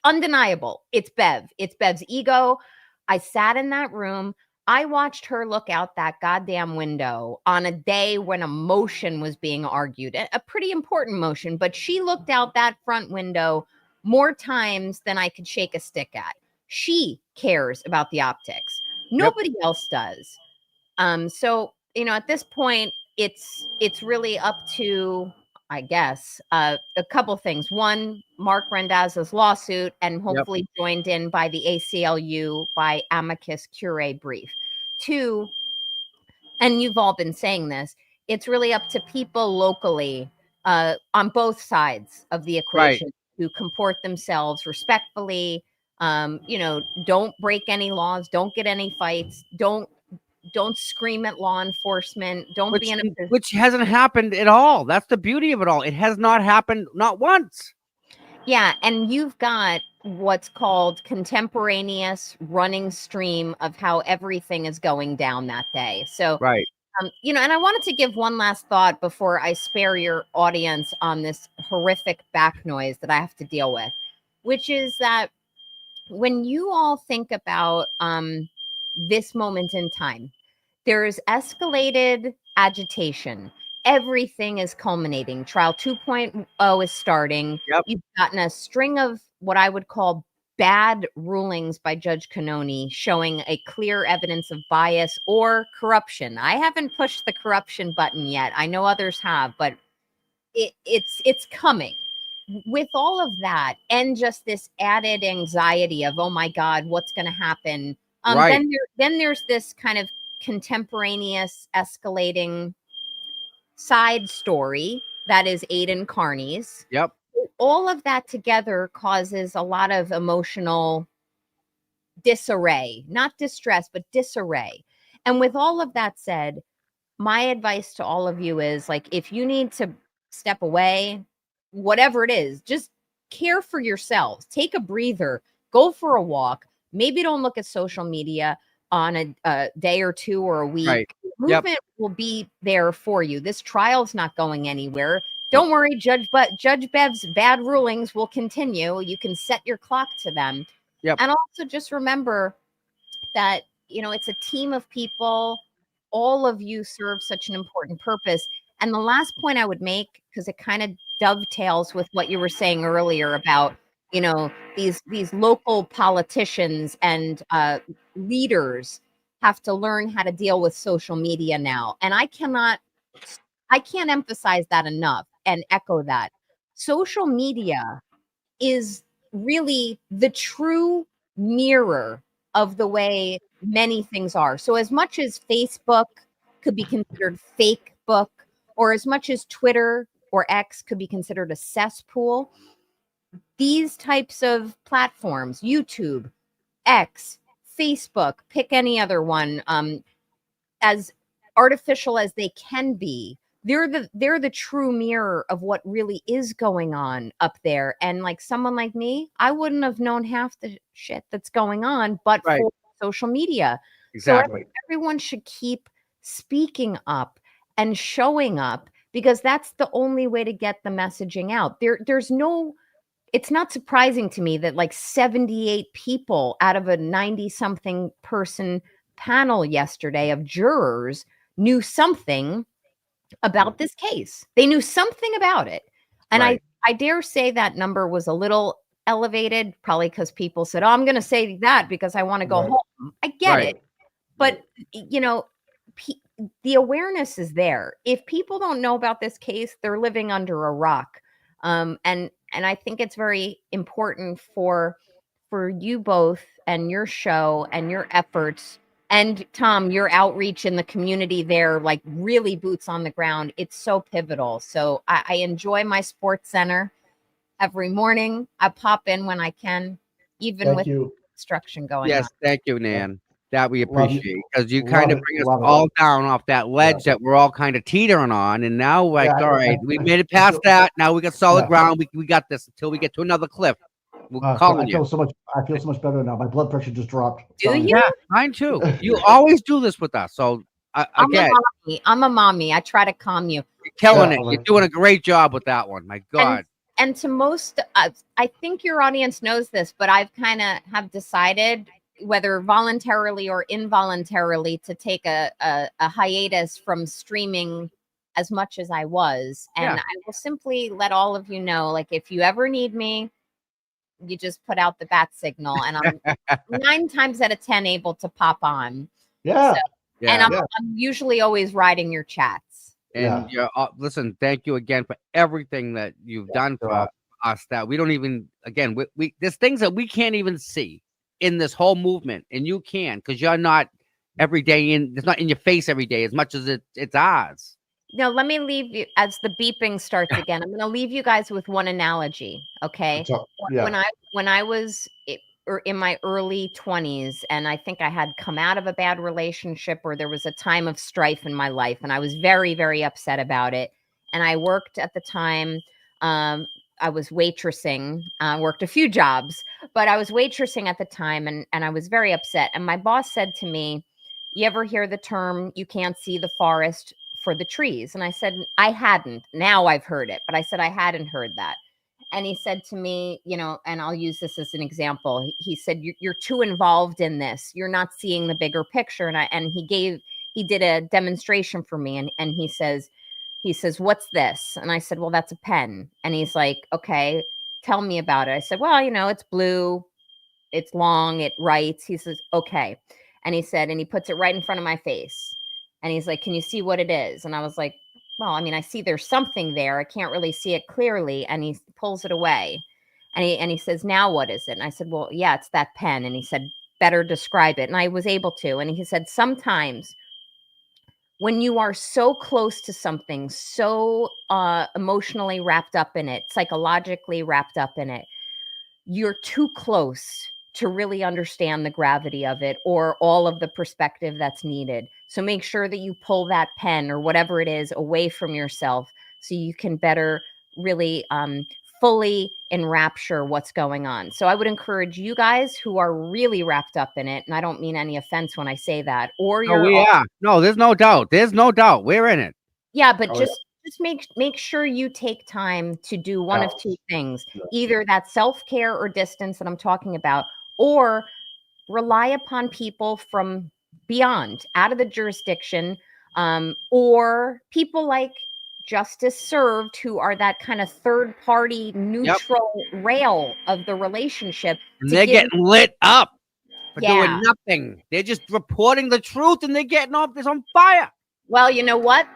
undeniable. It's Bev. It's Bev's ego. I sat in that room. I watched her look out that goddamn window on a day when a motion was being argued, a pretty important motion, but she looked out that front window more times than I could shake a stick at. She cares about the optics. Nobody else does. So, at this point, it's really up to, I guess, a couple things. One, Mark Rendaz's lawsuit, and hopefully joined in by the ACLU by amicus curiae brief. Two, and you've all been saying this, it's really up to people locally on both sides of the equation to comport themselves respectfully. Don't break any laws, don't get any fights, don't don't scream at law enforcement. Don't be in a which hasn't happened at all. That's the beauty of it all. It has not happened, not once. Yeah, and you've got what's called contemporaneous running stream of how everything is going down that day. So, right. You know, and I wanted to give one last thought before I spare your audience on this horrific back noise that I have to deal with, which is that when you all think about this moment in time, there is escalated agitation. Everything is culminating. Trial 2.0 is starting. Yep. You've gotten a string of what I would call bad rulings by Judge Canoni showing a clear evidence of bias or corruption. I haven't pushed the corruption button yet. I know others have, but it's coming. With all of that and just this added anxiety of, oh my God, what's going to happen? Right. Then there's this kind of contemporaneous escalating side story that is Aiden Carney's. Yep. All of that together causes a lot of emotional disarray, not distress, but disarray. And with all of that said, my advice to all of you is like, if you need to step away, whatever it is, just care for yourselves. Take a breather, go for a walk. Maybe don't look at social media on a day or two or a week. Right. Movement will be there for you. This trial's not going anywhere. Don't worry, Judge Bev's bad rulings will continue. You can set your clock to them. Yep. And also just remember that, you know, it's a team of people. All of you serve such an important purpose. And the last point I would make, because it kind of dovetails with what you were saying earlier about, you know, these local politicians and leaders have to learn how to deal with social media now. And I can't emphasize that enough and echo that. Social media is really the true mirror of the way many things are. So as much as Facebook could be considered fake book, or as much as Twitter or X could be considered a cesspool, these types of platforms, YouTube, X, Facebook, pick any other one, as artificial as they can be, they're the true mirror of what really is going on up there. And like someone like me, I wouldn't have known half the shit that's going on, but for social media. Exactly. So everyone should keep speaking up and showing up, because that's the only way to get the messaging out. It's not surprising to me that like 78 people out of a 90-something person panel yesterday of jurors knew something about this case. They knew something about it. And I dare say that number was a little elevated, probably because people said, oh, I'm going to say that because I want to go home. I get it. But, you know, the awareness is there. If people don't know about this case, they're living under a rock. And I think it's very important for you both and your show and your efforts, and Tom, your outreach in the community there, like really boots on the ground. It's so pivotal. So I enjoy my sports center every morning. I pop in when I can, even with construction going on. Yes, thank you, Nan. That we Love you. appreciate, because you Love kind of it. bring us Love it. all down off that ledge that we're all kind of teetering on, and now like, all right, we made it past that. Now we got solid ground. We got this until we get to another cliff. We'll call I you. feel so much better now. My blood pressure just dropped. Do you? Yeah, mine too. You always do this with us. So again, I'm a mommy. I try to calm you. You're killing it. You're doing a great job with that one. My God. And to most, I think your audience knows this, but I've kind of have decided, whether voluntarily or involuntarily, to take a hiatus from streaming as much as I was. And I will simply let all of you know, like, if you ever need me, you just put out the bat signal, and I'm 9 times out of 10 able to pop on. Yeah. So, and I'm usually always riding your chats. And listen, thank you again for everything that you've done for us, that we don't even, again, we there's things that we can't even see in this whole movement, and you can, because you're not every day it's not in your face every day as much as it's ours. Now, let me leave you, as the beeping starts again, I'm going to leave you guys with one analogy. Okay. When I was in my early 20s, and I think I had come out of a bad relationship, or there was a time of strife in my life, and I was very, very upset about it. And I worked at the time. I was waitressing. Worked a few jobs, but I was waitressing at the time, and I was very upset. And my boss said to me, "You ever hear the term, you can't see the forest for the trees?" And I said, I hadn't. Now I've heard it, but I said I hadn't heard that. And he said to me, you know, and I'll use this as an example. He said, you're too involved in this. You're not seeing the bigger picture. And he did a demonstration for me. And he says, what's this? And I said, well, that's a pen. And he's like, okay, tell me about it. I said, well, you know, it's blue, it's long, it writes. He says, okay. And he said, and he puts it right in front of my face. And he's like, can you see what it is? And I was like, well, I mean, I see there's something there. I can't really see it clearly. And he pulls it away. And he says, now what is it? And I said, well, yeah, it's that pen. And he said, better describe it. And I was able to. And he said, sometimes when you are so close to something, so emotionally wrapped up in it, psychologically wrapped up in it, you're too close to really understand the gravity of it or all of the perspective that's needed. So make sure that you pull that pen or whatever it is away from yourself so you can better really fully enrapture what's going on. So I would encourage you guys who are really wrapped up in it, and I don't mean any offense when I say that, or No, there's no doubt. There's no doubt. We're in it. Yeah, but just make sure you take time to do one of two things. Either that self-care or distance that I'm talking about, or rely upon people from beyond, out of the jurisdiction, or people like Justice Served, who are that kind of third-party neutral rail of the relationship. And they're getting lit up for Yeah. doing nothing. They're just reporting the truth, and they're getting off this on fire. Well, you know what?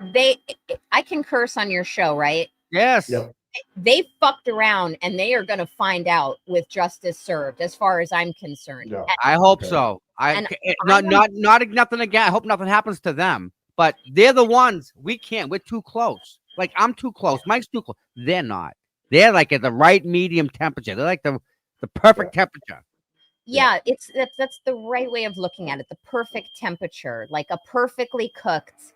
I can curse on your show, right? Yes. Yep. They fucked around, and they are going to find out with Justice Served, as far as I'm concerned. Yeah. I hope so. Nothing again. I hope nothing happens to them. But they're the ones we can't. We're too close. Like I'm too close. Mike's too close. They're not. They're like at the right medium temperature. They're like the perfect temperature. Yeah, that's the right way of looking at it. The perfect temperature, like a perfectly cooked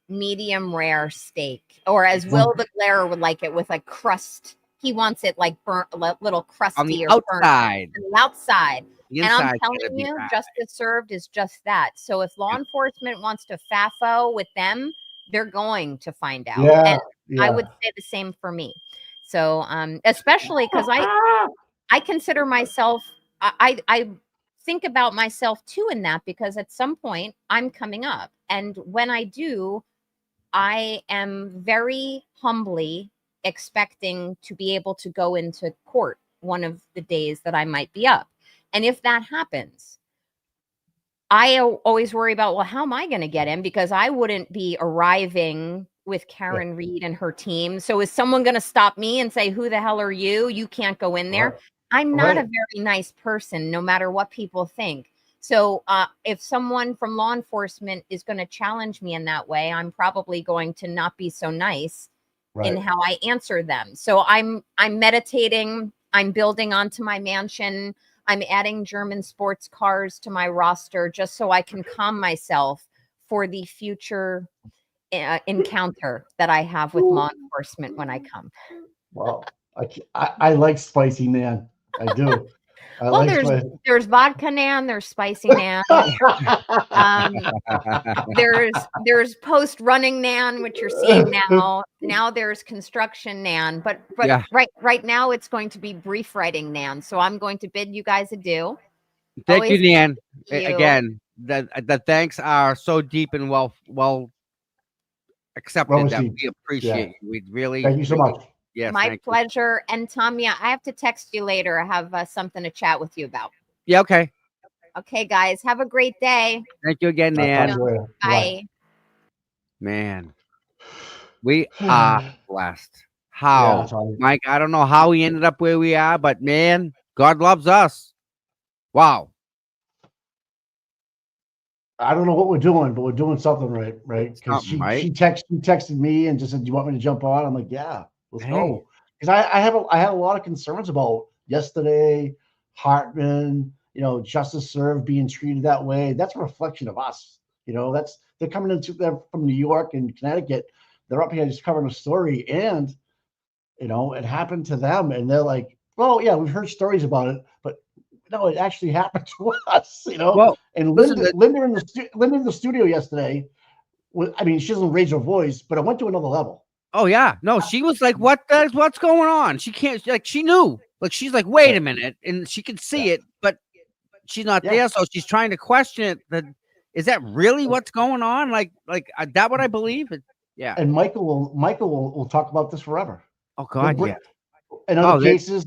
medium rare steak, or as Will the Glare would like it, with a crust. He wants it like burnt, little crusty On the or outside. burnt on the outside. The And I'm inside's gotta telling be you, fine. Justice Served is just that. So if law enforcement wants to FAFO with them, they're going to find out. Yeah, And I would say the same for me. So especially because I consider myself, I think about myself too in that, because at some point I'm coming up. And when I do, I am very humbly expecting to be able to go into court one of the days that I might be up. And if that happens, I always worry about, well, how am I going to get in? Because I wouldn't be arriving with Karen Reed and her team. So is someone going to stop me and say, who the hell are you? You can't go in there. I'm not a very nice person, no matter what people think. So if someone from law enforcement is going to challenge me in that way, I'm probably going to not be so nice in how I answer them. So I'm meditating. I'm building onto my mansion. I'm adding German sports cars to my roster just so I can calm myself for the future encounter that I have with law enforcement when I come. Well, I like spicy nan. I do. Well, there's vodka nan, there's spicy nan, there's post running nan, which you're seeing now. Now there's construction nan, but right now it's going to be brief writing nan. So I'm going to bid you guys adieu. Thank you, Nan. Again, the thanks are so deep and well accepted that we appreciate you. We really thank you so much. Yes, my pleasure. And Tamia, I have to text you later. I have something to chat with you about. Yeah, okay. Okay, guys. Have a great day. Thank you again, Nan. Bye. Man, we are blessed. How, Mike? I don't know how we ended up where we are, but man, God loves us. Wow. I don't know what we're doing, but we're doing something right? Because she texted me and just said, "Do you want me to jump on?" I'm like, "Yeah, let's go." Because I had a lot of concerns about yesterday, Hartman, justice served, being treated that way. That's a reflection of us. They're coming into they're from New York and Connecticut. They're up here just covering a story, and it happened to them, and they're like, "Well, yeah, we've heard stories about it, but no, it actually happened to us." Well, and listen, Linda in the studio yesterday. She doesn't raise her voice, but it went to another level. Oh yeah, no, she was like, what's going on? She can't, like, she knew, like, she's like, wait a minute, and she could see it, but she's not there, so she's trying to question it. Is that really what's going on? Like that what I believe? Yeah. And Michael will talk about this forever. Oh God, yeah. In other cases,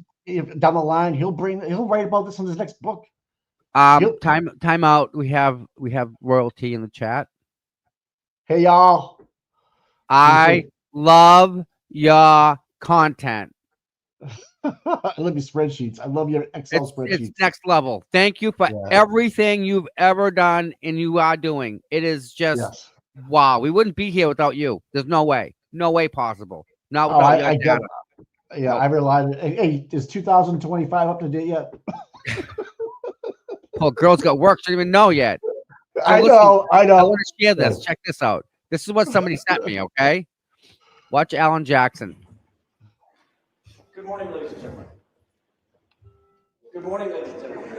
down the line, he'll write about this in his next book. Time out. We have royalty in the chat. Hey y'all. I love your content. I love your spreadsheets. I love your Excel spreadsheets. It's next level. Thank you for everything you've ever done and you are doing. It is just wow. We wouldn't be here without you. There's no way. No way possible. Not without your data. Yeah, I realized. Hey, is 2025 up to date yet? Oh, girls got work. She don't even know yet. So I know. I want to share this. Check this out. This is what somebody sent me. Okay, watch Alan Jackson. Good morning, ladies and gentlemen. Good morning, ladies and gentlemen.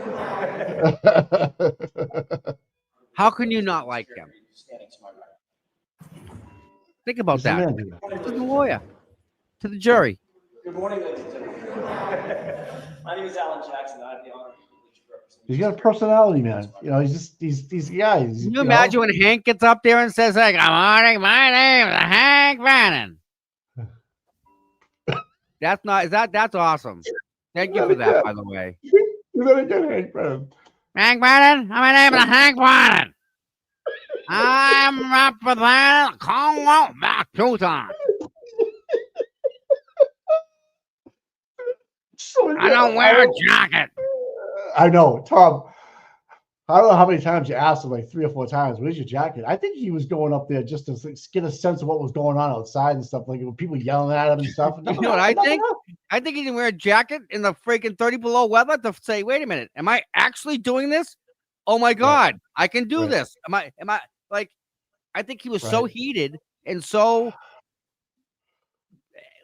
How can you not like him? Think about that. To the lawyer, to the jury. Good morning, ladies and gentlemen. My name is Alan Jackson. I have the honor. He's got a personality, man. He's guys. Can you imagine when Hank gets up there and says, "Like, good morning, my name is Hank Bannon." That's awesome. Thank you for that, by the way. You better get Hank Bannon. Hank Bannon, my name is Hank Bannon. I'm representing Commonwealth back 2 times. I don't wear a jacket. I know, Tom. I don't know how many times you asked him, like 3 or 4 times, where's your jacket? I think he was going up there just to get a sense of what was going on outside and stuff, like people yelling at him and stuff. You know what I think? I think he didn't wear a jacket in the freaking 30 below weather to say, wait a minute, am I actually doing this? Oh my God, I can do this. Am I like, I think he was so heated and so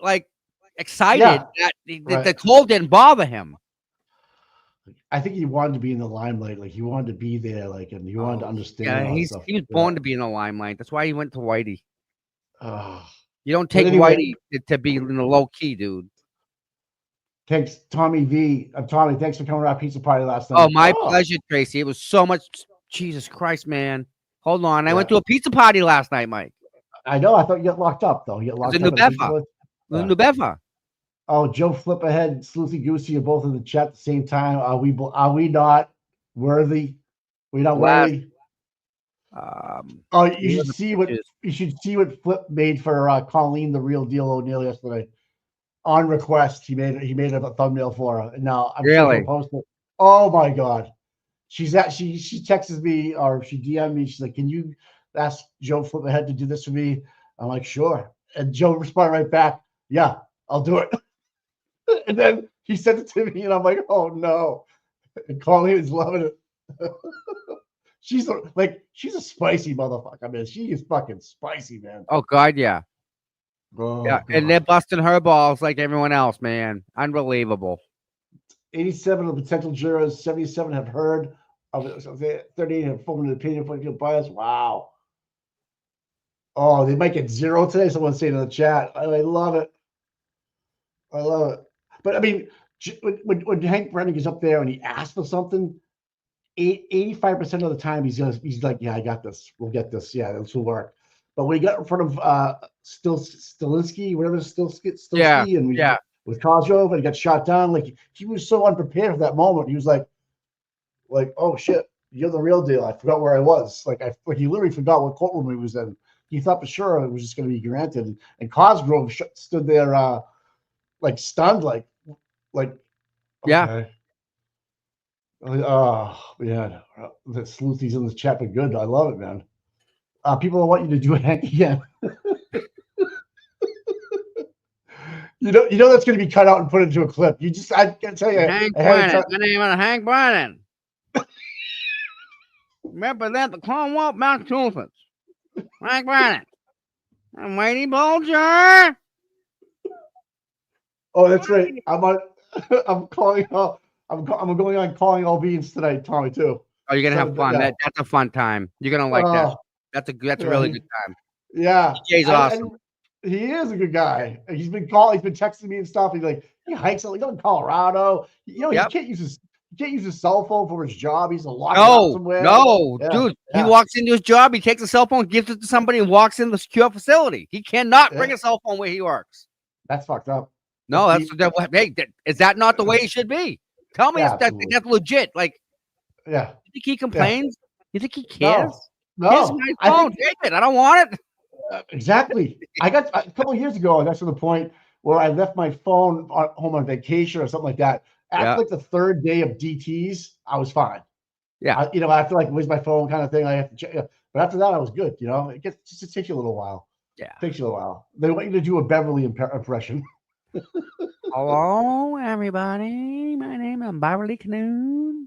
like excited that the cold didn't bother him. I think he wanted to be in the limelight. Like he wanted to be there, like, and he wanted to understand. Yeah, he was born to be in the limelight. That's why he went to Whitey. You don't take Whitey to be in the low key, dude. Thanks, Tommy V. Tommy, thanks for coming to our pizza party last night. Oh, my pleasure, Tracy. It was so much. Jesus Christ, man. Hold on. I went to a pizza party last night, Mike. I know. I thought you got locked up, though. You got locked up. New Bedford. Oh, Joe Flipperhead, Sleuthy Goosey are both in the chat at the same time. Are we not worthy? We're not worthy. You should see what Flip made for Colleen the Real Deal O'Neill yesterday. On request, he made a thumbnail for her. And now I'm sure he'll post it. Oh my God. She texts me or she DM'd me. She's like, "Can you ask Joe Flipperhead to do this for me?" I'm like, "Sure." And Joe responded right back, "Yeah, I'll do it." And then he sent it to me, and I'm like, "Oh no!" And Colleen is loving it. She's a spicy motherfucker, man. She is fucking spicy, man. Oh God, yeah. Oh, yeah, God. And they're busting her balls like everyone else, man. Unbelievable. 87 of the potential jurors, 77 have heard of it. 38 have formed an opinion for guilt bias. Wow. Oh, they might get 0 today. Someone's saying in the chat. I love it. I love it. But I mean, when Hank Brennan is up there and he asks for something, 85% of the time he's like, "Yeah, I got this. We'll get this. Yeah, this will work." But when he got in front of Stilinski, whatever Stilinski, and with Cosgrove, and he got shot down, like he was so unprepared for that moment. He was like, "Oh shit, you're the real deal." I forgot where I was. He literally forgot what courtroom he was in. He thought for sure it was just going to be granted. And Cosgrove stood there, stunned, okay. Yeah. Oh man, the Sleuthy's in the chat, but good. I love it, man. People want you to do it, Hank, again. You know that's going to be cut out and put into a clip. I can tell you, Hank Brennan. My name is Hank Brennan. Represent the Commonwealth, Massachusetts. Mike Brennan. I'm Whitey Bulger. Oh, that's right. I'm on. I'm calling. I'm going on calling all beans tonight, Tommy. Too. Oh, you're gonna have fun. Yeah. That's a fun time. You're gonna like that. That's a really good time. Yeah, DJ's awesome. He is a good guy. He's been calling. He's been texting me and stuff. He's like, he hikes out. He goes to Colorado. You know, he can't use his cell phone for his job. He's locked up somewhere. Dude. He walks into his job. He takes a cell phone, gives it to somebody, and walks in the secure facility. He cannot bring a cell phone where he works. That's fucked up. No, hey, is that not the way it should be? Tell me if that's legit. Like, you think he complains? You think he cares? No. Here's my phone. Take it. I don't want it. Exactly. I got a couple of years ago. I got to the point where I left my phone home on vacation or something like that. After like the third day of DTs, I was fine. Yeah. I feel like where's my phone kind of thing. I have to check. But after that, I was good. You know, it takes you a little while. Yeah. It takes you a while. They want you to do a Beverly impression. Hello, everybody. My name is Beverly Canoon.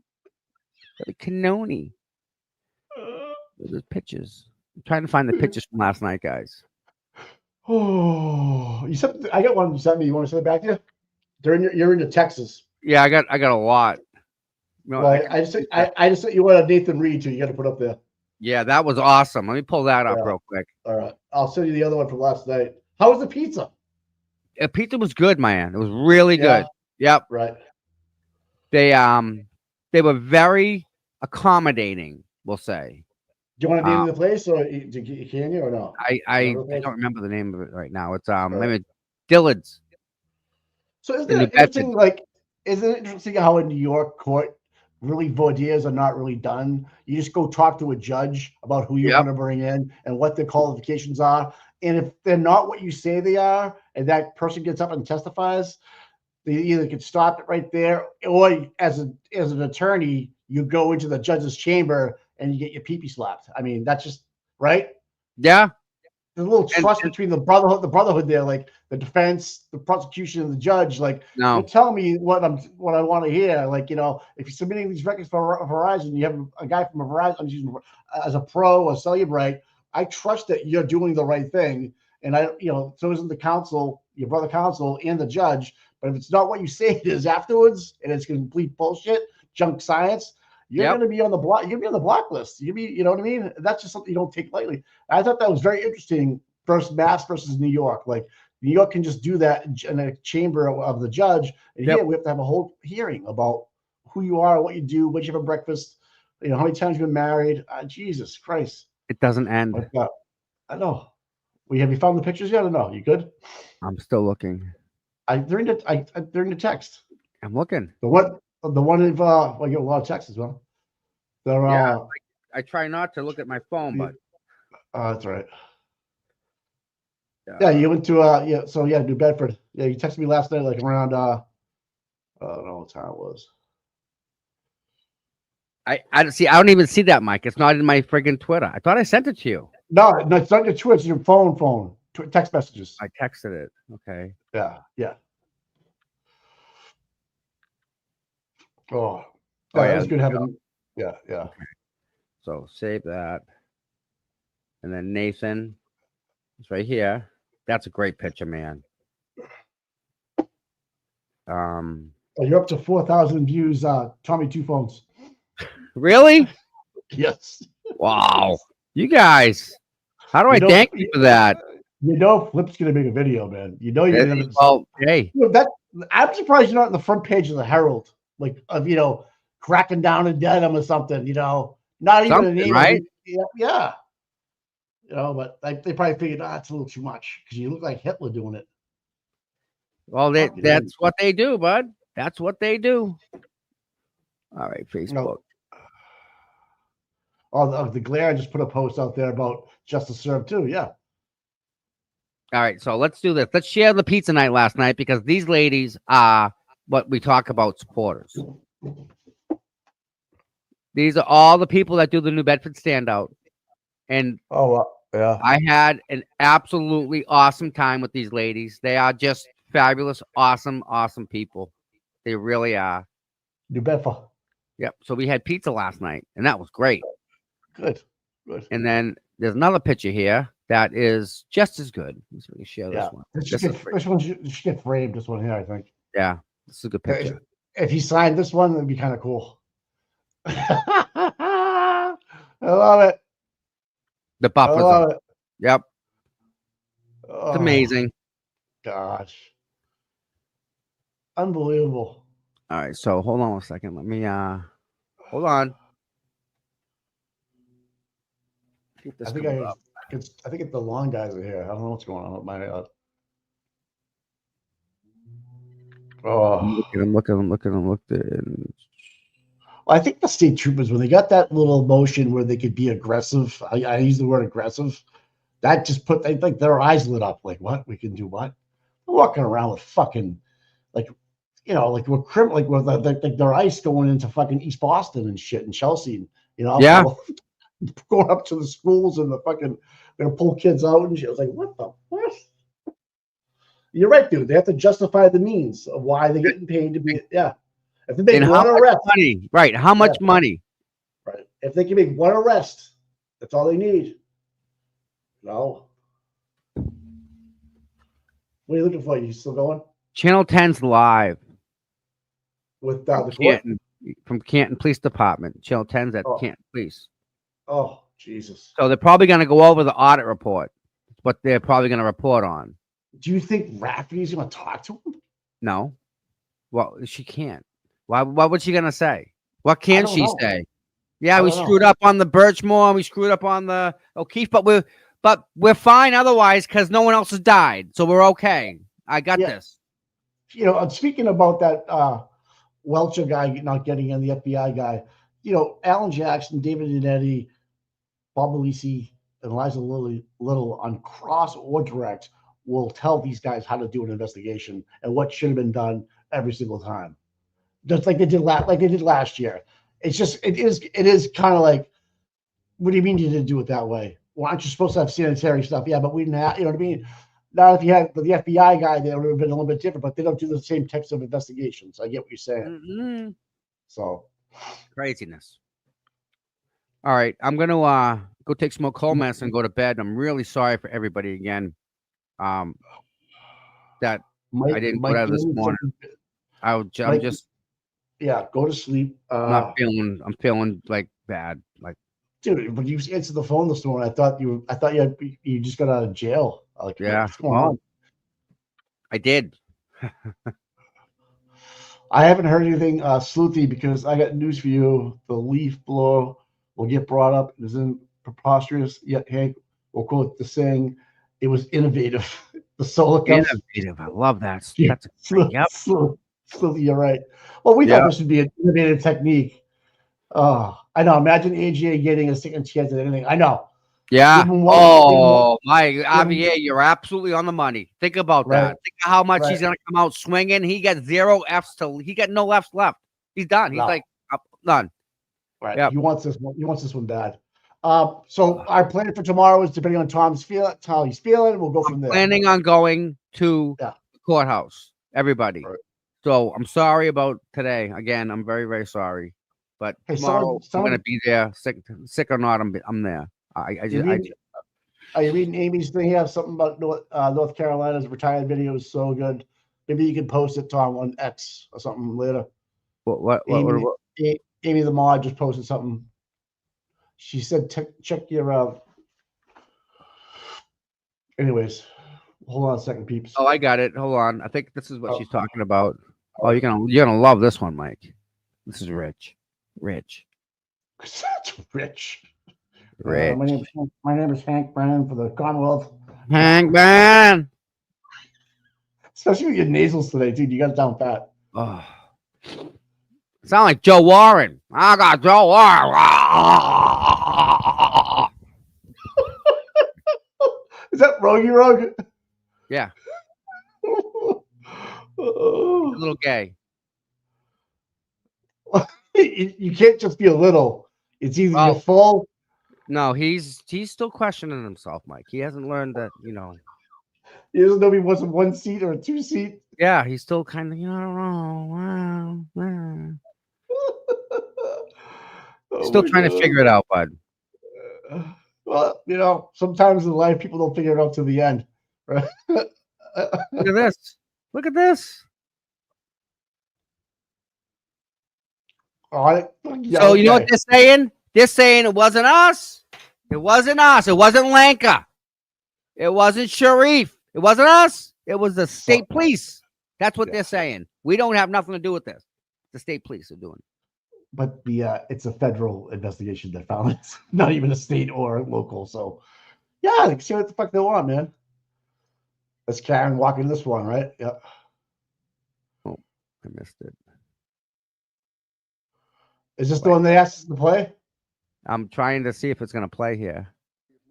Canoni. There's pictures. I'm trying to find the pictures from last night, guys. Oh, you sent. I got one you sent me. You want to send it back to you? You're in Texas. Yeah, I got a lot. No, well, I just sent you one of Nathan Reed too. You got to put up there. Yeah, that was awesome. Let me pull that up real quick. All right, I'll send you the other one from last night. How was the pizza? The pizza was good, man. It was really good. Yep. Right. They were very accommodating, we'll say. Do you want to name the place, or can you or no? I don't remember the name of it right now. It's maybe Dillard's. So isn't it interesting? Isn't it interesting how in New York court really voir dires are not really done? You just go talk to a judge about who you want to bring in and what their qualifications are, and if they're not what you say they are, and that person gets up and testifies, they either can stop it right there, or as an attorney, you go into the judge's chamber and you get your pee-pee slapped. I mean, that's just right. Yeah. There's a little trust between the brotherhood there, like the defense, the prosecution, and the judge. Like, no, you're telling me what I want to hear. Like, you know, if you're submitting these records for Verizon, you have a guy from Verizon, I'm using as a pro or Cellubrite. I trust that you're doing the right thing, and so isn't the counsel, your brother counsel, and the judge. But if it's not what you say it is afterwards, and it's complete bullshit, junk science, you're going to be on the block. You're going to be on the block list. You know what I mean? That's just something you don't take lightly. I thought that was very interesting. First, Mass versus New York. Like, New York can just do that in a chamber of the judge, and here we have to have a whole hearing about who you are, what you do, what you have for breakfast, how many times you've been married. Jesus Christ! It doesn't end. I know. Have you found the pictures yet or no? You good? I'm still looking. They're in the text. I'm looking. The one of I get a lot of texts as well. I try not to look at my phone, but that's right. Yeah, you went to New Bedford. Yeah, you texted me last night, like around I don't know what time it was. I see. I don't even see that, Mike. It's not in my friggin' Twitter. I thought I sent it to you. No, it's not your Twitter. It's your phone. Text messages. I texted it. Okay. Yeah. Oh, that was good having. Yeah. Okay. So save that, and then Nathan, it's right here. That's a great picture, man. You're up to 4,000 views. Tommy, 2 phones. Really? Yes. Wow. You guys, how do I thank you for that? Flip's gonna make a video, man. You're gonna. Well, hey. I'm surprised you're not on the front page of the Herald, like of cracking down in Dedham or something. Not even a name, right? Yeah. But they probably figured, it's a little too much because you look like Hitler doing it. Well, that's what they do, bud. That's what they do. All right, Facebook. Oh, the Glare just put a post out there about Justice Served too. Yeah. All right, so let's do this. Let's share the pizza night last night because these ladies are what we talk about supporters. These are all the people that do the New Bedford standout. And yeah, I had an absolutely awesome time with these ladies. They are just fabulous, awesome people. They really are. New Bedford. Yep. So we had pizza last night, and that was great. Good. Good. And then there's another picture here that is just as good. Let's really share this Yeah. one. This one should get framed. This one here, I think. Yeah, this is a good picture. If he signed this one, it'd be kind of cool. I love it. The buffer zone. Yep. Oh, It's amazing. Gosh. Unbelievable. All right, so hold on a second. Let me hold on. Keep this I think coming up. I think the long guys are here. I don't know what's going on with my Look at him, look at him, look at him, look at him. I think the state troopers, when they got that little motion where they could be aggressive, I use the word aggressive, that just put like their eyes lit up. Like, what? We can do what? They're walking around with fucking, like, you know, like we're like with like their ice going into fucking East Boston and shit and Chelsea, you know, Yeah. going up to the schools and the fucking gonna pull kids out and shit. I was like, what the what? You're right, dude. They have to justify the means of why they're getting paid to be. Yeah, if they make And one how much arrest, money? Right? How much money? right? If they can make one arrest, that's all they need. No. What are you looking for? You still going Channel 10's live with from the court? Canton, from Canton Police Department. Channel 10's at Oh. Canton Police. Oh, Jesus. So they're probably going to go over the audit report. What they're probably going to report on. Do you think Rafferty's going to talk to him? No. Well, she can't. What was she going to say? What can she say? Yeah, we screwed up on the Birchmore. We screwed up on the O'Keefe, but we're fine otherwise because no one else has died. So we're okay. I got this. You know, speaking about that Welcher guy not getting in, the FBI guy, you know, Alan Jackson, David Inetti, Bob Alisi, and Liza Little on cross or direct will tell these guys how to do an investigation and what should have been done every single time, just like they did last year. It's just it is kind of like, what do you mean you didn't do it that way? Well, aren't you supposed to have sanitary stuff? Yeah, but we didn't have, you know what I mean? Now, if you had the FBI guy, they would have been a little bit different, but they don't do the same types of investigations. I get what you're saying. Mm-hmm. So craziness. All right, I'm gonna go take some more cold medicine and go to bed. I'm really sorry for everybody again. That I didn't go out this morning. I'm just go to sleep. I'm feeling like bad. Like, dude, when you answered the phone this morning, I thought you just got out of jail. Like, yeah, what's going on? I did. I haven't heard anything sleuthy because I got news for you. The leaf blower will get brought up. It isn't preposterous yet, Hank. We'll quote the saying, it was innovative. The solar cups. Innovative. I love that. Yeah. That's yep. Sleuthy, you're right. Well, we thought this would be an innovative technique. I know. Imagine AGA getting a second chance at anything. I know. Yeah. My Javier, you're absolutely on the money. Think about that. Think of how much he's gonna come out swinging. He got 0 Fs he got no Fs left. He's done. He's like done. Right. Yep. He wants this one. He wants this one bad. So our plan for tomorrow is depending on how he's feeling. We'll go from there. Planning on going to the courthouse. Everybody. Right. So I'm sorry about today. Again, I'm very, very sorry. But tomorrow I'm gonna be there. Sick or not, I'm there. Are you reading Amy's thing here? Something about North Carolina's retired video is so good. Maybe you can post it, Tom, on X or something later. What? Amy the mod just posted something. She said, check your. Anyways, hold on a second, peeps. Oh, I got it. Hold on. I think this is what she's talking about. Oh, you're gonna love this one, Mike. This is rich. That's rich. Rich. My name is Hank Brennan for the Commonwealth. Hank Brennan. Especially with your nasals today, dude. You got it down pat. Oh. Sound like Joe Warren. I got Joe Warren. Is that Rogie Rogue? Yeah. A little gay. You can't just be a little. It's either you're full. No, he's still questioning himself, Mike. He hasn't learned that, He doesn't know if he wants a 1 seat or a 2 seat. Yeah, he's still kind of, I don't know. Still trying to figure it out, bud. Well, you know, sometimes in life people don't figure it out to the end. Right? Look at this. Look at this. So you know what they're saying? They're saying it wasn't us. It wasn't us. It wasn't Lanka. It wasn't Sharif. It wasn't us. It was the state police. That's what they're saying. We don't have nothing to do with this. The state police are doing it. But it's a federal investigation that found it, not even a state or local. So, yeah, they can see what the fuck they want, man. That's Karen walking this one, right? Yep. Oh, I missed it. Is this the one they asked us to play? I'm trying to see if it's going to play here.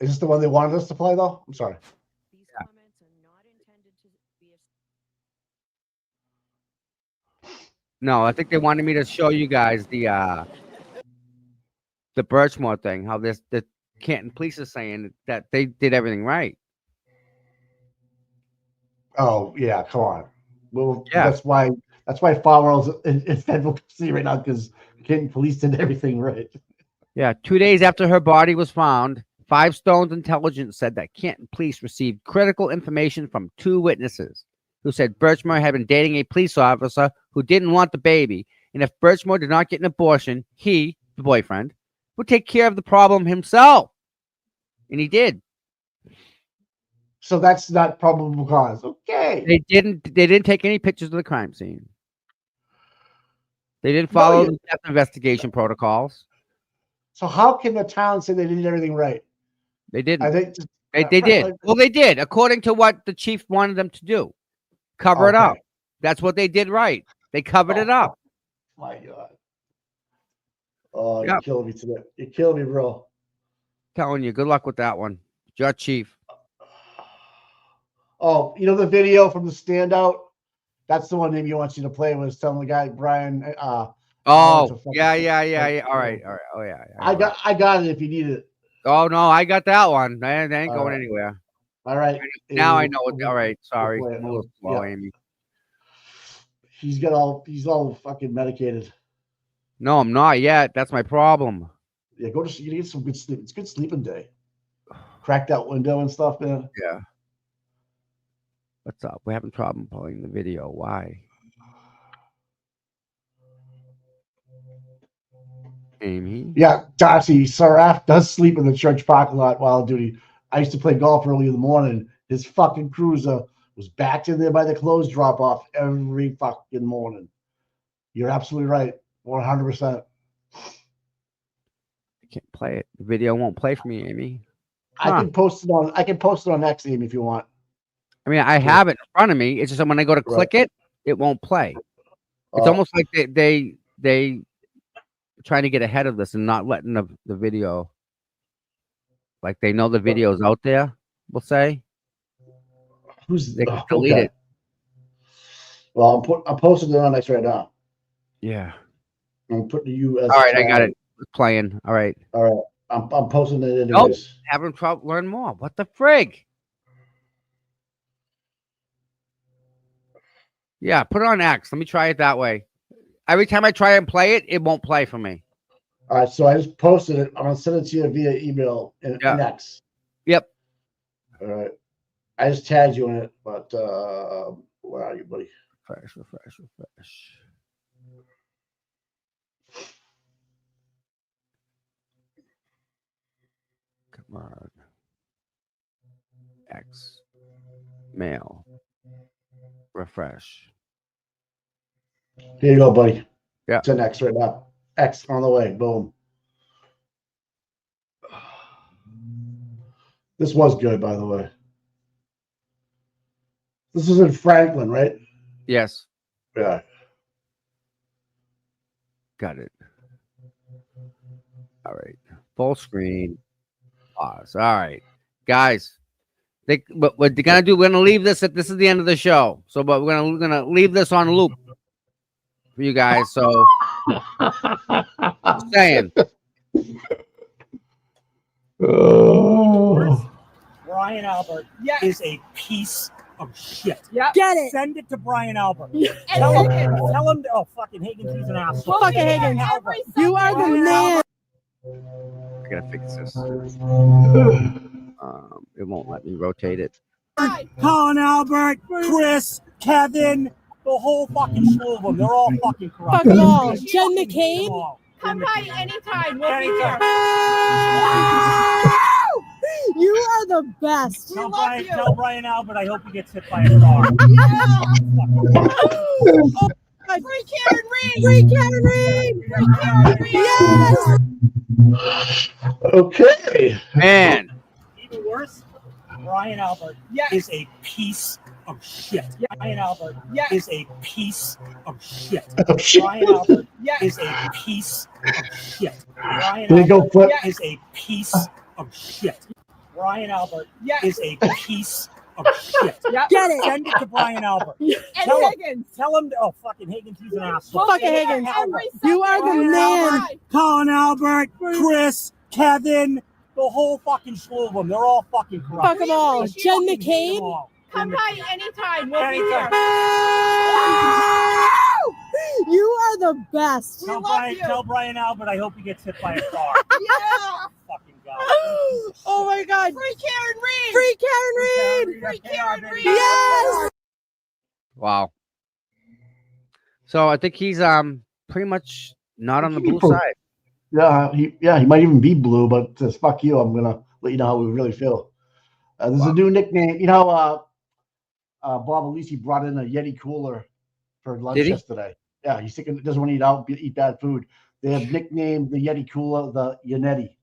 Is this the one they wanted us to play, though? I'm sorry. No, I think they wanted me to show you guys the Birchmore thing. How the Canton police are saying that they did everything right. Oh yeah, come on. Well, Yeah. that's why Farwell's in federal custody right now, because Canton police did everything right. Yeah, 2 days after her body was found, Five Stones Intelligence said that Canton police received critical information from 2 witnesses who said Birchmore had been dating a police officer who didn't want the baby, and if Birchmore did not get an abortion, he, the boyfriend, would take care of the problem himself. And he did. So that's not probable cause. Okay. They didn't take any pictures of the crime scene. They didn't follow the death investigation protocols. So how can the town say they did everything right? They didn't. I think They did. Well, they did, according to what the chief wanted them to do. Cover it up. That's what they did right. They covered it up. My God. Oh, you're killing me today. You're killing me, bro. Telling you, good luck with that one. Your chief. Oh, you know the video from the standout? That's the one Amy wants you to play, was telling the guy, Brian. Oh, yeah. All right. Oh, yeah. I got it if you need it. Oh, no, I got that one. They ain't going anywhere. All right. Now I know it. All right. Sorry. We'll I'm a little slow, Amy. He's all fucking medicated. No, I'm not yet. That's my problem. Yeah, go to you get some good sleep. It's good sleeping day. Crack that window and stuff, man. Yeah. What's up? We're having trouble playing the video. Why? Amy? Yeah, Darcy, Saraf does sleep in the church parking lot while on duty. I used to play golf early in the morning. His fucking cruiser was backed in there by the clothes drop off every fucking morning. You're absolutely right. 100%. I can't play it. The video won't play for me, Amy. I can post it on X, Amy, if you want. I mean, I have it in front of me. It's just when I go to click it, it won't play. It's almost like they trying to get ahead of this and not letting the video, like they know the video's out there, we'll say. They can delete it. Well, I'm posting it on X right now. Yeah. I'm putting you as all right, I got it. It's playing. All right. All right. I'm posting it anyways. Oh, having trouble learn more. What the frig? Yeah, put it on X. Let me try it that way. Every time I try and play it, it won't play for me. All right, so I just posted it. I'm gonna send it to you via email in X. Yep. All right. I just tagged you in it, but where are you, buddy? Refresh. Come on. X. Mail. Refresh. Here you go, buddy. Yeah. It's an X right now. X on the way. Boom. This was good, by the way. This is in Franklin, right? Yes. Yeah. Got it. All right. Full screen. Pause. All right. Guys. But what they're gonna do, we're gonna leave this this is the end of the show. So but we're gonna leave this on loop for you guys. So just saying. Brian Albert is a piece of shit. Yep. Get it. Send it to Brian Albert. Tell him. Tell him. Oh, fucking Higgins, he's an asshole. Fucking Higgins. Albert. You are the man. I gotta fix this. It won't let me rotate it. Colin, Albert, Chris, Kevin, the whole fucking slew of them. They're all fucking corrupt. Fuck them all. Jen McCabe? Come by anytime. We'll be here. You are the best. Tell Brian Albert I hope he gets hit by a car. Free Karen Reed! Free Karen Reed! Free Karen Reed! Yes! Okay. Man. Even worse, Brian Albert is a piece of shit. Brian Albert is a piece of shit. Brian Albert is a piece of shit. Brian There you go, Albert Flip. is a piece of shit. Brian Albert is a piece of shit. Get it. Send it to Brian Albert. And Higgins. Tell him. Oh, fucking Higgins, he's an asshole. Fucking Higgins. You are the man. Colin Albert, Chris, Kevin, the whole fucking slew of them. They're all fucking corrupt. Fuck them all. Jen McCabe? Come by anytime. We'll be here. You are the best. Tell Brian Albert I hope he gets hit by a car. Yeah. Fucking God. Oh my God. Free Karen Reed! Free Karen Reed! Free Karen Reed! Yes! Wow. So I think he's pretty much not on the blue side. Yeah, he might even be blue, but says fuck you. I'm gonna let you know how we really feel. There's a new nickname. You know, Bob Alisi brought in a Yeti cooler for lunch yesterday. Yeah, he's sick of, doesn't want to eat bad food. They have nicknamed the Yeti cooler the Yanetti.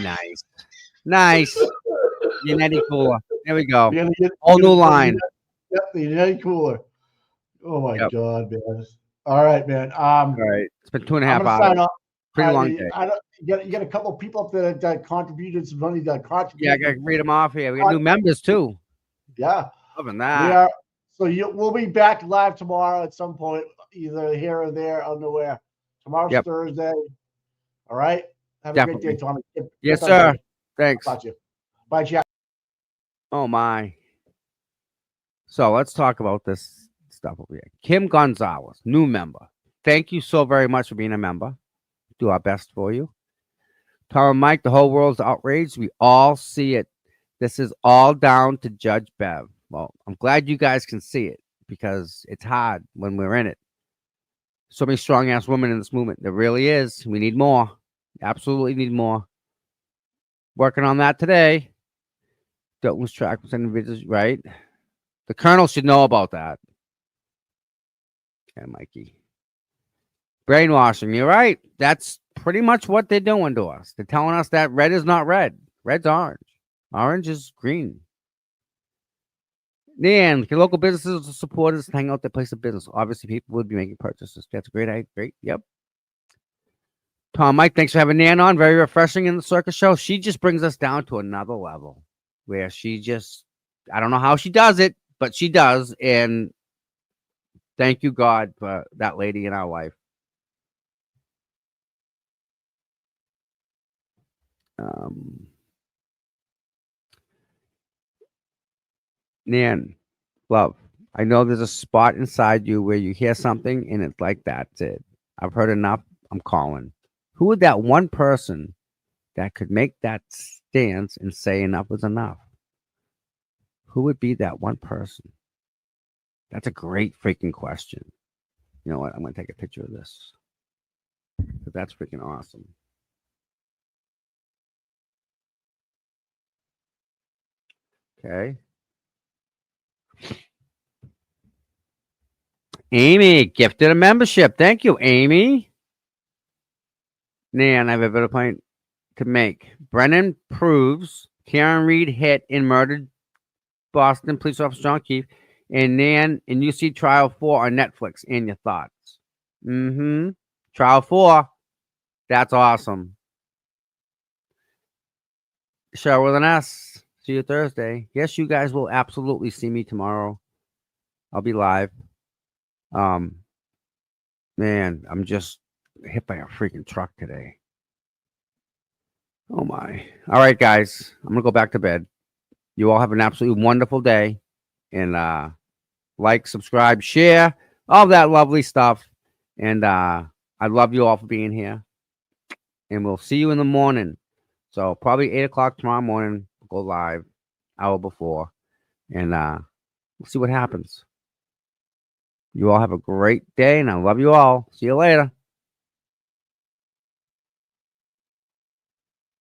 Nice. Nice. Yanetti cooler. There we go. Whole new line. Yep, the Yanetti cooler. Oh my God, man. All right, man. All right. It's been 2.5 hours. Sign off. Pretty long day. You got a couple of people up there that contributed some money. Yeah, I got to read them off here. We got new members too. Yeah. Other than that. We'll be back live tomorrow at some point, either here or there. I don't know where. Tomorrow's Thursday. All right. Have a great day, Tommy. Yes, sir. Thanks. Bye, Jack. Oh my. So let's talk about this stuff over here. Kim Gonzalez, new member. Thank you so very much for being a member. Do our best for you. Tom and Mike, the whole world's outraged. We all see it. This is all down to Judge Bev. Well, I'm glad you guys can see it because it's hard when we're in it. So many strong-ass women in this movement. There really is. We need more. Absolutely need more. Working on that today. Don't lose track of sending videos, right? The colonel should know about that. Yeah, Mikey. Brainwashing, you're right. That's pretty much what they're doing to us. They're telling us that red is not red. Red's orange. Orange is green. Then your local businesses will support us, hang out their place of business. Obviously, people would be making purchases. That's a great idea. Great. Yep. Tom, Mike, thanks for having Nan on. Very refreshing in the circus show. She just brings us down to another level where she just, I don't know how she does it, but she does. And thank you, God, for that lady in our life. Nan, love, I know there's a spot inside you where you hear something and it's like, that's it. I've heard enough. I'm calling. Who would that one person that could make that stance and say enough is enough? Who would be that one person? That's a great freaking question. You know what? I'm going to take a picture of this. That's freaking awesome. Okay. Amy gifted a membership. Thank you, Amy. Nan, I have a better point to make. Brennan proves Karen Reed hit and murdered Boston police officer John Keefe. And Nan, and you see Trial 4 on Netflix. And your thoughts. Trial 4. That's awesome. Show with an S. See you Thursday. Yes, you guys will absolutely see me tomorrow. I'll be live. Man, I'm just hit by a freaking truck today. Oh my. All right, guys. I'm gonna go back to bed. You all have an absolutely wonderful day. And like, subscribe, share, all that lovely stuff. And I love you all for being here. and we'll see you in the morning. So probably 8 o'clock tomorrow morning. We'll go live hour before, and we'll see what happens. You all have a great day, and I love you all. See you later.